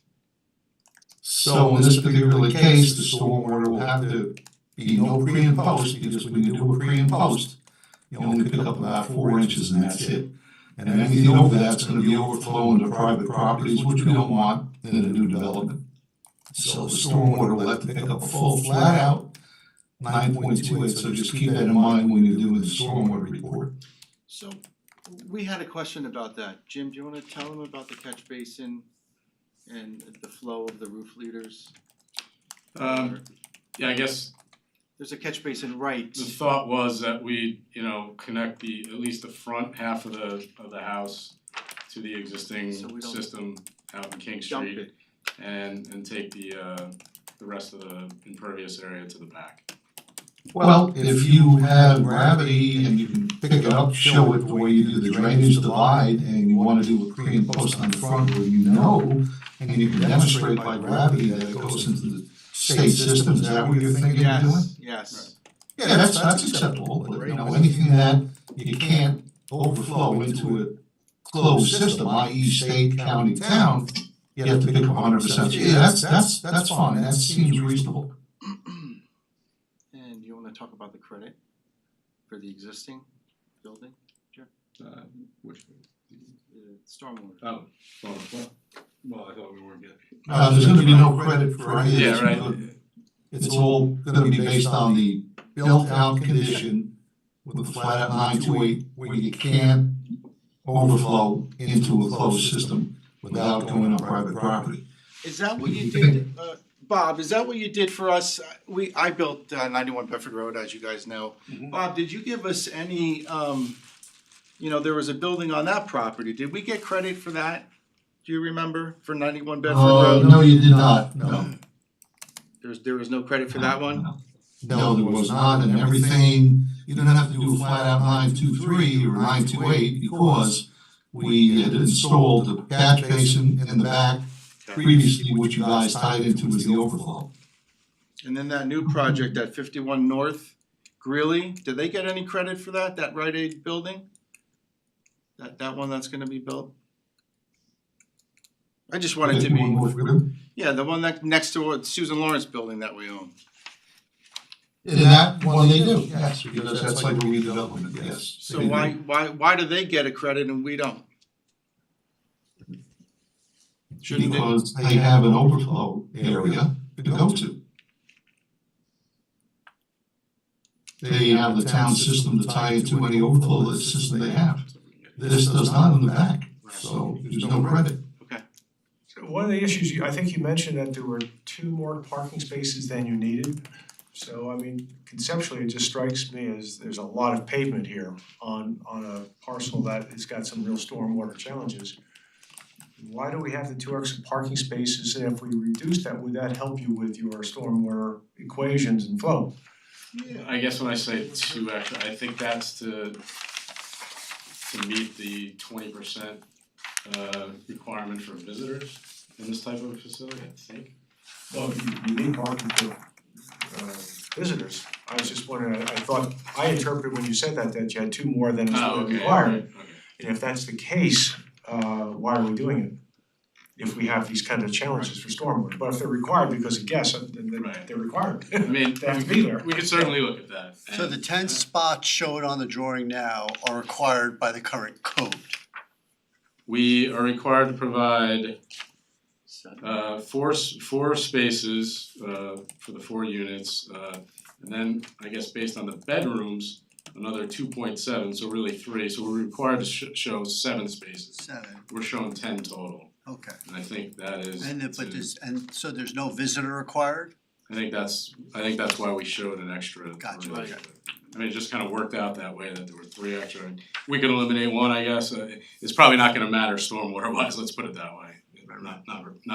So in this particular case, the stormwater will have to be no pre and post, because when you do a pre and post, you only pick up about 4 inches and that's it. And anything over that's gonna be overflowing to private properties, which we don't want in a new development. So the stormwater will have to pick up a full flat out 9.28, so just keep that in mind when you're doing the stormwater report. So we had a question about that. Jim, do you wanna tell them about the catch basin and the flow of the roof leaders? Yeah, I guess There's a catch basin right. the thought was that we, connect at least the front half of the house to the existing So we don't system out in King dump Street it. and take the rest of the impervious area to the back. Well, if you have gravity and you can pick it up, show it the way you do the drainage divide, and you wanna do a pre and post on the front where you know, and you can demonstrate by gravity that it goes into the state system, is that what you're thinking of doing? Yes. Yeah, that's acceptable, but anything that you can't overflow into a closed system, i.e. state, county, town, you have to pick up 100%. Yeah, that's fine, that seems reasonable. And you wanna talk about the credit for the existing building, Jim? Which? Stormwater. Well, I thought we weren't getting. There's gonna be no credit for any of this. Yeah, right. It's all gonna be based on the built-out condition with the flat out 928, where you can't overflow into a closed system without going on private property. Is that what you did, Bob, is that what you did for us? I built 91 Bedford Road, as you guys know. Bob, did you give us any, there was a building on that property, did we get credit for that? Do you remember, for 91 Bedford Road? No, you did not, no. There was no credit for that one? No, there was not, and everything, you don't have to do a flat out 923 or 928 because we had installed the catch basin in the back previously, which you guys tied into as the overflow. And then that new project at 51 North Greeley, did they get any credit for that Rite Aid building? That one that's gonna be built? I just wanted to be, yeah, the one next to Susan Lawrence building that we own. In that one they do, yes, because that's like a redevelopment, yes. So why do they get a credit and we don't? Because they have an overflow area to go to. They have the town system to tie into any overflow system they have. This does not in the back, so there's no credit. So one of the issues, I think you mentioned that there were 2 more parking spaces than you needed. So I mean, conceptually, it just strikes me as there's a lot of pavement here on a parcel that has got some real stormwater challenges. Why do we have the 2 extra parking spaces, and if we reduce that, would that help you with your stormwater equations and flow? I guess when I say 2 extra, I think that's to meet the 20% requirement for visitors in this type of facility, I think. Well, you need parking for visitors. I was just wondering, I interpreted when you said that you had 2 more than is required. And if that's the case, why are we doing it? If we have these kind of challenges for stormwater, but if they're required because of gas, then they're required. I mean, they have to be there. We could certainly look at that. So the 10 spots shown on the drawing now are required by the current code? We are required to provide four spaces for the 4 units, and then I guess based on the bedrooms, another 2.7, so really 3, so we're required to show 7 spaces. 7. We're showing 10 total. Okay. And I think that is So there's no visitor required? I think that's why we showed an extra. Gotcha. Really. I mean, it just kind of worked out that way that there were 3 extra. We could eliminate 1, I guess. It's probably not gonna matter stormwater wise, let's put it that way. Not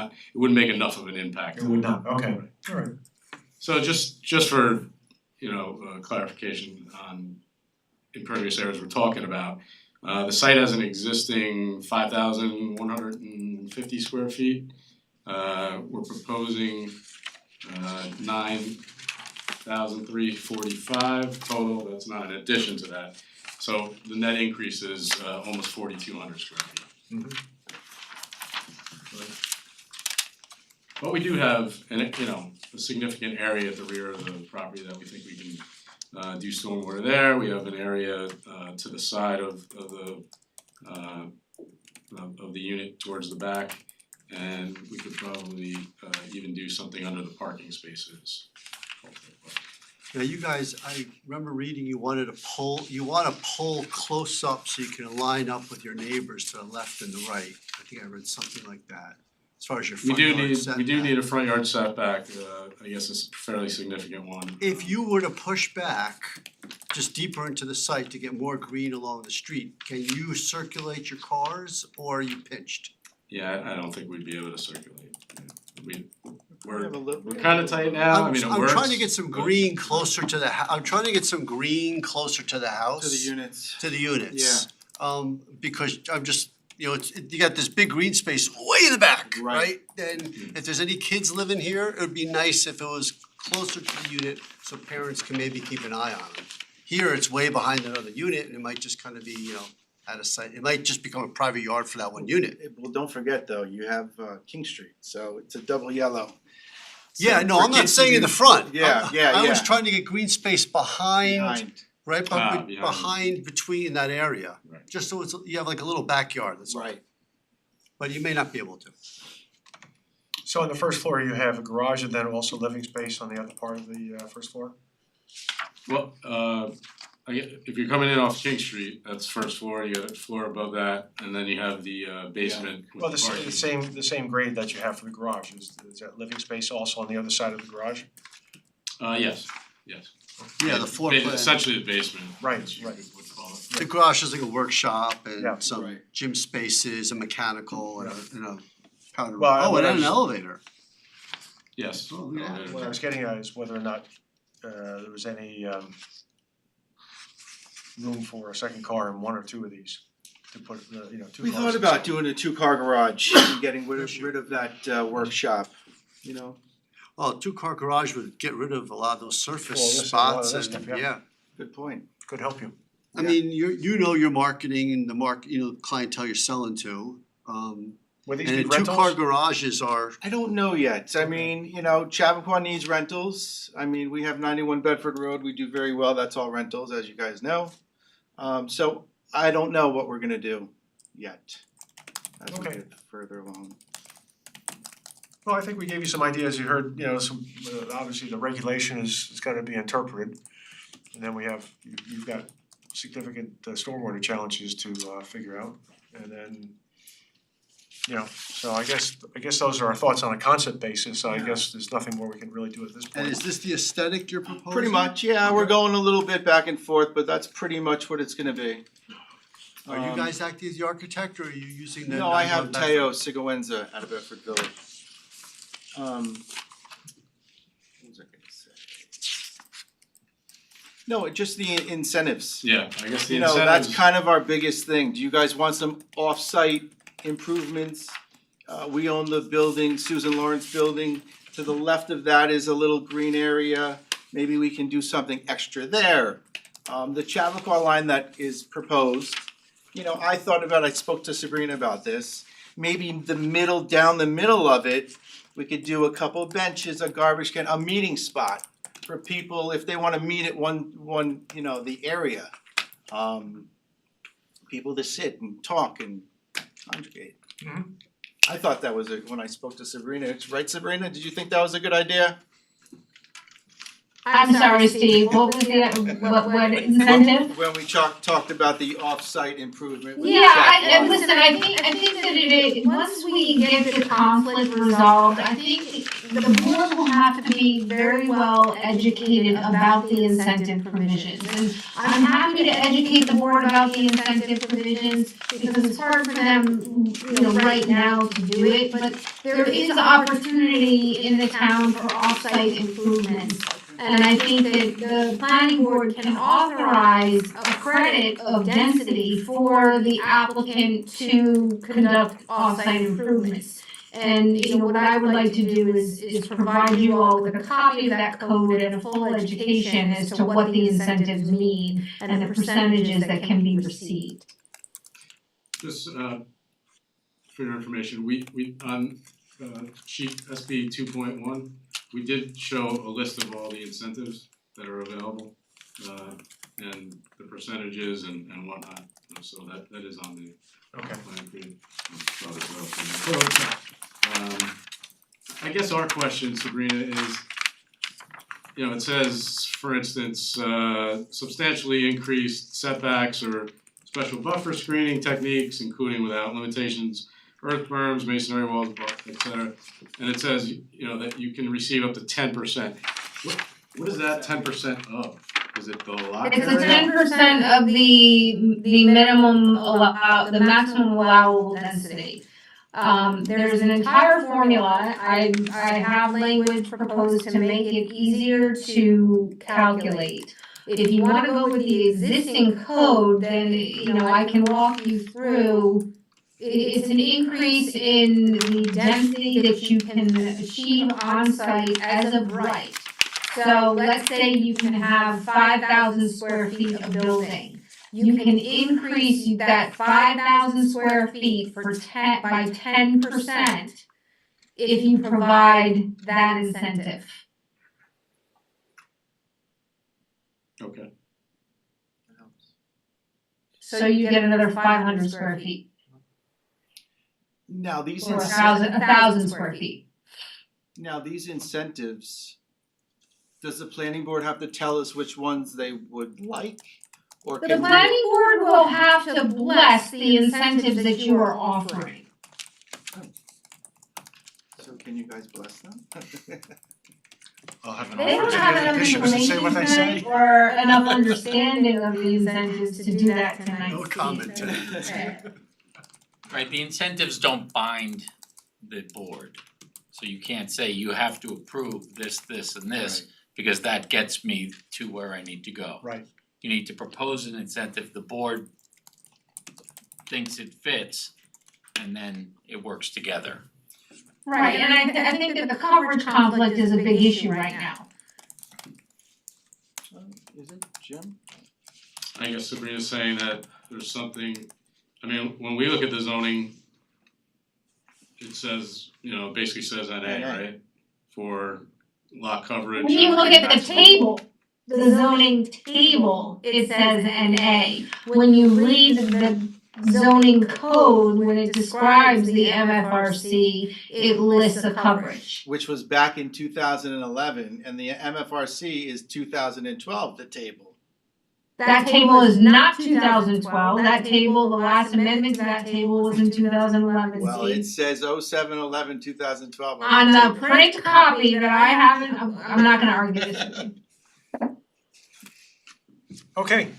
it wouldn't make enough of an impact. It would not, okay, alright. So just for, clarification on impervious areas we're talking about, the site has an existing 5,150 square feet. We're proposing 9,345 total, that's not in addition to that. So the net increase is almost 4,200 square feet. But we do have a significant area at the rear of the property that we think we can do stormwater there. We have an area to the side of the unit towards the back, and we could probably even do something under the parking spaces. Now you guys, I remember reading you wanna pull close up so you can line up with your neighbors to the left and the right. I think I read something like that. As far as your front yard setback. We do need a front yard setback, I guess it's a fairly significant one. If you were to push back just deeper into the site to get more green along the street, can you circulate your cars or are you pinched? Yeah, I don't think we'd be able to circulate. We're kinda tight now, I mean, it works. I'm trying to get some green closer to the house. To the units. To the units. Yeah. Because I'm just, you got this big green space way in the back, right? And if there's any kids living here, it would be nice if it was closer to the unit so parents can maybe keep an eye on them. Here, it's way behind another unit and it might just kind of be, out of sight. It might just become a private yard for that one unit. Well, don't forget though, you have King Street, so it's a double yellow. Yeah, no, I'm not saying in the front. Yeah. I was trying to get green space behind. Behind between that area. Just so you have like a little backyard, that's all. Right. But you may not be able to. So on the first floor, you have a garage and then also living space on the other part of the first floor? Well, if you're coming in off King Street, that's first floor, you got a floor above that, and then you have the basement with Well, the the parking. the same grade that you have for the garage, is that living space also on the other side of the garage? Yes. Yeah, the floor plan. Essentially the basement. Right, as you right. would call it. The garage is like a workshop Yeah. and some gym spaces, a mechanical and a powder room. Well, Oh, what and I an was- elevator. Yes. Oh, yeah. What I was getting at is whether or not there was any room for a second car in one or two of these, to put two We cars thought in about some- doing a 2-car garage and getting rid of that workshop, you know? Well, a 2-car garage would get rid of a lot of those surface Well, yes, a lot of spots that and, stuff, yeah. yeah. Good point. Could help you. I mean, you know your marketing and the clientele you're selling to. Would these And be the 2-car rentals? garages are, I don't know yet. I mean, Chappaqua needs rentals. I mean, we have 91 Bedford Road. We do very well. That's all rentals, as you guys know. So I don't know what we're gonna do yet. As we Okay. get further along. Well, I think we gave you some ideas. You heard, some, obviously the regulation is gotta be interpreted. And then you've got significant stormwater challenges to figure out. And then, so I guess those are our thoughts on a concept basis. I guess there's nothing more we can really do at this point. and is this the aesthetic you're proposing? Pretty much, yeah. We're going a little bit back and forth, but that's pretty much what it's gonna be. Are you guys acting as the architect or are you using the? No, I have 91 Bedford? Teo Siguenza out of Bedford Village. What was I gonna say? No, just the incentives. Yeah, I guess the You know, incentives. that's kind of our biggest thing. Do you guys want some off-site improvements? We own the building, Susan Lawrence Building. To the left of that is a little green area. Maybe we can do something extra there. The Chappaqua line that is proposed, I spoke to Sabrina about this. Maybe down the middle of it, we could do a couple of benches, a garbage can, a meeting spot for people if they wanna meet at the area. People to sit and talk and congregate. Mhm. I thought that was when I spoke to Sabrina, right Sabrina, did you think that was a good idea? I'm sorry, Steve, what was the, what incentive? When we talked about the off-site improvement with the Yeah, Chappaqua. listen, I think that once we get the conflict resolved, I think the board will have to be very well educated about the incentive provisions. And I'm happy to educate the board about the incentive provisions because it's hard for them, right now to do it, but there is opportunity in the town for off-site improvements. And I think that the planning board can authorize a credit of density for the applicant to conduct off-site improvements. And, what I would like to do is provide you all with a copy of that code and a full education as to what the incentives mean and the percentages that can be received. Just for your information, we on sheet SB 2.1, we did show a list of all the incentives that are available and the percentages and whatnot. So that is on the plan for you. I guess our question, Sabrina, is it says, for instance, substantially increased setbacks or special buffer screening techniques, including without limitations, earth berms, masonry walls, etc. And it says, that you can receive up to 10%. What is that 10% of? Is it the lot It's area? 10% of the minimum the maximum allowable density. There's an entire formula, I have language proposed to make it easier to calculate. If you wanna go with the existing code, then, I can walk you through. It's an increase in the density that you can achieve on site as of right. So let's say you can have 5,000 square feet of building. You can increase that 5,000 square feet by 10% if you provide that incentive. Okay. So you get another 500 square feet. Now these Or 1,000 square feet. Now these incentives, does the planning board have to tell us which ones they would like? Or The can we? planning board will have to bless the incentives that you are offering. So can you guys bless them? I'll have an They don't opportunity have of enough conditions to say information what they tonight say. or enough understanding of the incentives to do that tonight. No comment today. Right, the incentives don't bind the board. So you can't say you have to approve this, and this, because that gets me to where I need to go. Right. You need to propose an incentive, the board thinks it fits, and then it works together. Right, and I think that the coverage conflict is a big issue right now. Is it, Jim? I guess Sabrina's saying that there's something, I mean, when we look at the zoning, it says, basically says NA, right? For lot coverage. When you look at the table, the zoning table, it says NA. When you read the zoning code, when it describes the MFRC, it lists the coverage. Which was back in 2011, and the MFRC is 2012, the table. That table is not 2012, that table, the last amendment to that table was in 2011. Well, it says 07/11, 2012. On the print copy that I haven't, I'm not gonna argue this with you. Okay,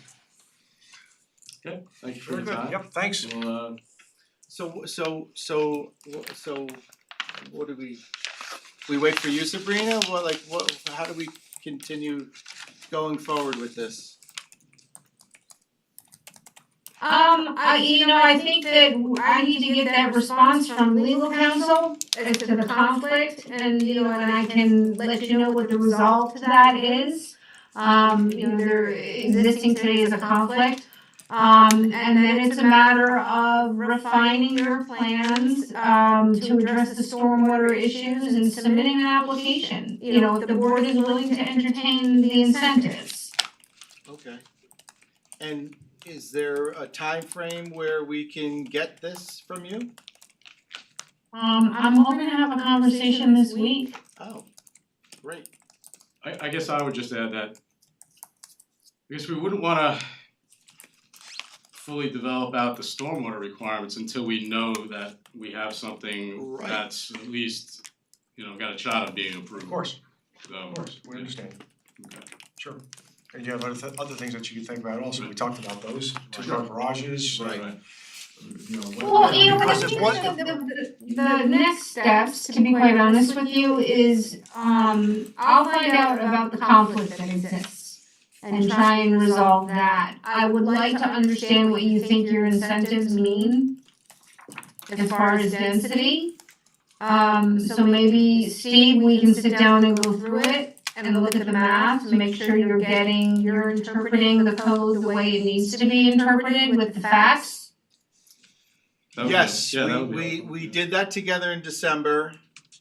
Okay, thank you for very your good, time. yep, thanks. Well, So what do we wait for you, Sabrina? How do we continue going forward with this? I think that I need to get that response from legal counsel as to the conflict and, and I can let you know what the resolve to that is. There existing today is a conflict. And then it's a matter of refining your plans, to address the stormwater issues and submitting an application. If the board is willing to entertain the incentives. Okay. And is there a time frame where we can get this from you? I'm hoping to have a conversation this week. Oh, great. I guess I would just add that, I guess we wouldn't wanna fully develop out the stormwater requirements until we know that we have something Right. that's at least, got a shot of being approved. Of course, So, of course, we understand, okay. sure. And you have other things that you can think about also, we talked about those, two-car garages, Right. Well, because of what, the next steps, to be quite honest with you, is I'll find out about the conflict that exists and try and resolve that. I would like to understand what you think your incentives mean as far as density. So maybe Steve, we can sit down and go through it and look at the math to make sure you're interpreting the code the way it needs to be interpreted with the facts. That would be- Yes, yeah, that would be we did that together in December.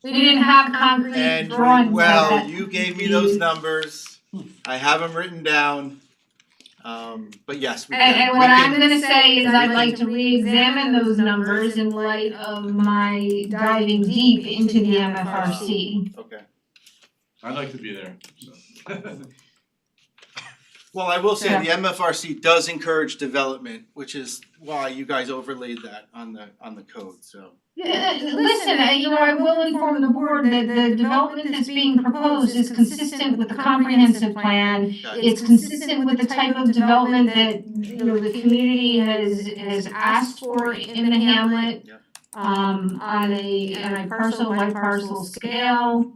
We didn't have concrete And drawings of that. you gave me those numbers. I have them written down. But yes, we can. And what I'm gonna say is I'd like to re-examine those numbers in light of my diving deep into the MFRC. Okay. I'd like to be there, so. Well, I will say the MFRC does encourage development, which is why you guys overlaid that on the code, so. Listen, I will inform the board that the development that's being proposed is consistent with the comprehensive plan. It's consistent with the type of development that, the community has asked for in the hamlet. On a parcel by parcel scale.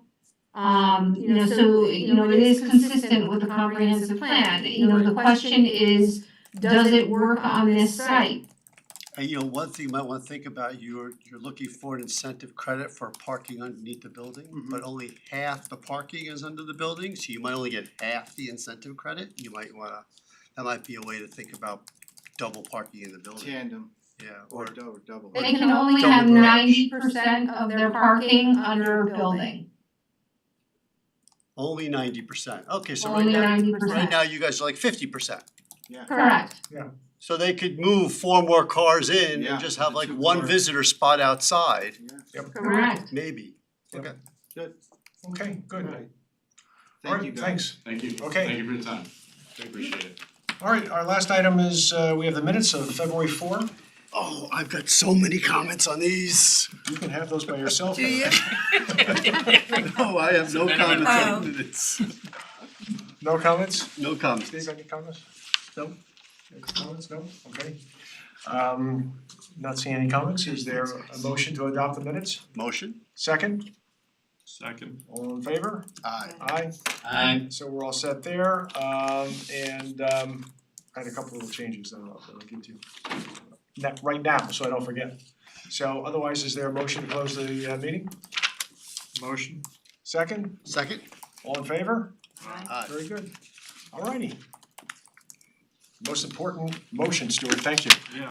So, it is consistent with the comprehensive plan. The question is, does it work on this site? And one thing you might wanna think about, you're looking for an incentive credit for parking underneath the building, but only half the parking is under the building, so you might only get half the incentive credit. That might be a way to think about double parking in the building. Tandem. Yeah, Or double. They can only have 90% of their parking under a building. only 90%. Okay, so Only 90%. right now you guys are like 50%. Yeah. Correct. So they could move 4 more cars in Yeah, and just have the like 2 one cars. visitor spot outside. Correct. Maybe. Okay. Good. okay, good. Thank Alright, you guys. thanks. Thank you. Okay. Thank you for your time. I appreciate it. Alright, our last item is we have the minutes of February 4. Oh, I've got so many comments on these. You can have those by yourself. Do you? No, I have no comments Oh. on minutes. No comments? No comments. Steve, any comments? No? Any comments? No? Okay. Not seeing any comments. Is there a motion to adopt the minutes? Motion? Second? Second. All in favor? Aye. Aye. Aye. So we're all set there, and I had a couple little changes that I'll give to you right now, so I don't forget. So otherwise, is there a motion to close the meeting? Motion. Second? Second? All in favor? Aye. Very good. Alrighty. Most important motion, Stuart, thank you.